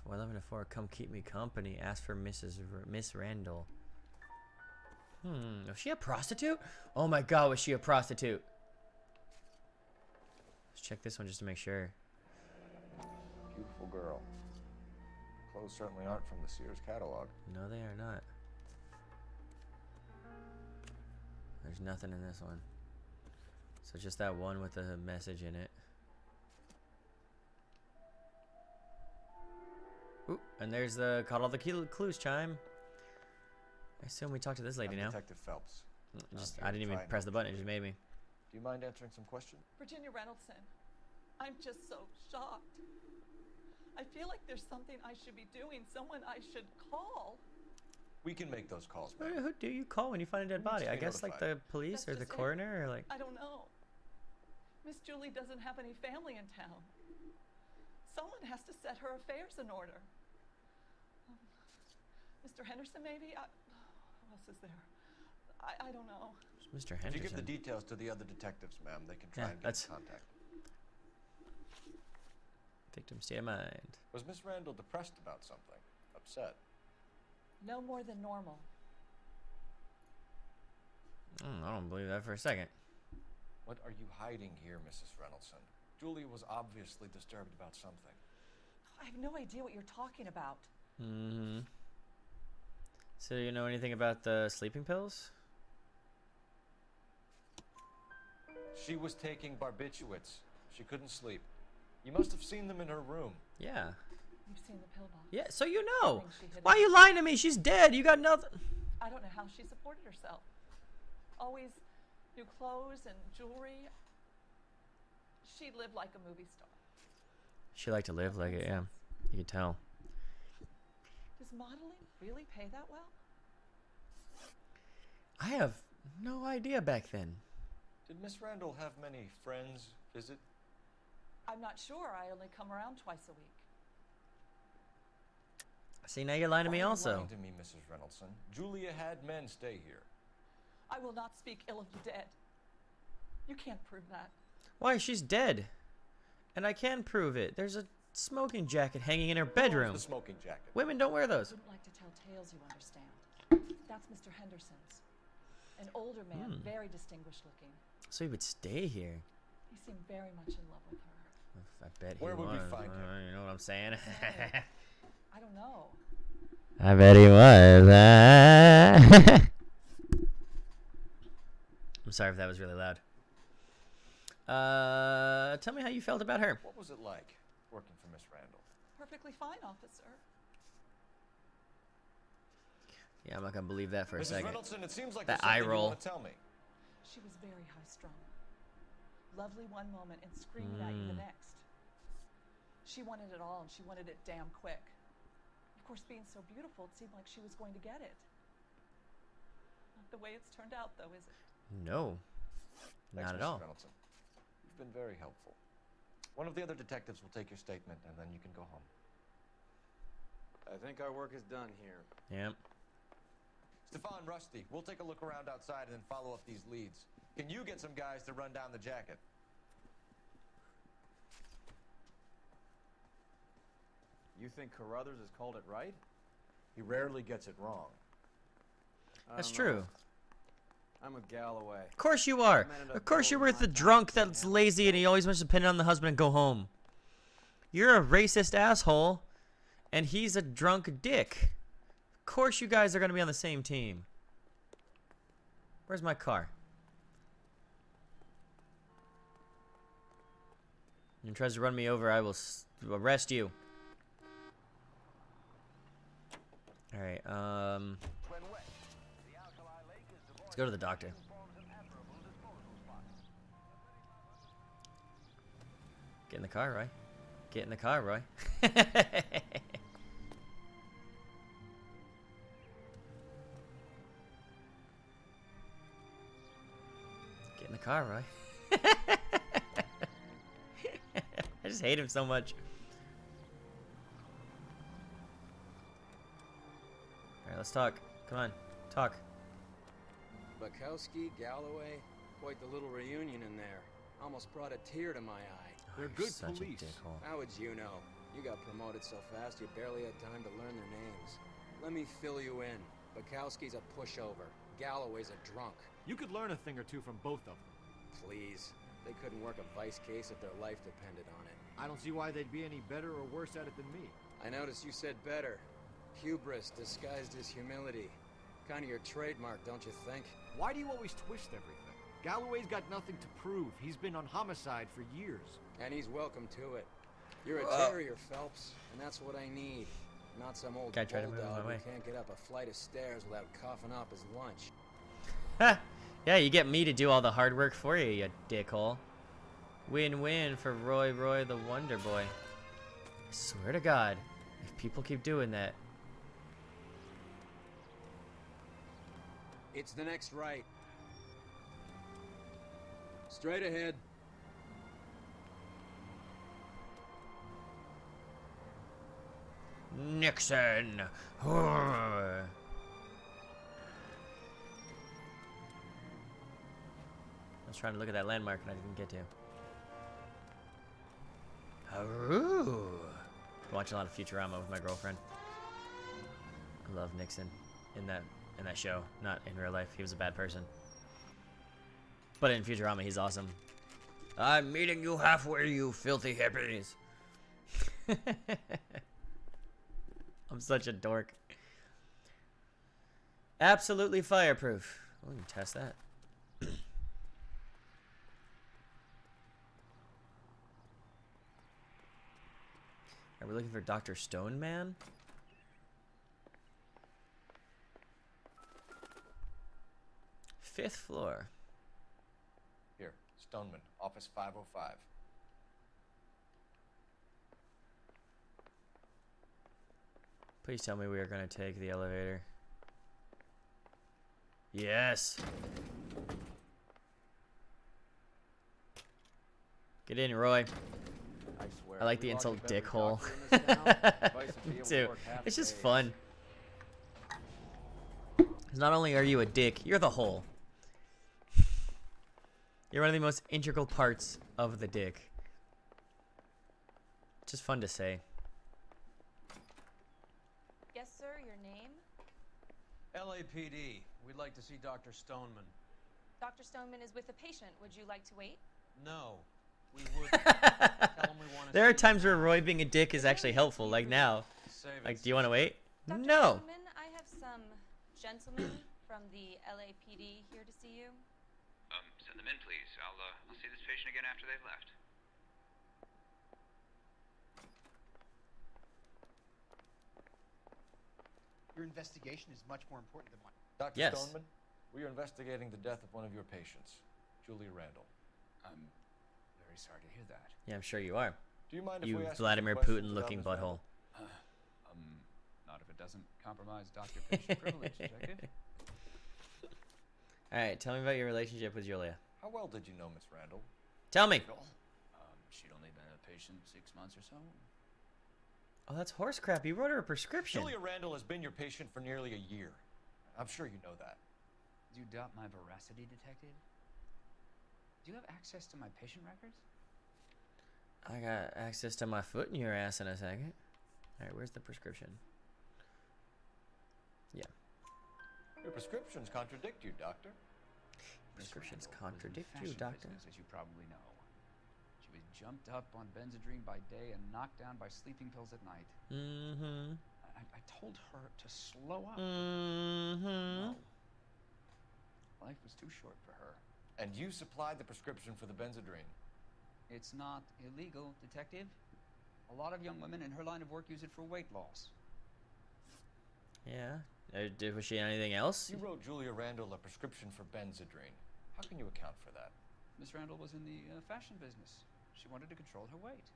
11 to 4. Come keep me company. Ask for Miss Randall. Was she a prostitute? Oh my God, was she a prostitute? Let's check this one just to make sure. Beautiful girl. Clothes certainly aren't from the Sears catalog. No, they are not. There's nothing in this one. So just that one with the message in it. Ooh, and there's the caught all the clues chime. I assume we talked to this lady now. Detective Phelps. I didn't even press the button, it just made me. Do you mind answering some questions? Virginia Reynoldson, I'm just so shocked. I feel like there's something I should be doing, someone I should call. We can make those calls, Who ma'am. do you call when you find a dead body? I guess like the police or the coroner or like. I don't know. Miss Julie doesn't have any family in town. Someone has to set her affairs in order. Mr. Henderson, maybe? Who else is there? I don't know. Mr. If Henderson. you give the details to the other detectives, ma'am, they can try and get in contact. Victim state of mind. Was Miss Randall depressed about something? Upset? No more than normal. I don't believe that for a second. What are you hiding here, Mrs. Reynoldson? Julia was obviously disturbed about something. I have no idea what you're talking about. Mm-hmm. So do you know anything about the sleeping pills? She was taking barbiturates. She couldn't sleep. You must have seen them in her room. Yeah. You've seen the pill box. Yeah, so you know. She hid Why are it. you lying to me? She's dead. You got nothing. I don't know how she supported herself. Always new clothes and jewelry. She lived like a movie star. She liked to live like it, yeah. You could tell. Does modeling really pay that well? I have no idea back then. Did Miss Randall have many friends visit? I'm not sure. I only come around twice a week. See, now you're lying to me Why are you also. lying to me, Mrs. Reynoldson. Julia had men stay here. I will not speak ill of the dead. You can't prove that. Why? She's dead. And I can prove it. There's a smoking jacket hanging in her bedroom. The smoking jacket. Women don't wear those. I wouldn't like to tell tales, you understand. That's Mr. Henderson's. An older man, very distinguished looking. So he would stay here. He seemed very much in love with her. I bet he Where would was. we find him? You know what I'm saying? I don't know. I bet he was. sorry if that was really loud. Tell me how you felt about her. What was it like working for Miss Randall? Perfectly fine, officer. Yeah, I'm not gonna believe that for a Mrs. second. Reynolds, it seems like That there's eye something you roll. want to tell me. She was very high-strung. Lovely one moment and screaming at you the next. She wanted it all, and she wanted it damn quick. Of course, being so beautiful, it seemed like she was going to get it. Not the way it's turned out, though, is it? No, Thanks, not at Mrs. all. Reynolds. You've been very helpful. One of the other detectives will take your statement, and then you can go home. I think our work is done here. Yep. Stefan, Rusty, we'll take a look around outside and then follow up these leads. Can you get some guys to run down the jacket? You think Carruthers has called it right? He rarely gets it wrong. That's true. I'm with Galloway. Of course you are. Of course you're with the drunk that's lazy and he always wants to pin it on the husband and go home. You're a racist asshole, and he's a drunk dick. Of course you guys are going to be on the same team. Where's my car? If he tries to run me over, I will arrest you. Alright, let's go to the doctor. Get in the car, Roy. Get in the car, Roy. Get in the car, Roy. I just hate him so much. Alright, let's talk. Come on, talk. Bukowski, Galloway, quite the little reunion in there. Almost brought a tear to my eye. They're You're good such police. a dickhole. How would you know? You got promoted so fast you barely had time to learn their names. Let me fill you in. Bukowski's a pushover. Galloway's a drunk. You could learn a thing or two from both of them. Please. They couldn't work a vice case if their life depended on it. I don't see why they'd be any better or worse at it than me. I noticed you said better. Hubris disguised as humility. Kind of your trademark, don't you think? Why do you always twist everything? Galloway's got nothing to prove. He's been on homicide for years. And he's welcome to it. You're a terrier, Phelps, and that's what I need. Not some old Guy tried to move bulldog my who way. can't get up a flight of stairs without coughing up his lunch. Ha! Yeah, you get me to do all the hard work for you, you dickhole. Win-win for Roy the Wonder Boy. I swear to God, if people keep doing that. It's the next right. Straight ahead. Nixon! I was trying to look at that landmark and I didn't get to. Haroo! I watch a lot of Futurama with my girlfriend. I love Nixon in that show, not in real life. He was a bad person. But in Futurama, he's awesome. I'm meeting you halfway, you filthy hippies. I'm such a dork. Absolutely fireproof. Oh, we can test that. Are we looking for Dr. Stoneman? Fifth floor. Here, Stoneman, office 505. Please tell me we are going to take the elevator. Yes. Get in, Roy. I swear. I like the we insult locked up every dickhole. doctor in this town. Advice would be Me able to too. work half It's the just days. fun. 'Cause not only are you a dick, you're the whole. You're one of the most integral parts of the dick. Just fun to say. Yes, sir, your name? LAPD. We'd like to see Dr. Stoneman. Dr. Stoneman is with a patient. Would you like to wait? No. We would. Tell him we want to There are times where Roy being a dick is actually helpful, like now. Like, do you want to wait? Dr. No. Stoneman, I have some gentlemen from the LAPD here to see you. them in, please. I'll see this patient again after they've left. Your investigation is much more important than mine. Dr. Yes. Stoneman, we are investigating the death of one of your patients, Julia Randall. I'm very sorry to hear that. Yeah, I'm sure you are. Do you mind if You we ask Vladimir some questions Putin-looking about Ms. butthole. Not if it doesn't compromise doctor-patient privilege, Detective. All right, tell me about your relationship with Julia. How well did you know Miss Randall? Tell me. She'd only been a patient 6 months or so. Oh, that's horse crap. You wrote her a prescription. Julia Randall has been your patient for nearly a year. I'm sure you know that. Do you doubt my veracity, Detective? Do you have access to my patient records? I got access to my foot in your ass in a second. All right, where's the prescription? Yeah. Your prescriptions contradict you, Doctor. Prescriptions Miss Randall was in contradict the you, fashion Doctor. business, as you probably know. She was jumped up on Benzedrine by day and knocked down by sleeping pills at night. Mm-hmm. I told her to slow up. Mm-hmm. No. Life was too short for her. And you supplied the prescription for the Benzedrine. It's not illegal, Detective. A lot of young women in her line of work use it for weight loss. Yeah. Was she anything else? You wrote Julia Randall a prescription for Benzedrine. How can you account for that? Miss Randall was in the fashion business. She wanted to control her weight.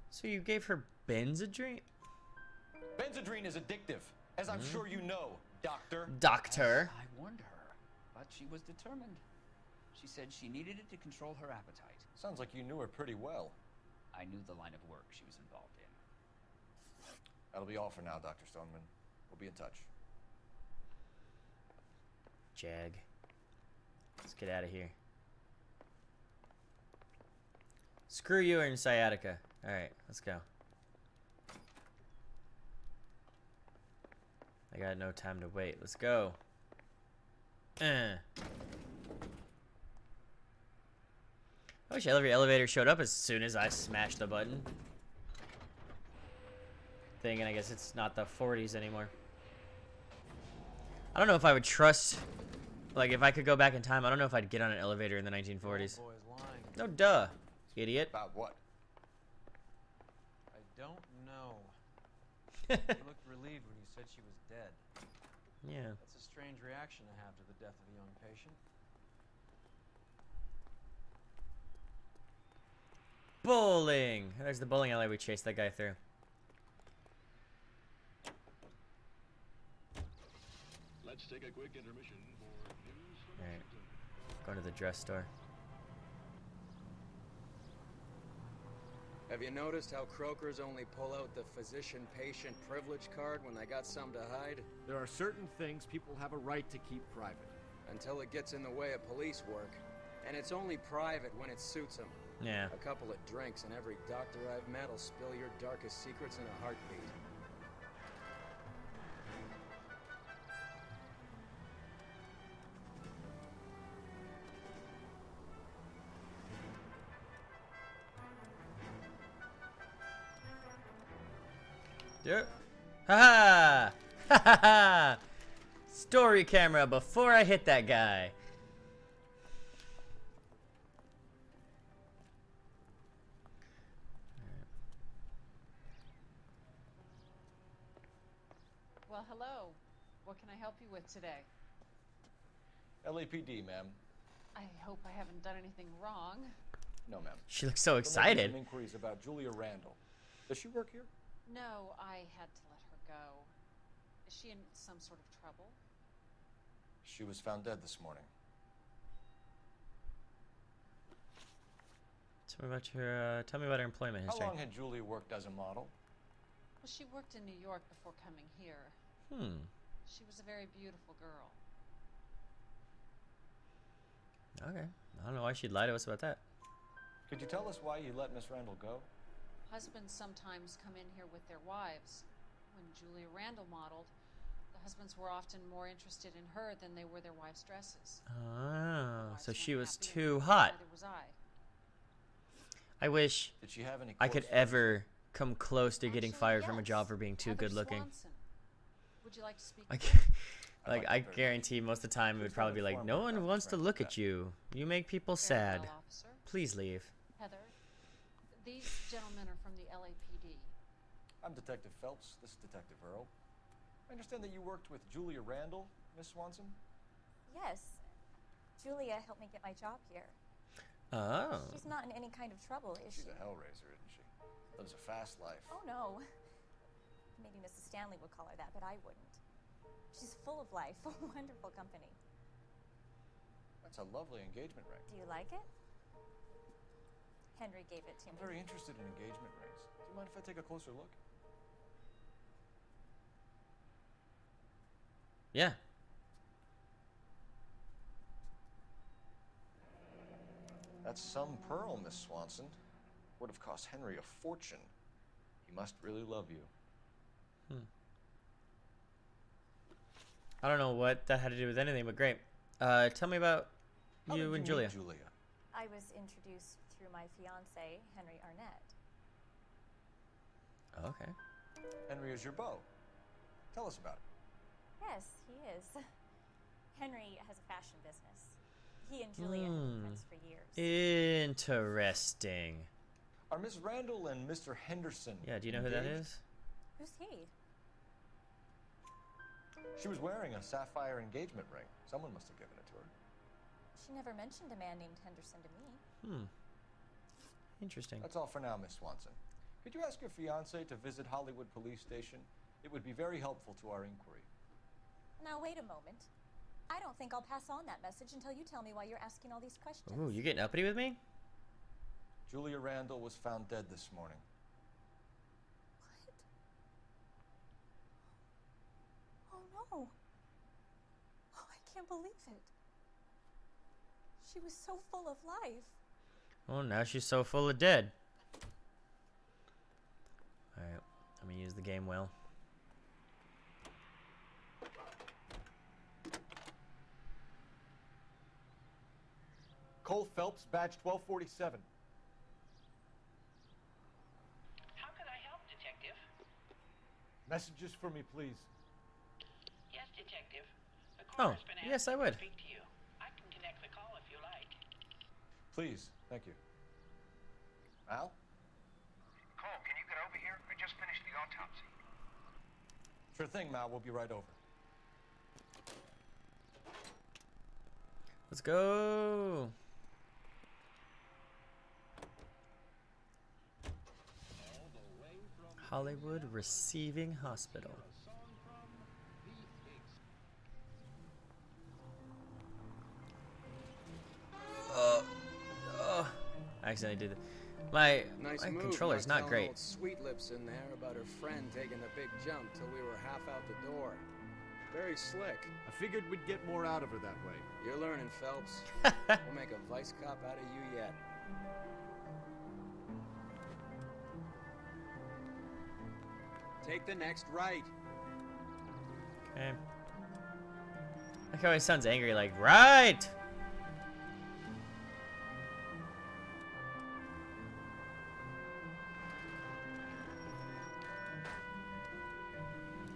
So you gave her Benzedrine? Benzedrine is addictive, as I'm sure you know, Doctor. Doctor. I warned her, but she was determined. She said she needed it to control her appetite. Sounds like you knew her pretty well. I knew the line of work she was involved in. That'll be all for now, Dr. Stoneman. We'll be in touch. Jag. Let's get out of here. Screw you and sciatica. Alright, let's go. I got no time to wait. Let's go. I wish every elevator showed up as soon as I smashed the button. Thing, and I guess it's not the 40s anymore. I don't know if I would trust, like, if I could go back in time, I don't know if I'd get on an elevator in the 1940s. Oh, boy's lying. No, duh, idiot. About what? I don't know. You looked relieved when you said she was dead. Yeah. That's a strange reaction to have to the death of a young patient. Bowling! There's the bowling alley we chased that guy through. Let's take a quick intermission for news from Alright. Going to the dress store. Have you noticed how Croakers only pull out the physician-patient privilege card when they got something to hide? There are certain things people have a right to keep private. Until it gets in the way of police work. And it's only private when it suits them. Yeah. A couple of drinks and every doctor I've met will spill your darkest secrets in a heartbeat. Yep. Ha ha! Ha ha! Story camera before I hit that guy. Well, hello. What can I help you with today? LAPD, ma'am. I hope I haven't done anything wrong. No, ma'am. She looks so We're making excited. some inquiries about Julia Randall. Does she work here? No, I had to let her go. Is she in some sort of trouble? She was found dead this morning. Tell me about her employment How history. long had Julia worked as a model? Well, she worked in New York before coming here. She was a very beautiful girl. Okay. I don't know why she'd lie to us about that. Could you tell us why you let Miss Randall go? Husbands sometimes come in here with their wives. When Julia Randall modeled, the husbands were often more interested in her than they were their wives' dresses. Oh, so she was too hot. Neither was I. I wish Did she have any I could close ever come close to getting Actually, fired from a yes. job for being too Heather good looking. Swanson. Would you like to speak? Like, I guarantee most of the time it would probably be like, no one wants to look at you. You make people sad. Farewell, officer. Please leave. Heather, these gentlemen are from the LAPD. I'm Detective Phelps. This is Detective Earl. I understand that you worked with Julia Randall, Miss Swanson? Yes. Julia helped me get my job here. Oh. She's not in any kind of trouble, is she? She's a hellraiser, isn't she? Lives a fast life. Oh, no. Maybe Mrs. Stanley would call her that, but I wouldn't. She's full of life, a wonderful company. That's a lovely engagement ring. Do you like it? Henry gave it to I'm me. very interested in engagement rings. Do you mind if I take a closer look? Yeah. That's some pearl, Miss Swanson. Would have cost Henry a fortune. He must really love you. I don't know what that had to do with anything, but great. Tell me about How you did and meet Julia. Julia? I was introduced through my fiance, Henry Arnett. Okay. Henry is your beau. Tell us about it. Yes, he is. Henry has a fashion business. He and Julia have been friends for years. Interesting. Are Miss Randall and Mr. Henderson Yeah, do you know who that is? Who's he? She was wearing a sapphire engagement ring. Someone must have given it to her. She never mentioned a man named Henderson to me. Interesting. That's all for now, Miss Swanson. Could you ask your fiancé to visit Hollywood Police Station? It would be very helpful to our inquiry. Now, wait a moment. I don't think I'll pass on that message until you tell me why you're asking all these questions. Ooh, you getting uppity with me? Julia Randall was found dead this morning. Oh, no. Oh, I can't believe it. She was so full of life. Oh, now she's so full of dead. Alright, I'm gonna use the game wheel. Cole Phelps, badge 1247. How can I help, Detective? Messages for me, please. Yes, Detective. The Oh, coroner's been yes, I asking me would. to speak to you. I can connect the call if you like. Please, thank you. Al? Cole, can you get over here? I just finished the autopsy. Sure thing, Mal. We'll be right over. Let's go. Hollywood Receiving Hospital. I accidentally did it. My move, controller's not not telling great. old Sweet Lips in there about her friend taking the big jump till we were half out the door. Very slick. I figured we'd get more out of her that way. You're learning, Phelps. We'll make a vice cop out of you yet. Take the next right. Okay. Like how he sounds angry, like, right!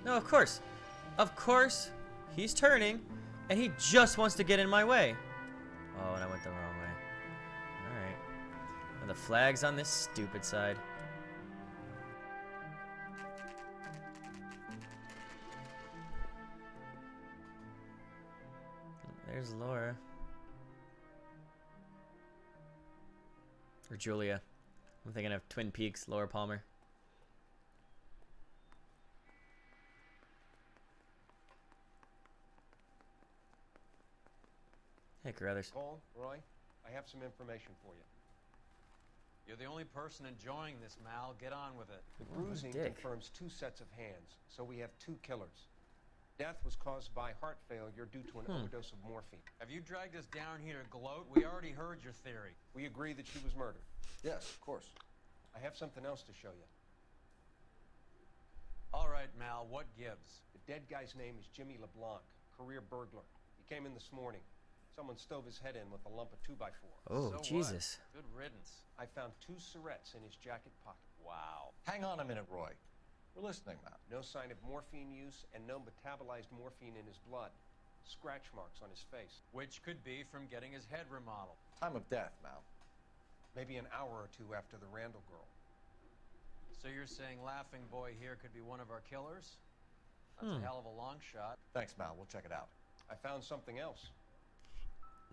No, of course. Of course, he's turning, and he just wants to get in my way. Oh, and I went the wrong way. Alright. And the flag's on this stupid side. There's Laura. Or Julia. I'm thinking of Twin Peaks, Laura Palmer. Hey, Carruthers. Cole, Roy, I have some information for you. You're the only person enjoying this, Mal. Get on with it. The bruising confirms 2 sets of hands, so we have 2 killers. Death was caused by heart failure due to an overdose of morphine. Have you dragged us down here to gloat? We already heard your theory. We agree that she was murdered. Yes, of course. I have something else to show you. All right, Mal, what gives? The dead guy's name is Jimmy LeBlanc, career burglar. He came in this morning. Someone stove his head in with a lump of 2x4. Oh, So Jesus. What? Good riddance. I found 2 syrettes in his jacket pocket. Wow. Hang on a minute, Roy. We're listening, Mal. No sign of morphine use and no metabolized morphine in his blood. Scratch marks on his face. Which could be from getting his head remodeled. Time of death, Mal. Maybe an hour or two after the Randall girl. So you're saying Laughing Boy here could be one of our killers? That's a hell of a long shot. Thanks, Mal. We'll check it out. I found something else.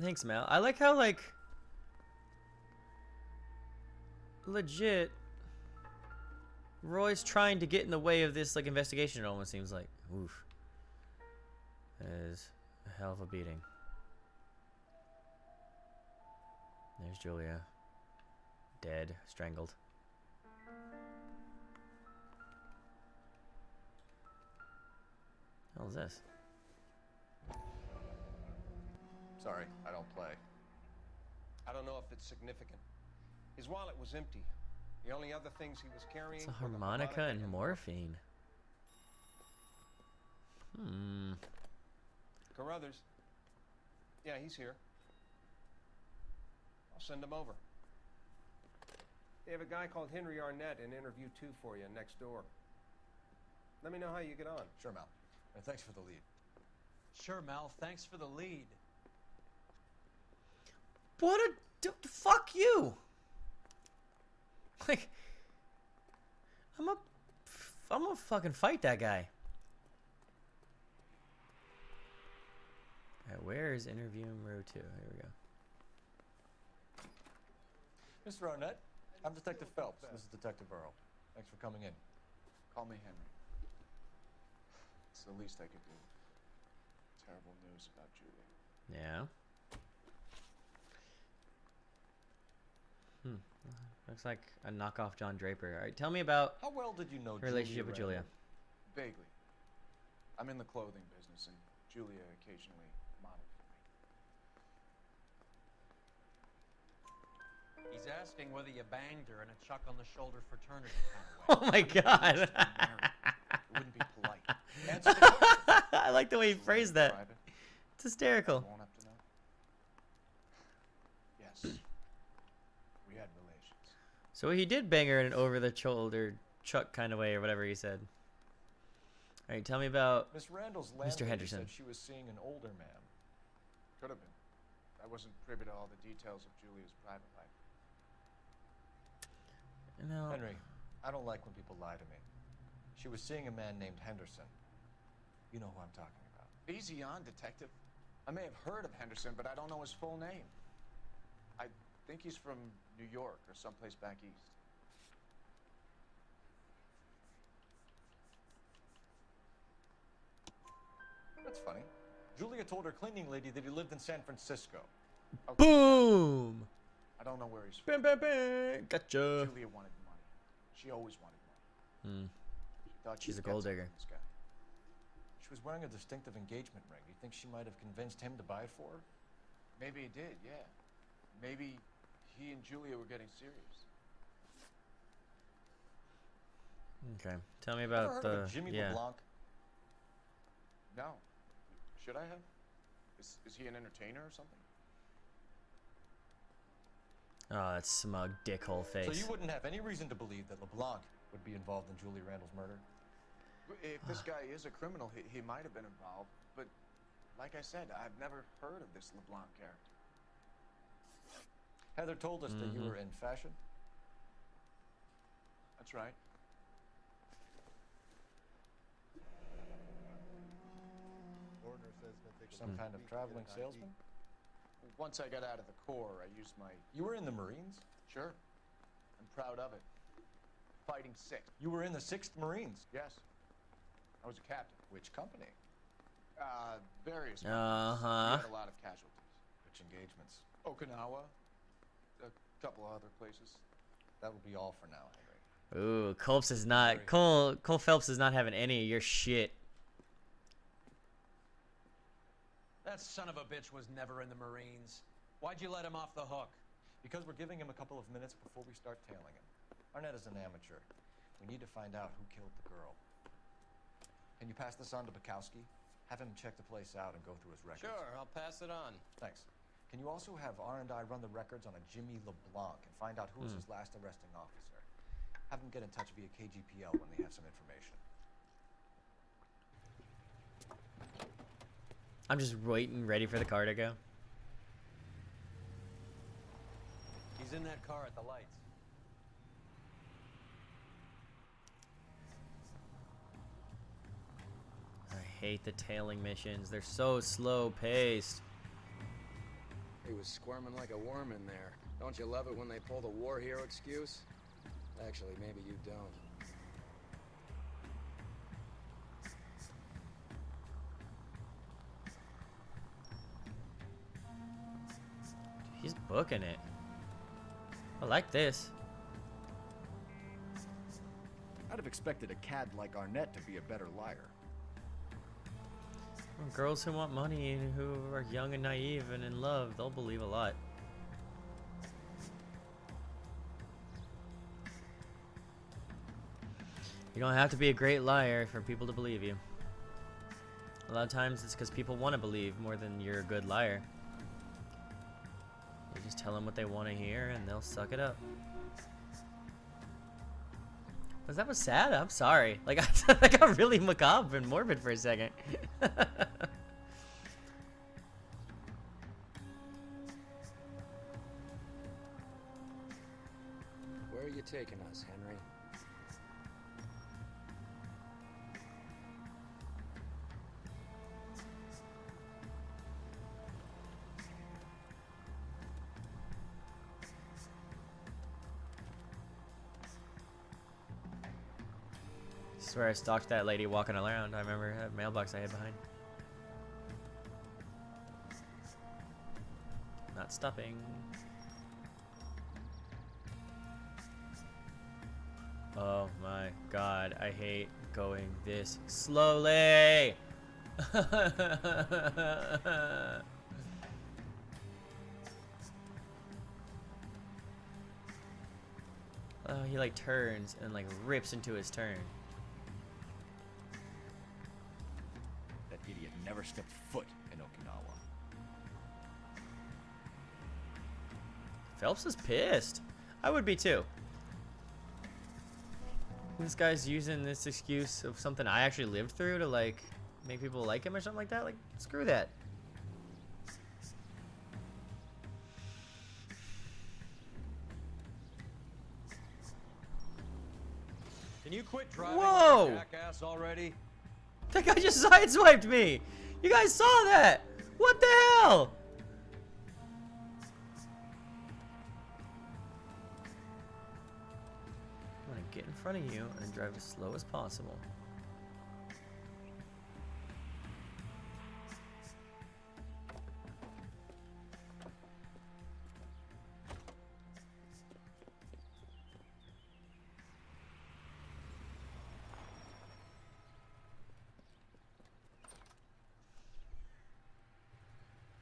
Thanks, Mal. I like how, like, legit, Roy's trying to get in the way of this, like, investigation, it almost seems like. Oof. That is a hell of a beating. There's Julia. Dead. Strangled. What the hell is this? Sorry, I don't play. I don't know if it's significant. His wallet was empty. The only other things he was carrying It's a were the harmonica and morphine. Carruthers. Yeah, he's here. I'll send him over. They have a guy called Henry Arnett in interview 2 for you next door. Let me know how you get on. Sure, Mal. And thanks for the lead. Sure, Mal. Thanks for the lead. What a... fuck you! Like... I'm gonna fucking fight that guy. Alright, where is interview row 2? Here we go. Mr. Arnett, I'm Detective Phelps. This is Detective Earl. Thanks for coming in. Call me Henry. It's the least I could do. Terrible news about Julia. Yeah. Looks like a knockoff John Draper. Alright, tell me about How well did you know her relationship with Julia. Vaguely. I'm in the clothing business, and Julia occasionally modeled for me. He's asking whether you banged her in a chuck on the shoulder fraternity kind Oh my god. It wouldn't be polite. Answer the question. I like the way he phrased that. Private. It's hysterical. Won't have to know. Yes. We had relations. So he did bang her in an over-the-shoulder chuck kind of way, or whatever he said. All right, tell me about Miss Randall's Mr. landlady Henderson. said she was seeing an older man. Could have been. I wasn't privy to all the details of Julia's private life. No. Henry, I don't like when people lie to me. She was seeing a man named Henderson. You know who I'm talking about. Easy on, Detective. I may have heard of Henderson, but I don't know his full name. I think he's from New York or someplace back east. That's funny. Julia told her cleaning lady that he lived in San Francisco. Okay. Boom! I don't know where he's Bam, from. bam, bam. Gotcha. Julia wanted money. She always wanted money. She thought She's she'd a gold get something digger. from this guy. She was wearing a distinctive engagement ring. You think she might have convinced him to buy it for her? Maybe he did, yeah. Maybe he and Julia were getting serious. Okay, tell me Ever about heard the of a Jimmy yeah. LeBlanc? No. Should I have? Is he an entertainer or something? Oh, that smug dickhole face. So you wouldn't have any reason to believe that LeBlanc would be involved in Julie Randall's murder? If this guy is a criminal, he might have been involved. But like I said, I've never heard of this LeBlanc character. Heather told us that you were in fashion. That's right. Some kind of traveling salesman? Once I got out of the Corps, I used my... You were in the Marines? Sure. I'm proud of it. Fighting 6th. You were in the 6th Marines? Yes. I was a captain. Which company? Various. Uh-huh. We had a lot of casualties. Which engagements? Okinawa. A couple of other places. That will be all for now, Henry. Ooh, Culps is not... Cole Phelps is not having any of your shit. That son of a bitch was never in the Marines. Why'd you let him off the hook? Because we're giving him a couple of minutes before we start tailing him. Arnett is an amateur. We need to find out who killed the girl. Can you pass this on to Bukowski? Have him check the place out and go through his records. Sure, I'll pass it on. Thanks. Can you also have R&I run the records on a Jimmy LeBlanc and find out who was his last arresting officer? Have them get in touch via KGPL when they have some information. I'm just waiting, ready for the car to go. He's in that car at the lights. I hate the tailing missions. They're so slow paced. He was squirming like a worm in there. Don't you love it when they pull the war hero excuse? Actually, maybe you don't. He's booking it. I like this. I'd have expected a cad like Arnett to be a better liar. Well, girls who want money and who are young and naive and in love, they'll believe a lot. You don't have to be a great liar for people to believe you. A lot of times it's because people want to believe more than you're a good liar. You just tell them what they want to hear and they'll suck it up. Was that sad? I'm sorry. Like, I got really macabre and morbid for a second. Where are you taking us, Henry? I swear I stalked that lady walking around. I remember that mailbox I hid behind. Not stopping. Oh my god, I hate going this slowly. Oh, he like turns and like rips into his turn. That idiot never stepped foot in Okinawa. Phelps is pissed. I would be too. This guy's using this excuse of something I actually lived through to like make people like him or something like that. Like, screw that. Can you quit driving Whoa! like a jackass already? That guy just sideswiped me. You guys saw that? What the hell? I'm gonna get in front of you and drive as slow as possible.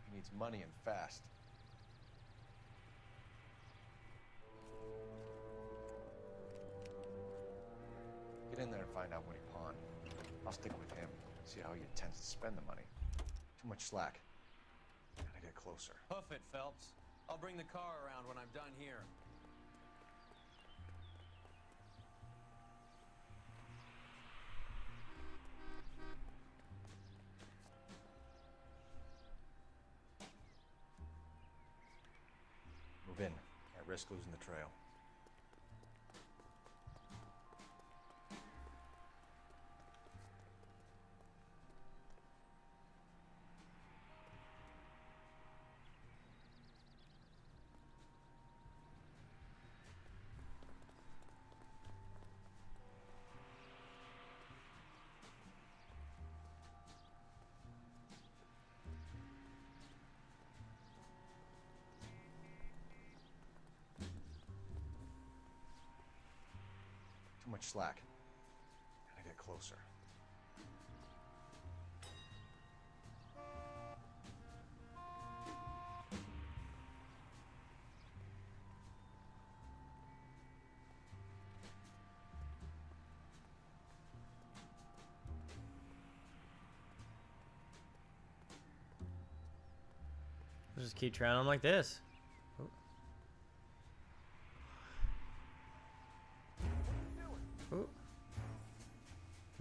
He needs money and fast. Get in there and find out what he pawned. I'll stick with him, see how he intends to spend the money. Too much slack. Gotta get closer. Hoof it, Phelps. I'll bring the car around when I'm done here. Move in. Can't risk losing the trail. Too much slack. Gotta get closer. I'll just keep trying them like this.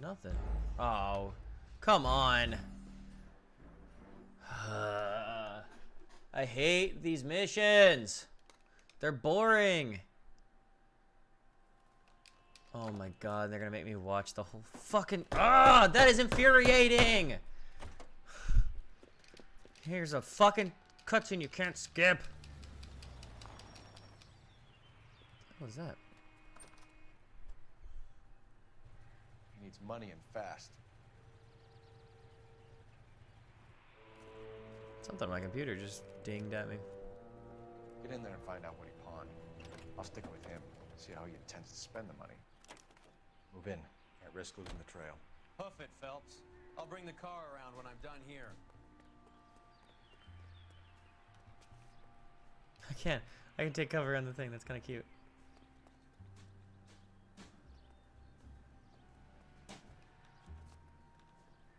Nothing. Oh, come on. I hate these missions. They're boring. Oh my god, they're gonna make me watch the whole fucking... Ah, that is infuriating! Here's a fucking cutscene you can't skip. What was that? He needs money and fast. Something on my computer just dinged at me. Get in there and find out what he pawned. I'll stick with him, see how he intends to spend the money. Move in. Can't risk losing the trail. Hoof it, Phelps. I'll bring the car around when I'm done here. I can't. I can take cover on the thing. That's kind of cute.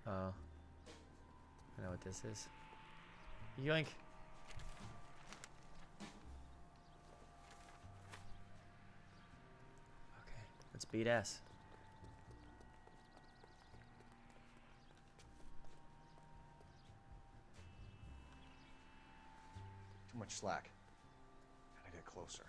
Oh. I know what this is. Yoink. Okay. Let's beat ass. Too much slack. Gotta get closer.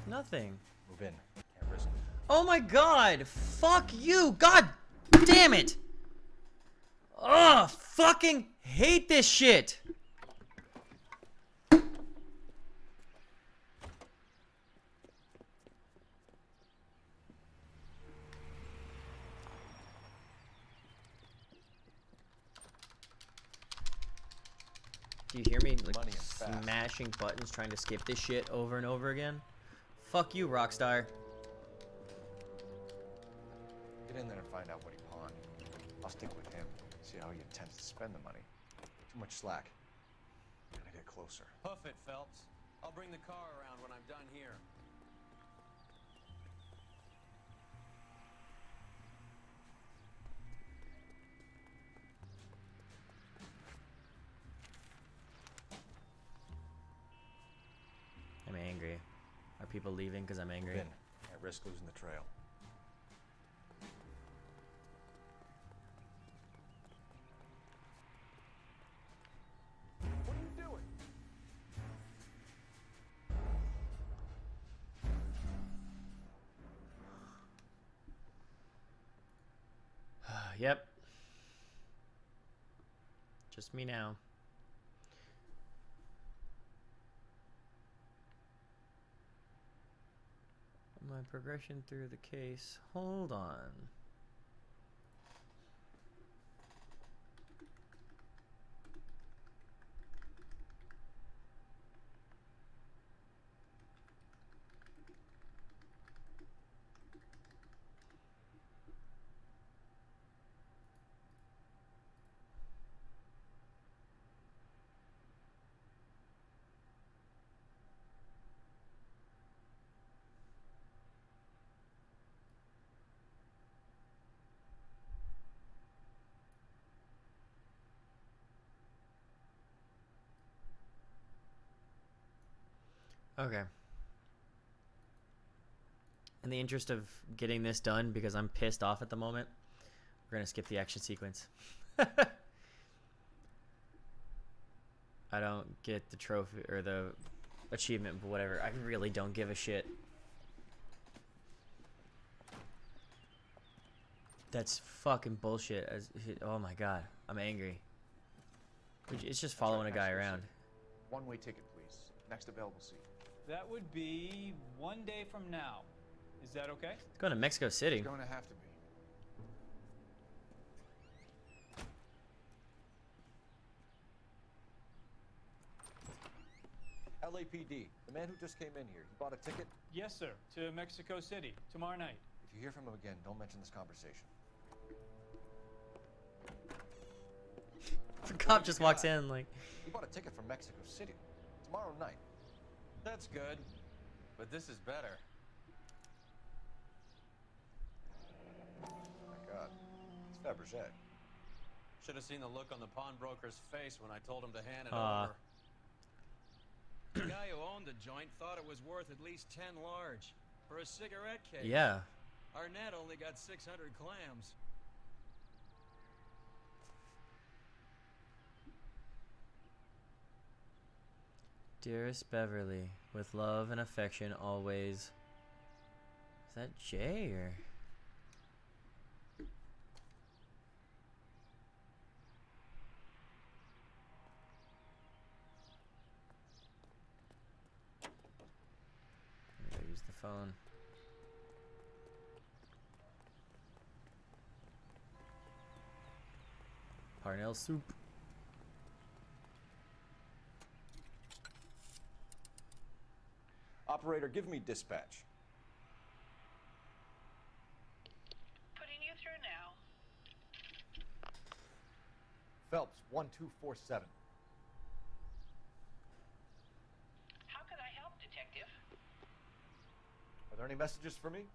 Nothing. Move in. Can't risk it. Oh my god! Fuck you! God damn it! Ugh! Fucking hate this shit! Do you hear me like smashing buttons trying to skip this shit over and over again? Fuck you, Rockstar. Get in there and find out what he pawned. I'll stick with him, see how he intends to spend the money. Too much slack. Gotta get closer. Hoof it, Phelps. I'll bring the car around when I'm done here. I'm angry. Are people leaving because I'm angry? Move in. Can't risk losing the trail. What are you doing? Yep. Just me now. My progression through the case. Hold on. Okay. In the interest of getting this done, because I'm pissed off at the moment, we're gonna skip the action sequence. I don't get the trophy or the achievement, but whatever. I really don't give a shit. That's fucking bullshit. Oh my god, I'm angry. It's just following a guy around. One-way ticket, please. Next available seat. That would be 1 day from now. Is that okay? It's going to Mexico City. It's going to have to be. LAPD, the man who just came in here, he bought a ticket? Yes, sir. To Mexico City tomorrow night. If you hear from him again, don't mention this conversation. The cop just walks in like... He bought a ticket from Mexico City. Tomorrow night. That's good. But this is better. Oh my god. It's Fabergé. Should have seen the look on the pawnbroker's face when I told him to hand it over. The guy who owned the joint thought it was worth at least 10 large for a cigarette case. Yeah. Arnett only got 600 clams. Dearest Beverly, with love and affection always. Is that Jay or? I'm gonna use the phone. Parnell soup. Operator, give me dispatch. Putting you through now. Phelps, 1247. How can I help, Detective? Are there any messages for me?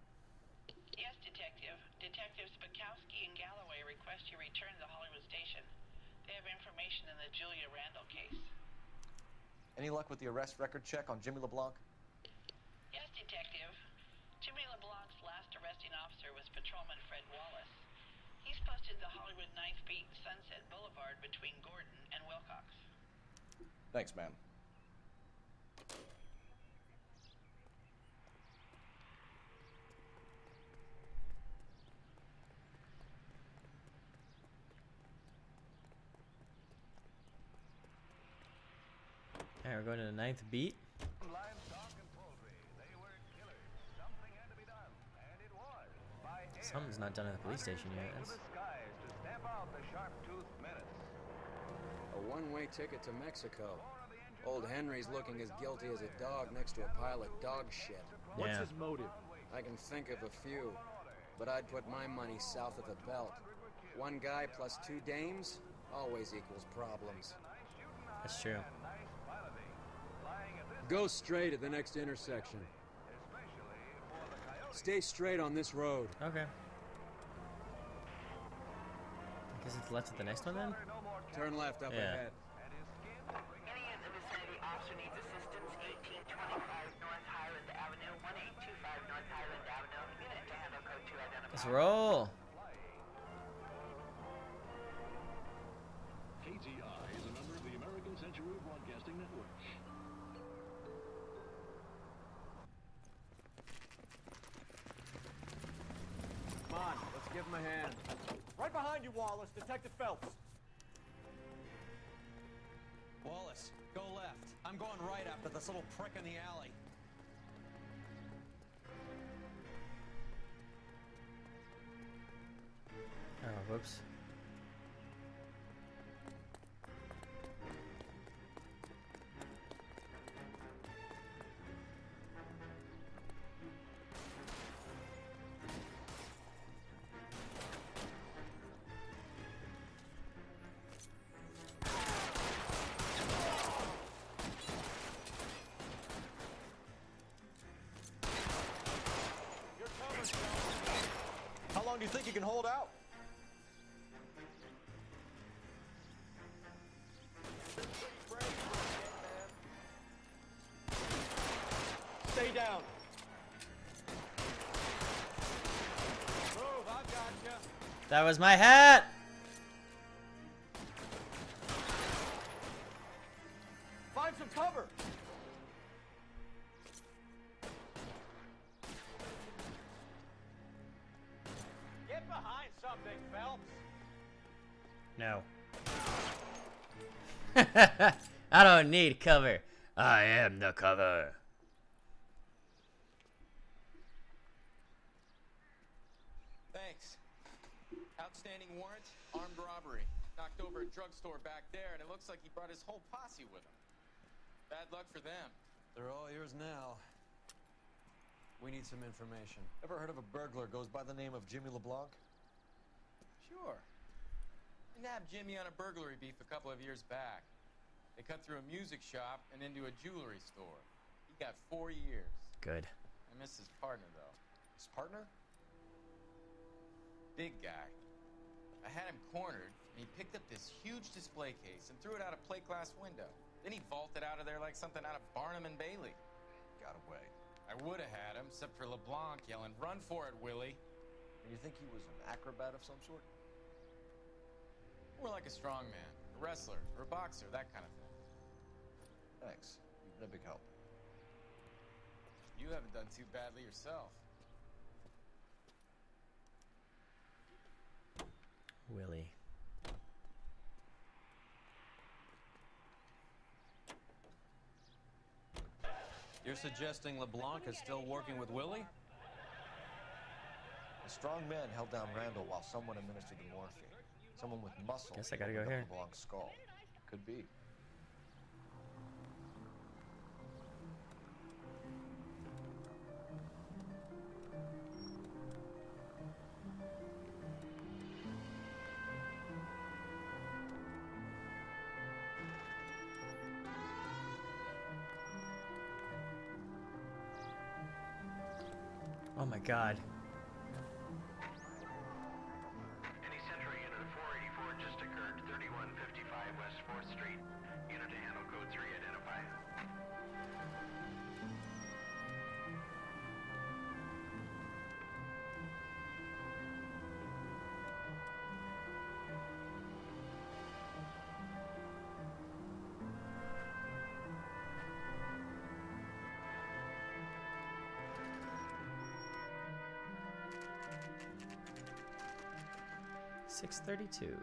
Yes, Detective. Detectives Bukowski and Galloway request you return to the Hollywood station. They have information in the Julia Randall case. Any luck with the arrest record check on Jimmy LeBlanc? Yes, Detective. Jimmy LeBlanc's last arresting officer was Patrolman Fred Wallace. He's posted the Hollywood 9th Beat Sunset Boulevard between Gordon and Wilcox. Thanks, ma'am. Alright, we're going to the 9th beat. Something's not done at the police station yet. A one-way ticket to Mexico. Old Henry's looking as guilty as a dog next to a pile of dog shit. What's his motive? I can think of a few, but I'd put my money south of the belt. One guy plus two dames always equals problems. That's true. Go straight at the next intersection. Stay straight on this road. Okay. I guess it's left at the next one then? Turn left up ahead. Any in the vicinity officer needs assistance, 1825 North Highland Avenue, 1825 North Highland Avenue. Unit to handle code 2 identified. Let's roll. KTI is a member of the American Century Broadcasting Network. Come on, let's give him a hand. Right behind you, Wallace. Detective Phelps. Wallace, go left. I'm going right after this little prick in the alley. Oh, whoops. How long do you think you can hold out? Stay down. Move, I've got you. That was my hat! Find some cover. Get behind something, Phelps. No. I don't need cover. I am the cover. Thanks. Outstanding warrant, armed robbery. Knocked over a drugstore back there, and it looks like he brought his whole posse with him. Bad luck for them. They're all yours now. We need some information. Ever heard of a burglar goes by the name of Jimmy LeBlanc? Sure. We nabbed Jimmy on a burglary beef a couple of years back. They cut through a music shop and into a jewelry store. He got 4 years. Good. I miss his partner, though. His partner? Big guy. I had him cornered, and he picked up this huge display case and threw it out a plate glass window. Then he vaulted out of there like something out of Barnum and Bailey. Got away. I would have had him, except for LeBlanc yelling, "Run for it, Willie!" And you think he was an acrobat of some sort? More like a strongman, a wrestler, or a boxer, that kind of thing. Thanks. You've been a big help. You haven't done too badly yourself. Willie. You're suggesting LeBlanc is still working with Willie? A strong man held down Randall while someone administered the morphine. Someone with muscle. Guess I gotta go opened up here. LeBlanc's skull. Could be. Oh my god. Any Central unit of 484 just occurred, 3155 West 4th Street. Unit to handle code 3 identified. $632.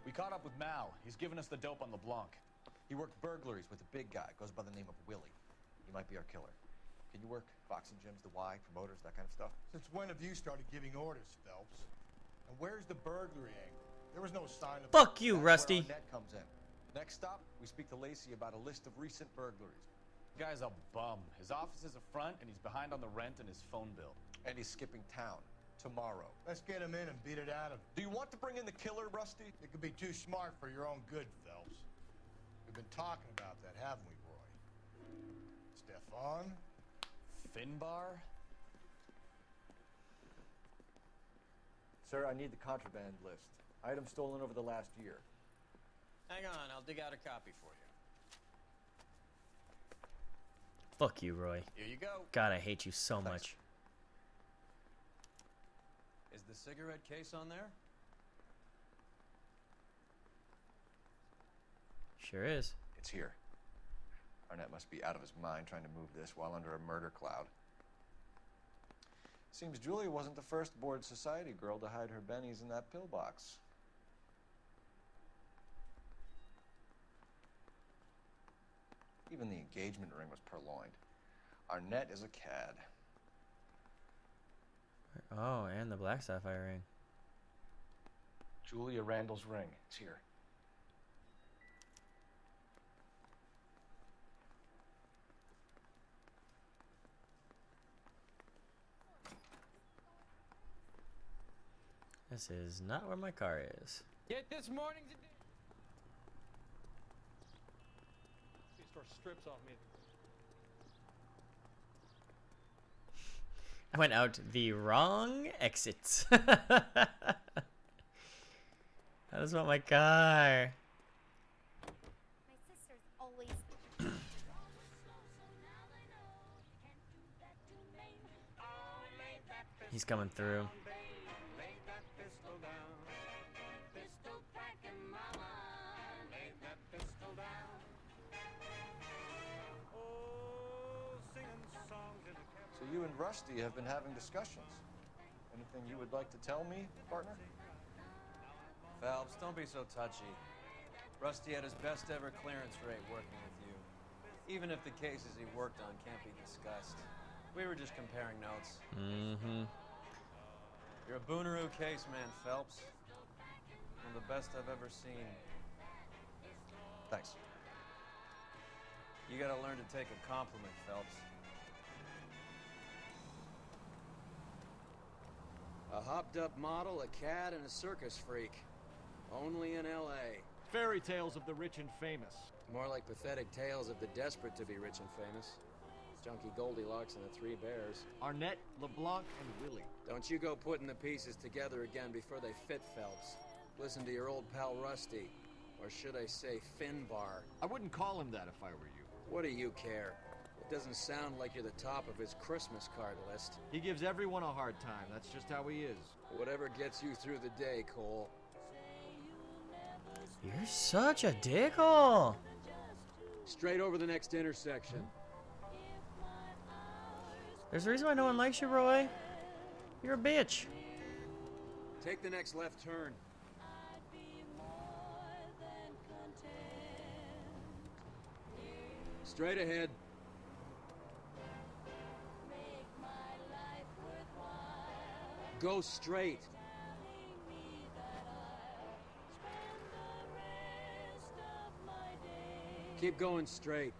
We caught up with Mao. He's given us the dope on LeBlanc. He worked burglaries with a big guy. Goes by the name of Willie. He might be our killer. Can you work boxing gyms, the Y, promoters, that kind of stuff? Since when have you started giving orders, Phelps? And where's the burglary angle? There was no sign of... Fuck you, That's Rusty. where our net comes in. Next stop, we speak to Lacey about a list of recent burglaries. The guy's a bum. His office is a front, and he's behind on the rent and his phone bill. And he's skipping town tomorrow. Let's get him in and beat it out of him. Do you want to bring in the killer, Rusty? It could be too smart for your own good, Phelps. We've been talking about that, haven't we, Roy? Stefan? Finbar? Sir, I need the contraband list. Items stolen over the last year. Hang on, I'll dig out a copy for you. Fuck you, Roy. Here you go. God, I hate you so much. Is the cigarette case on there? Sure is. It's here. Arnett must be out of his mind trying to move this while under a murder cloud. Seems Julia wasn't the first bored society girl to hide her bennies in that pillbox. Even the engagement ring was purloined. Arnett is a cad. Oh, and the black sapphire ring. Julia Randall's ring. It's here. This is not where my car is. Get this morning's edition. These store strips off me. I went out the wrong exit. I just want my car. My sister's always... He's coming through. So you and Rusty have been having discussions. Anything you would like to tell me, partner? Phelps, don't be so touchy. Rusty had his best ever clearance rate working with you. Even if the cases he worked on can't be discussed. We were just comparing notes. Mm-hmm. You're a Booneroo case man, Phelps. One of the best I've ever seen. Thanks. You gotta learn to take a compliment, Phelps. A hopped-up model, a cad, and a circus freak. Only in L.A. Fairy tales of the rich and famous. More like pathetic tales of the desperate to be rich and famous. Junkie Goldilocks and the Three Bears. Arnett, LeBlanc, and Willie. Don't you go putting the pieces together again before they fit, Phelps. Listen to your old pal Rusty. Or should I say Finbar? I wouldn't call him that if I were you. What do you care? It doesn't sound like you're the top of his Christmas card list. He gives everyone a hard time. That's just how he is. Whatever gets you through the day, Cole. You're such a dickhole. Straight over the next intersection. There's a reason why no one likes you, Roy. You're a bitch. Take the next left turn. Straight ahead. Go straight. Keep going straight.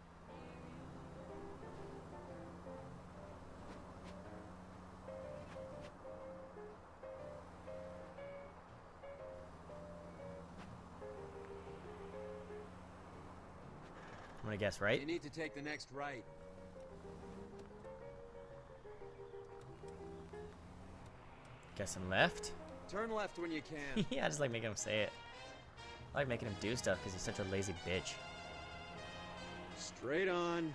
I'm gonna guess right. You need to take the next right. Guessing left. Turn left when you can. Yeah, I just like making him say it. I like making him do stuff because he's such a lazy bitch. Straight on.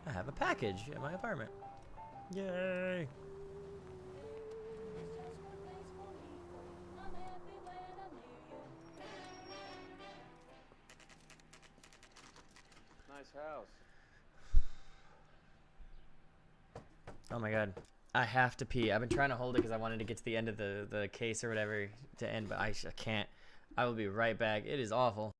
I have a package at my apartment. Yay! Nice house. Oh my god. I have to pee. I've been trying to hold it because I wanted to get to the end of the case or whatever to end, but I can't. I will be right back. It is awful.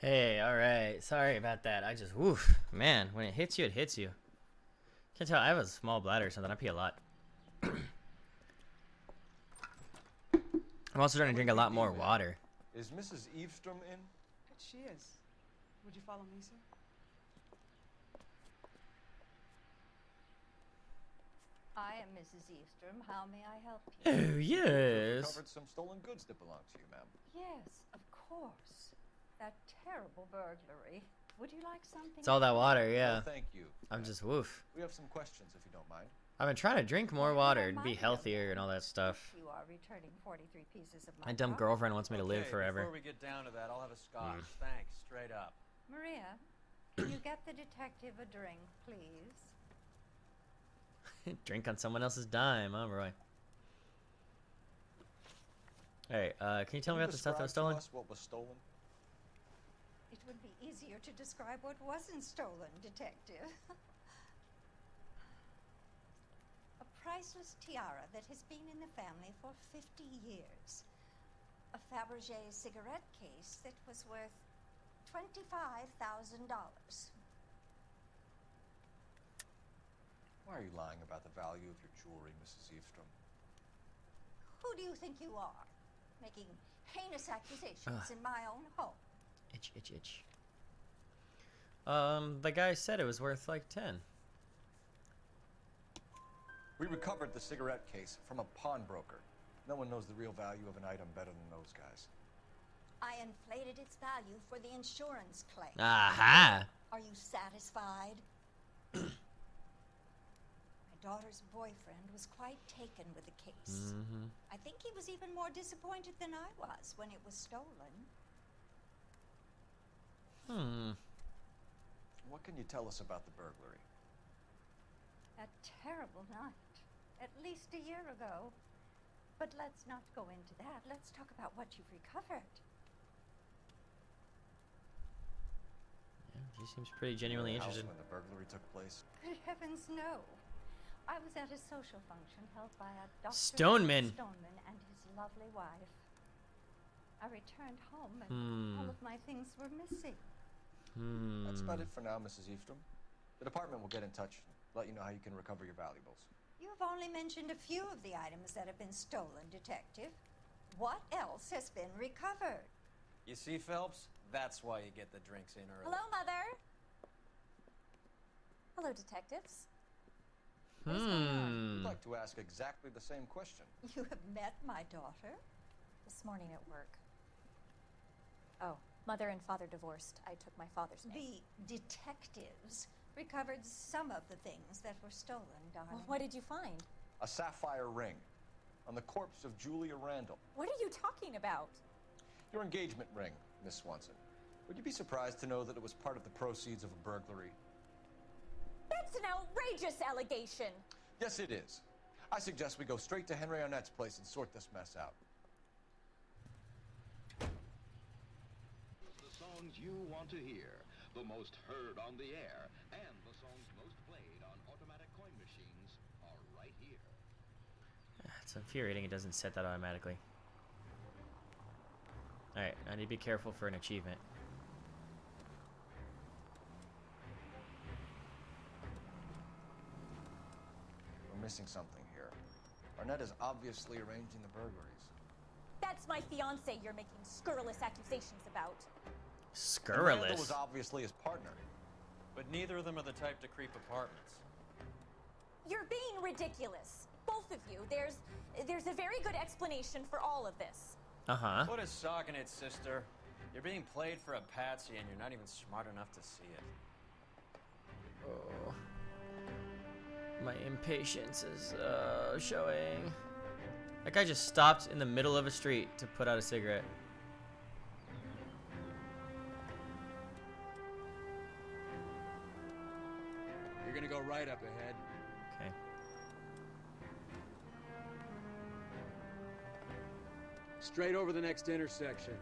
Hey, alright. Sorry about that. I just, woof. Man, when it hits you, it hits you. Can't tell. I have a small bladder or something. I pee a lot. I'm also trying to drink a lot more water. Is Mrs. Eavestrom in? She is. Would you follow me, sir? I am Mrs. Eavestrom. How may I help you? Oh, yes. Recovered some stolen goods that belong to you, ma'am. Yes, of course. That terrible burglary. Would you like something? It's all that water, yeah. No, thank you. I'm just woof. We have some questions, if you don't mind. I've been trying to drink more water and be healthier and all that stuff. You are returning 43 pieces of My dumb girlfriend wants me to live forever. Before we get down to that, I'll have a scotch. Thanks, straight up. Maria, can you get the detective a drink, please? Drink on someone else's dime, huh, Roy? Hey, can you tell me about the stuff that was stolen? What was stolen? It would be easier to describe what wasn't stolen, detective. A priceless tiara that has been in the family for 50 years. A Fabergé cigarette case that was worth $25,000. Why are you lying about the value of your jewelry, Mrs. Eavestrom? Who do you think you are? Making heinous accusations in my own home. Itch, itch, itch. The guy said it was worth like 10. We recovered the cigarette case from a pawnbroker. No one knows the real value of an item better than those guys. I inflated its value for the insurance claim. Aha! Are you satisfied? My daughter's boyfriend was quite taken with the case. I think he was even more disappointed than I was when it was stolen. What can you tell us about the burglary? A terrible night. At least a year ago. But let's not go into that. Let's talk about what you've recovered. Yeah, she seems pretty genuinely The house interested. when the burglary took place? Good heavens, no. I was at a social function held by a Dr. Stoneman. Stoneman and his lovely wife. I returned home and all of my things were missing. That's about it for now, Mrs. Eastrom. The department will get in touch and let you know how you can recover your valuables. You've only mentioned a few of the items that have been stolen, Detective. What else has been recovered? You see, Phelps? That's why you get the drinks in early. Hello, Mother. Hello, detectives. I'd like to ask exactly the same question. You have met my daughter? This morning at work. Oh, Mother and Father divorced. I took my father's name. The detectives recovered some of the things that were stolen, darling. Well, what did you find? A sapphire ring on the corpse of Julia Randall. What are you talking about? Your engagement ring, Miss Swanson. Would you be surprised to know that it was part of the proceeds of a burglary? That's an outrageous allegation. Yes, it is. I suggest we go straight to Henry Arnett's place and sort this mess out. The songs you want to hear, the most heard on the air, and the songs most played on automatic coin machines are right here. It's infuriating it doesn't set that automatically. Alright, I need to be careful for an achievement. We're missing something here. Arnett is obviously arranging the burglaries. That's my fiance you're making scurrilous accusations about. And Randall was Scurrilous. obviously his partner. But neither of them are the type to creep apartments. You're being ridiculous. Both of you. There's a very good explanation for all of this. Put a sock in it, sister. You're being played for a patsy and you're not even smart enough to see it. Oh. My impatience is showing. That guy just stopped in the middle of a street to put out a cigarette. You're gonna go right up ahead. Okay. Straight over the next intersection.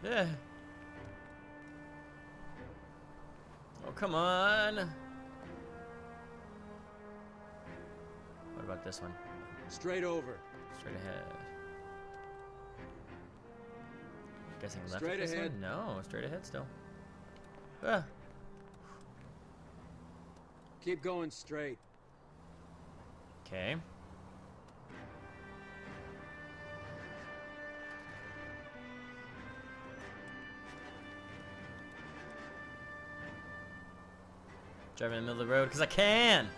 Yeah. Oh, come on. What about this one? Straight over. Straight ahead. Guessing left. Straight with this ahead. one? No, straight ahead still. Ah. Keep going straight. Okay. Driving in the middle of the road because I can.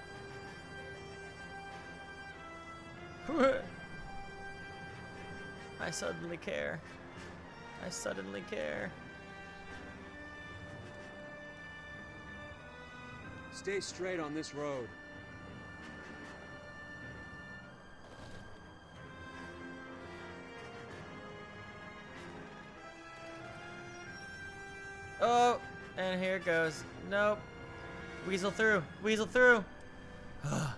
I suddenly care. I suddenly care. Stay straight on this road. Oh, and here it goes. Nope. Weasel through. Weasel through. Oh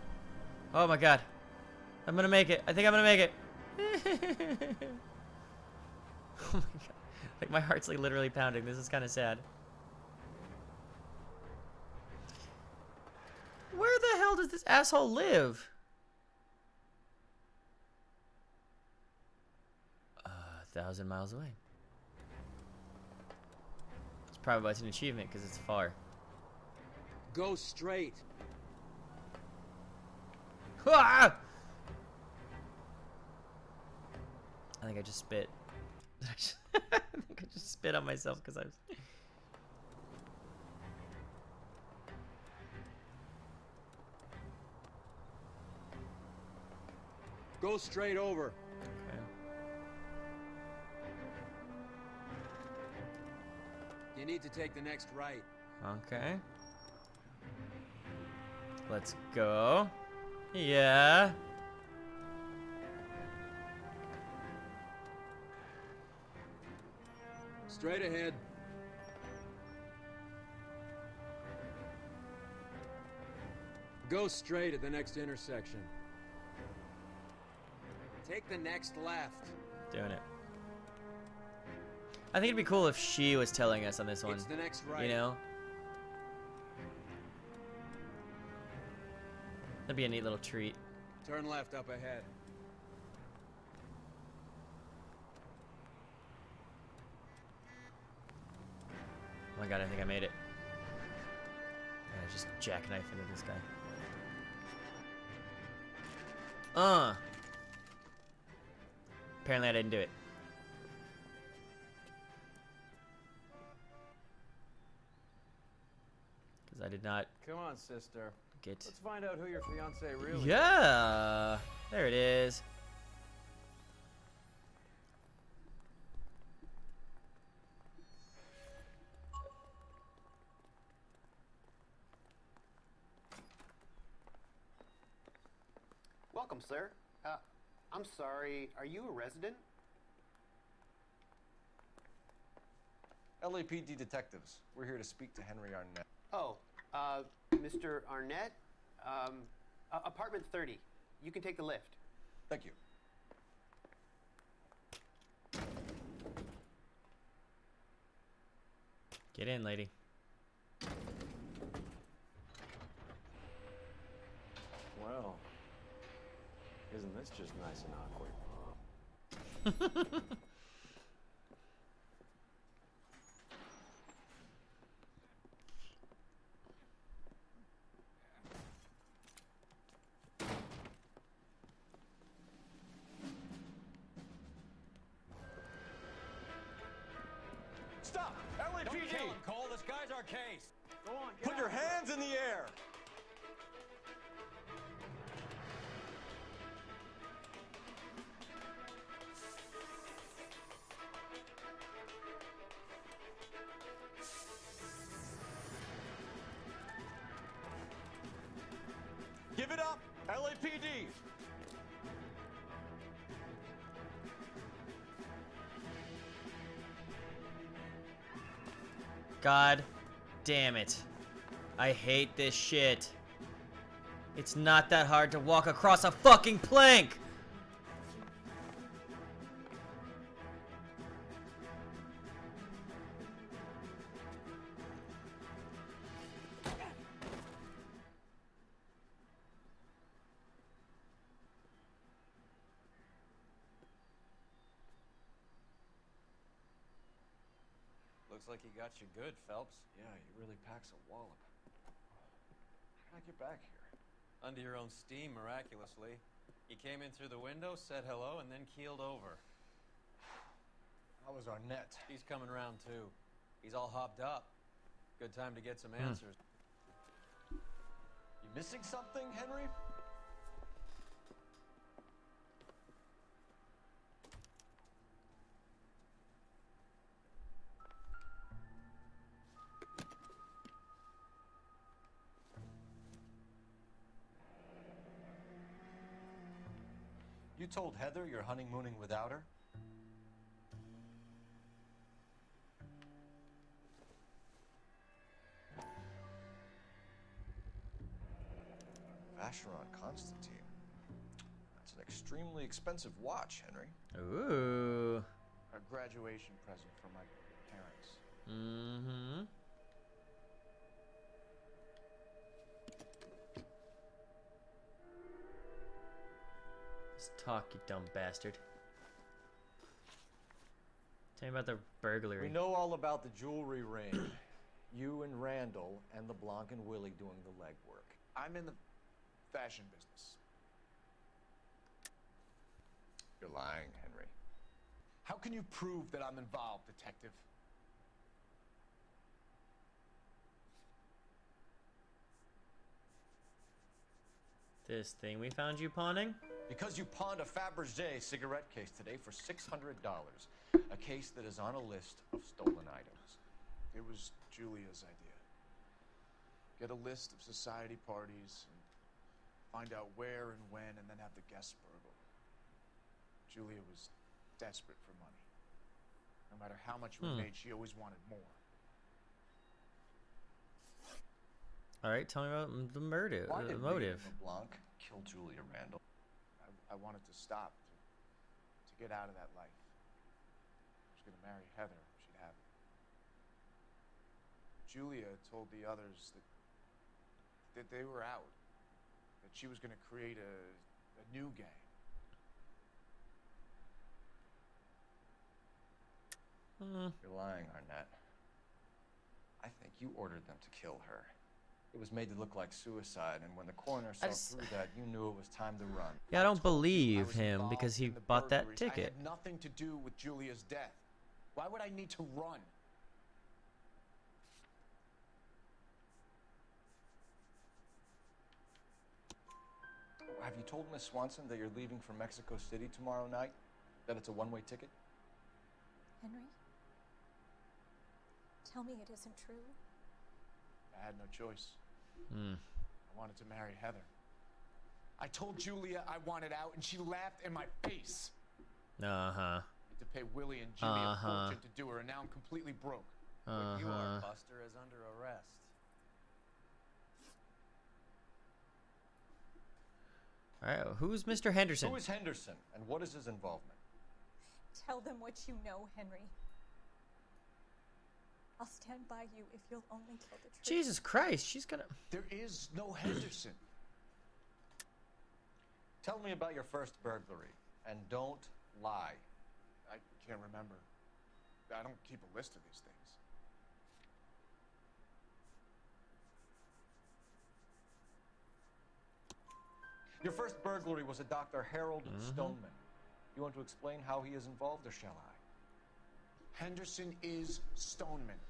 my god. I'm gonna make it. I think I'm gonna make it. Oh my god. Like my heart's like literally pounding. This is kind of sad. Where the hell does this asshole live? 1,000 miles away. It's probably why it's an achievement because it's far. Go straight. Ah! I think I just spit. I think I just spit on myself because I was. Go straight over. Okay. You need to take the next right. Okay. Let's go. Yeah. Straight ahead. Go straight at the next intersection. Take the next left. Doing it. I think it'd be cool if she was telling us on this one. It's the next right. You know? That'd be a neat little treat. Turn left up ahead. Oh my god, I think I made it. I just jackknife into this guy. Apparently I didn't do it. Because I did not Come on, sister. get... Let's find out who your fiance really is. Yeah! There it is. Welcome, sir. I'm sorry, are you a resident? LAPD detectives. We're here to speak to Henry Arnett. Oh, Mr. Arnett? Apartment 30. You can take the lift. Thank you. Get in, lady. Well, isn't this just nice and awkward? Stop! LAPD! Don't kill him, Cole. This guy's our case. Go on, Put your hands in the air! Give it up, LAPD! God damn it. I hate this shit. It's not that hard to walk across a fucking plank! Looks like he got you good, Phelps. Yeah, he really packs a wallop. How did I get back here? Under your own steam, miraculously. You came in through the window, said hello, and then keeled over. How was Arnett? He's coming around, too. He's all hopped up. Good time to get some answers. You missing something, Henry? You told Heather you're honeymooning without her? Vacheron Constantine. That's an extremely expensive watch, Henry. Ooh. A graduation present for my parents. Mm-hmm. Let's talk, you dumb bastard. Tell me about the burglary. We know all about the jewelry ring. You and Randall and LeBlanc and Willie doing the legwork. I'm in the fashion business. You're lying, Henry. How can you prove that I'm involved, Detective? This thing we found you pawning? Because you pawned a Fabergé cigarette case today for $600. A case that is on a list of stolen items. It was Julia's idea. Get a list of society parties and find out where and when, and then have the guests burgled. Julia was desperate for money. No matter how much we made, she always wanted more. All right, tell me about the motive. Why did motive. William LeBlanc kill Julia Randall? I wanted to stop, to get out of that life. I was going to marry Heather if she'd have it. Julia told the others that they were out, that she was going to create a new gang. You're lying, Arnett. I think you ordered them to kill her. It was made to look like suicide, and when the coroner saw through that, you knew it was time to run. Yeah, I don't believe him because he bought that ticket. I had nothing to do with Julia's death. Why would I need to run? Have you told Miss Swanson that you're leaving for Mexico City tomorrow night? That it's a one-way ticket? Henry? Tell me it isn't true. I had no choice. I wanted to marry Heather. I told Julia I wanted out, and she laughed in my face. Uh-huh. To pay Willie and Jimmy a fortune to do her, and now I'm completely broke. What you are, Buster, is under arrest. All right, who's Mr. Henderson? Who is Henderson, and what is his involvement? Tell them what you know, Henry. I'll stand by you if you'll only tell the truth. Jesus Christ, she's gonna... There is no Henderson. Tell me about your first burglary, and don't lie. I can't remember. I don't keep a list of these things. Your first burglary was a Dr. Harold Stoneman. You want to explain how he is involved, or shall I? Henderson is Stoneman.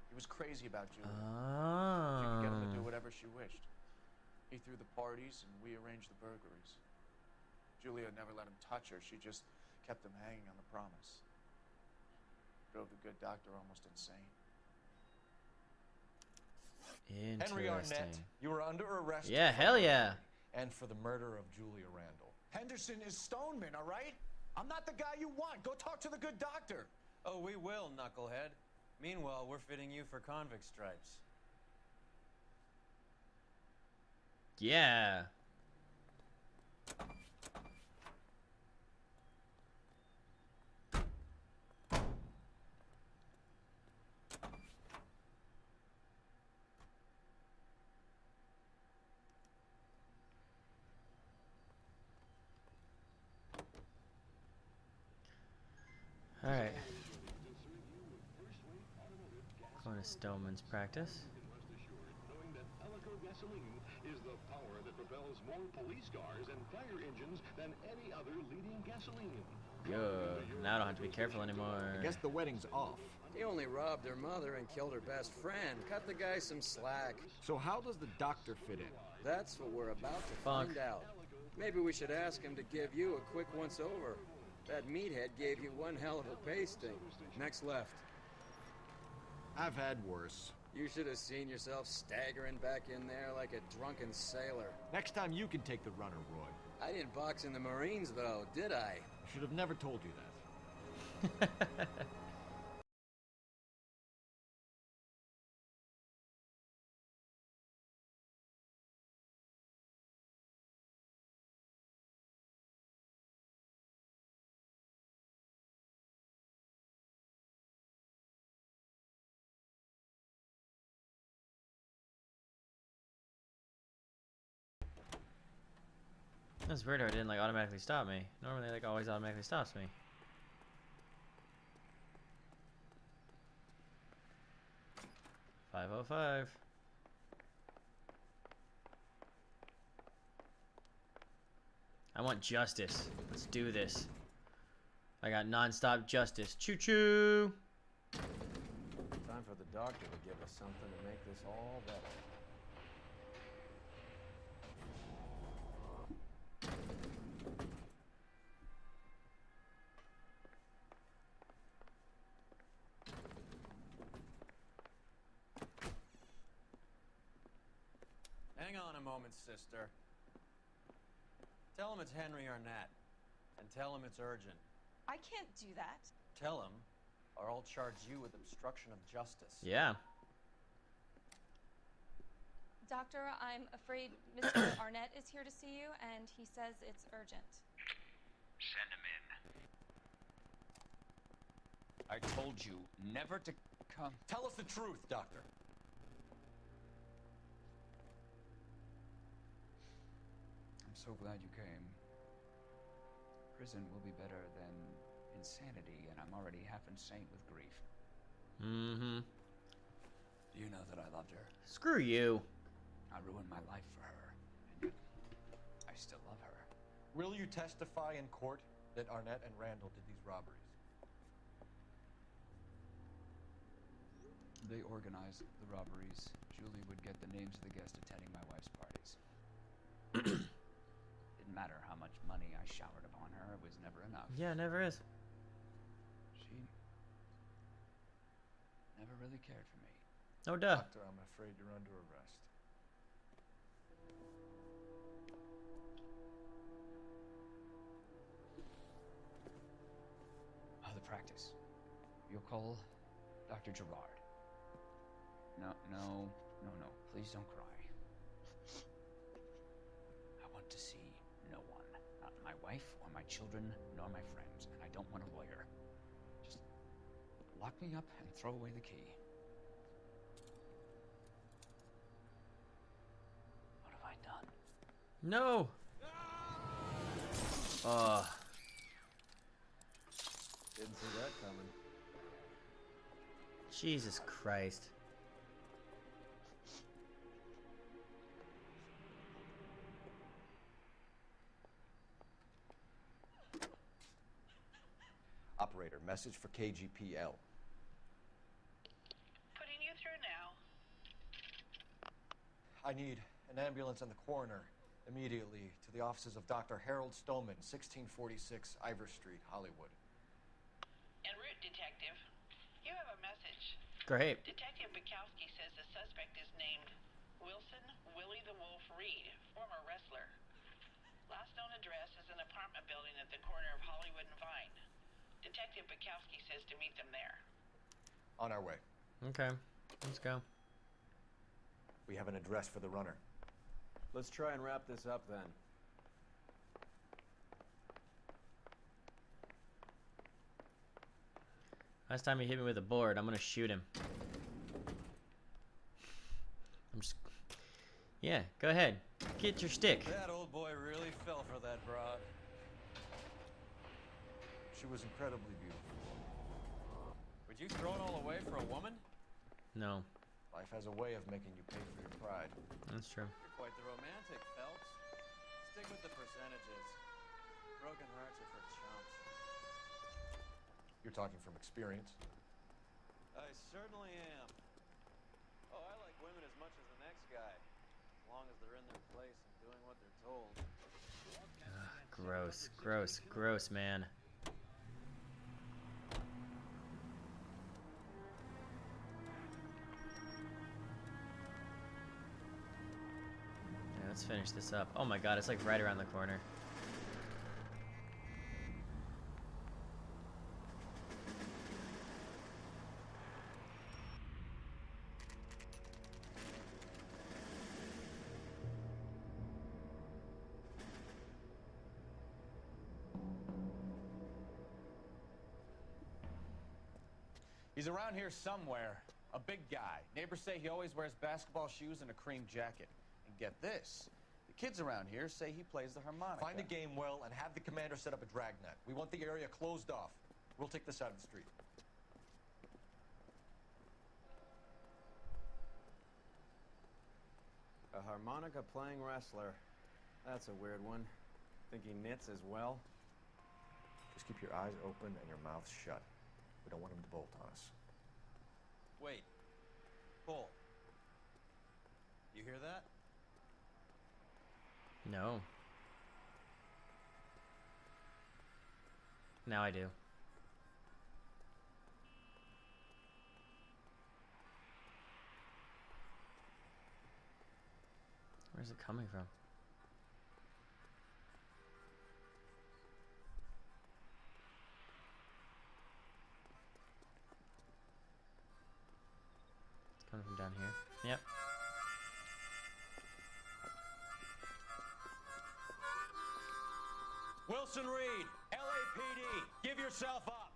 He was crazy about Julia. She could get him to do whatever she wished. He threw the parties, and we arranged the burglaries. Julia never let him touch her. She just kept him hanging on the promise. Drove the good doctor almost insane. Henry Arnett, you are under arrest. Yeah, hell yeah. And for the murder of Julia Randall. Henderson is Stoneman, all right? I'm not the guy you want. Go talk to the good doctor. Oh, we will, knucklehead. Meanwhile, we're fitting you for convict stripes. Yeah. All right. Going to Stoneman's practice. Knowing that Alico gasoline is the power that propels more police cars and fire engines than any other leading gasoline. Good. Now I don't have to be careful anymore. I guess the wedding's off. He only robbed her mother and killed her best friend. Cut the guy some slack. So how does the doctor fit in? That's what we're about to Fuck. find out. Maybe we should ask him to give you a quick once-over. That meathead gave you one hell of a pasting. Next left. I've had worse. You should have seen yourself staggering back in there like a drunken sailor. Next time you can take the runner, Roy. I didn't box in the Marines, though, did I? I should have never told you that. That's weird how it didn't like automatically stop me. Normally like always automatically stops me. $5:05. I want justice. Let's do this. I got non-stop justice. Choo-choo! Time for the doctor to give us something to make this all better. Hang on a moment, sister. Tell him it's Henry Arnett. And tell him it's urgent. I can't do that. Tell him, or I'll charge you with obstruction of justice. Yeah. Doctor, I'm afraid Mr. Arnett is here to see you, and he says it's urgent. Send him in. I told you never to come. Tell us the truth, Doctor. I'm so glad you came. Prison will be better than insanity, and I'm already half insane with grief. Mm-hmm. Do you know that I loved her? Screw you. I ruined my life for her, and yet I still love her. Will you testify in court that Arnett and Randall did these robberies? They organized the robberies. Julie would get the names of the guests attending my wife's parties. Didn't matter how much money I showered upon her, it was never enough. Yeah, it never is. She never really cared for me. No duh. Doctor, I'm afraid you're under arrest. The practice. You'll call Dr. Gerard. No. Please don't cry. I want to see no one. Not my wife or my children nor my friends. And I don't want a lawyer. Just lock me up and throw away the key. What have I done? No. Didn't see that coming. Jesus Christ. Operator, message for KGPL. Putting you through now. I need an ambulance and the coroner immediately to the offices of Dr. Harold Stoneman, 1646 Ivor Street, Hollywood. En route, Detective. You have a message. Great. Detective Bukowski says the suspect is named Wilson Willie the Wolf Reed, former wrestler. Last known address is an apartment building at the corner of Hollywood and Vine. Detective Bukowski says to meet them there. On our way. Okay. Let's go. We have an address for the runner. Let's try and wrap this up then. Last time he hit me with a board, I'm gonna shoot him. I'm just... Yeah, go ahead. Get your stick. That old boy really fell for that broad. She was incredibly beautiful. Would you throw it all away for a woman? No. Life has a way of making you pay for your pride. That's true. You're quite the romantic, Phelps. Stick with the percentages. Broken hearts are for chumps. You're talking from experience. I certainly am. Oh, I like women as much as the next guy. As long as they're in their place and doing what they're told. Gross, gross, gross, man. Let's finish this up. Oh my god, it's like right around the corner. He's around here somewhere. A big guy. Neighbors say he always wears basketball shoes and a cream jacket. And get this, the kids around here say he plays the harmonica. Find a game well and have the commander set up a dragnet. We want the area closed off. We'll take this out of the street. A harmonica playing wrestler. That's a weird one. Think he knits as well? Just keep your eyes open and your mouth shut. We don't want him to bolt on us. Wait. Cole. You hear that? No. Now I do. Where's it coming from? It's coming from down here. Yep. Wilson Reed, LAPD, give yourself up.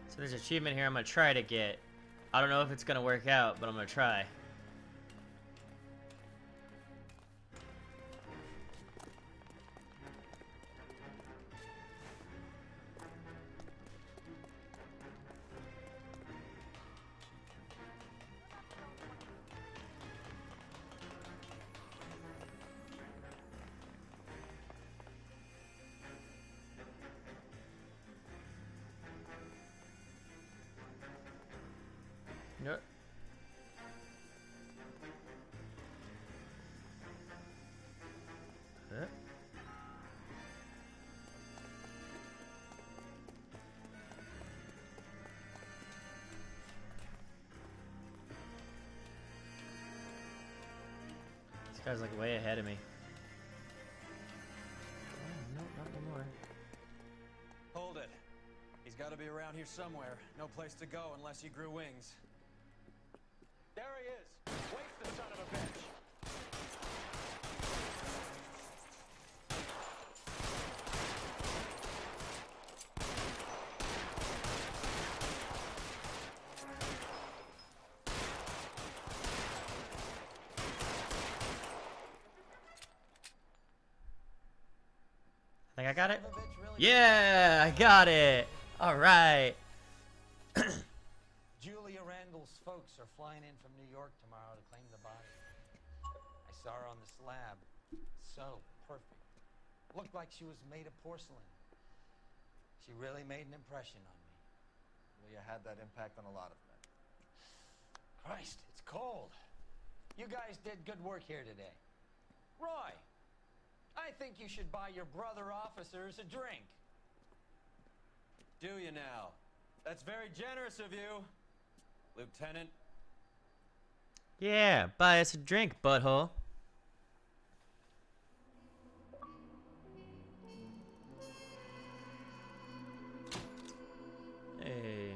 So there's an achievement here I'm gonna try to get. I don't know if it's gonna work out, but I'm gonna try. Yep. Yep. This guy's like way ahead of me. Oh, no, not anymore. Hold it. He's got to be around here somewhere. No place to go unless he grew wings. There he is. Waste the son of a bitch. I think I got it. Yeah, I got it. All right. Julia Randall's folks are flying in from New York tomorrow to claim the body. I saw her on the slab. So perfect. Looked like she was made of porcelain. She really made an impression on me. Leah had that impact on a lot of men. Christ, it's cold. You guys did good work here today. Roy, I think you should buy your brother officers a drink. Do you now? That's very generous of you, Lieutenant. Yeah, buy us a drink, butthole. Hey.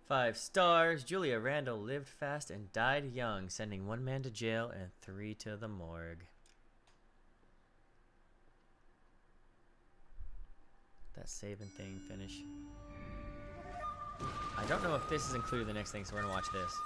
5 stars. Julia Randall lived fast and died young, sending 1 man to jail and 3 to the morgue. That saving thing finish. I don't know if this is included in the next thing, so we're gonna watch this.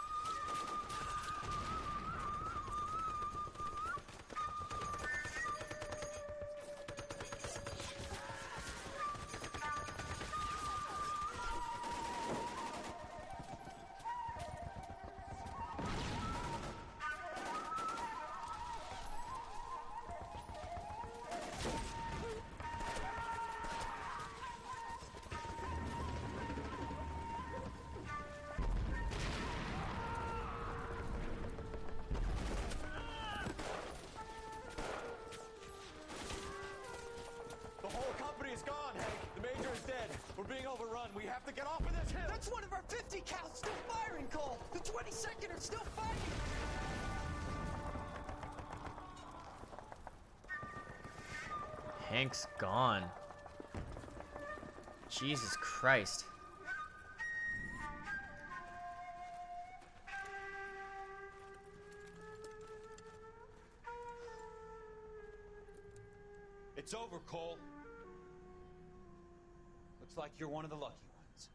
The whole company is gone, Hank. The Major is dead. We're being overrun. We have to get off of this hill. That's one of our 50 cals still firing, Cole. The 22nd are still fighting. Hank's gone. Jesus Christ. It's over, Cole. Looks like you're one of the lucky ones.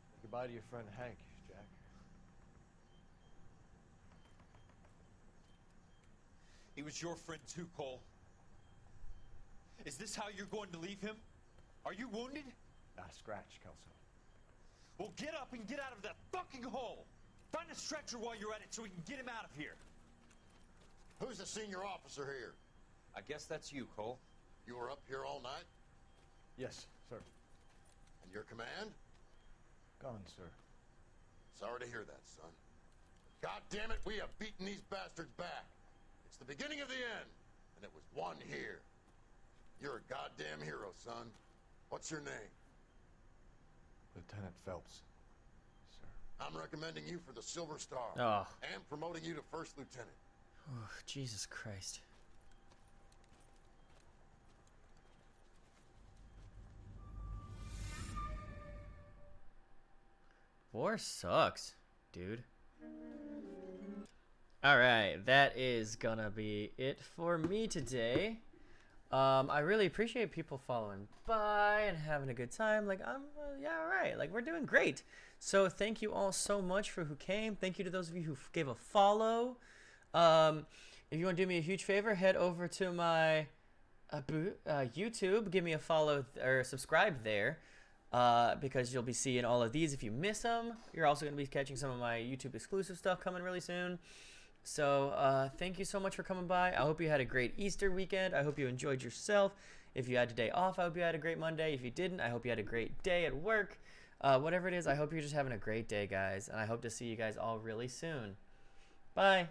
Say goodbye to your friend Hank, Jack. He was your friend too, Cole. Is this how you're going to leave him? Are you wounded? Scratch, Kelso. Well, get up and get out of that fucking hole! Find a stretcher while you're at it so we can get him out of here. Who's the senior officer here? I guess that's you, Cole. You were up here all night? Yes, sir. And your command? Gone, sir. Sorry to hear that, son. God damn it, we have beaten these bastards back. It's the beginning of the end, and it was one here. You're a goddamn hero, son. What's your name? Lieutenant Phelps, sir. I'm recommending you for the Silver Star. Oh. And promoting you to first lieutenant. Oh, Jesus Christ. War sucks, dude. Alright, that is gonna be it for me today. I really appreciate people following by and having a good time. Like, yeah, alright. Like, we're doing great. So, thank you all so much for who came. Thank you to those of you who gave a follow. If you want to do me a huge favor, head over to my YouTube. Give me a follow or subscribe there. Because you'll be seeing all of these if you miss them. You're also going to be catching some of my YouTube exclusive stuff coming really soon. So thank you so much for coming by. I hope you had a great Easter weekend. I hope you enjoyed yourself. If you had a day off, I hope you had a great Monday. If you didn't, I hope you had a great day at work. Whatever it is, I hope you're just having a great day, guys. And I hope to see you guys all really soon. Bye.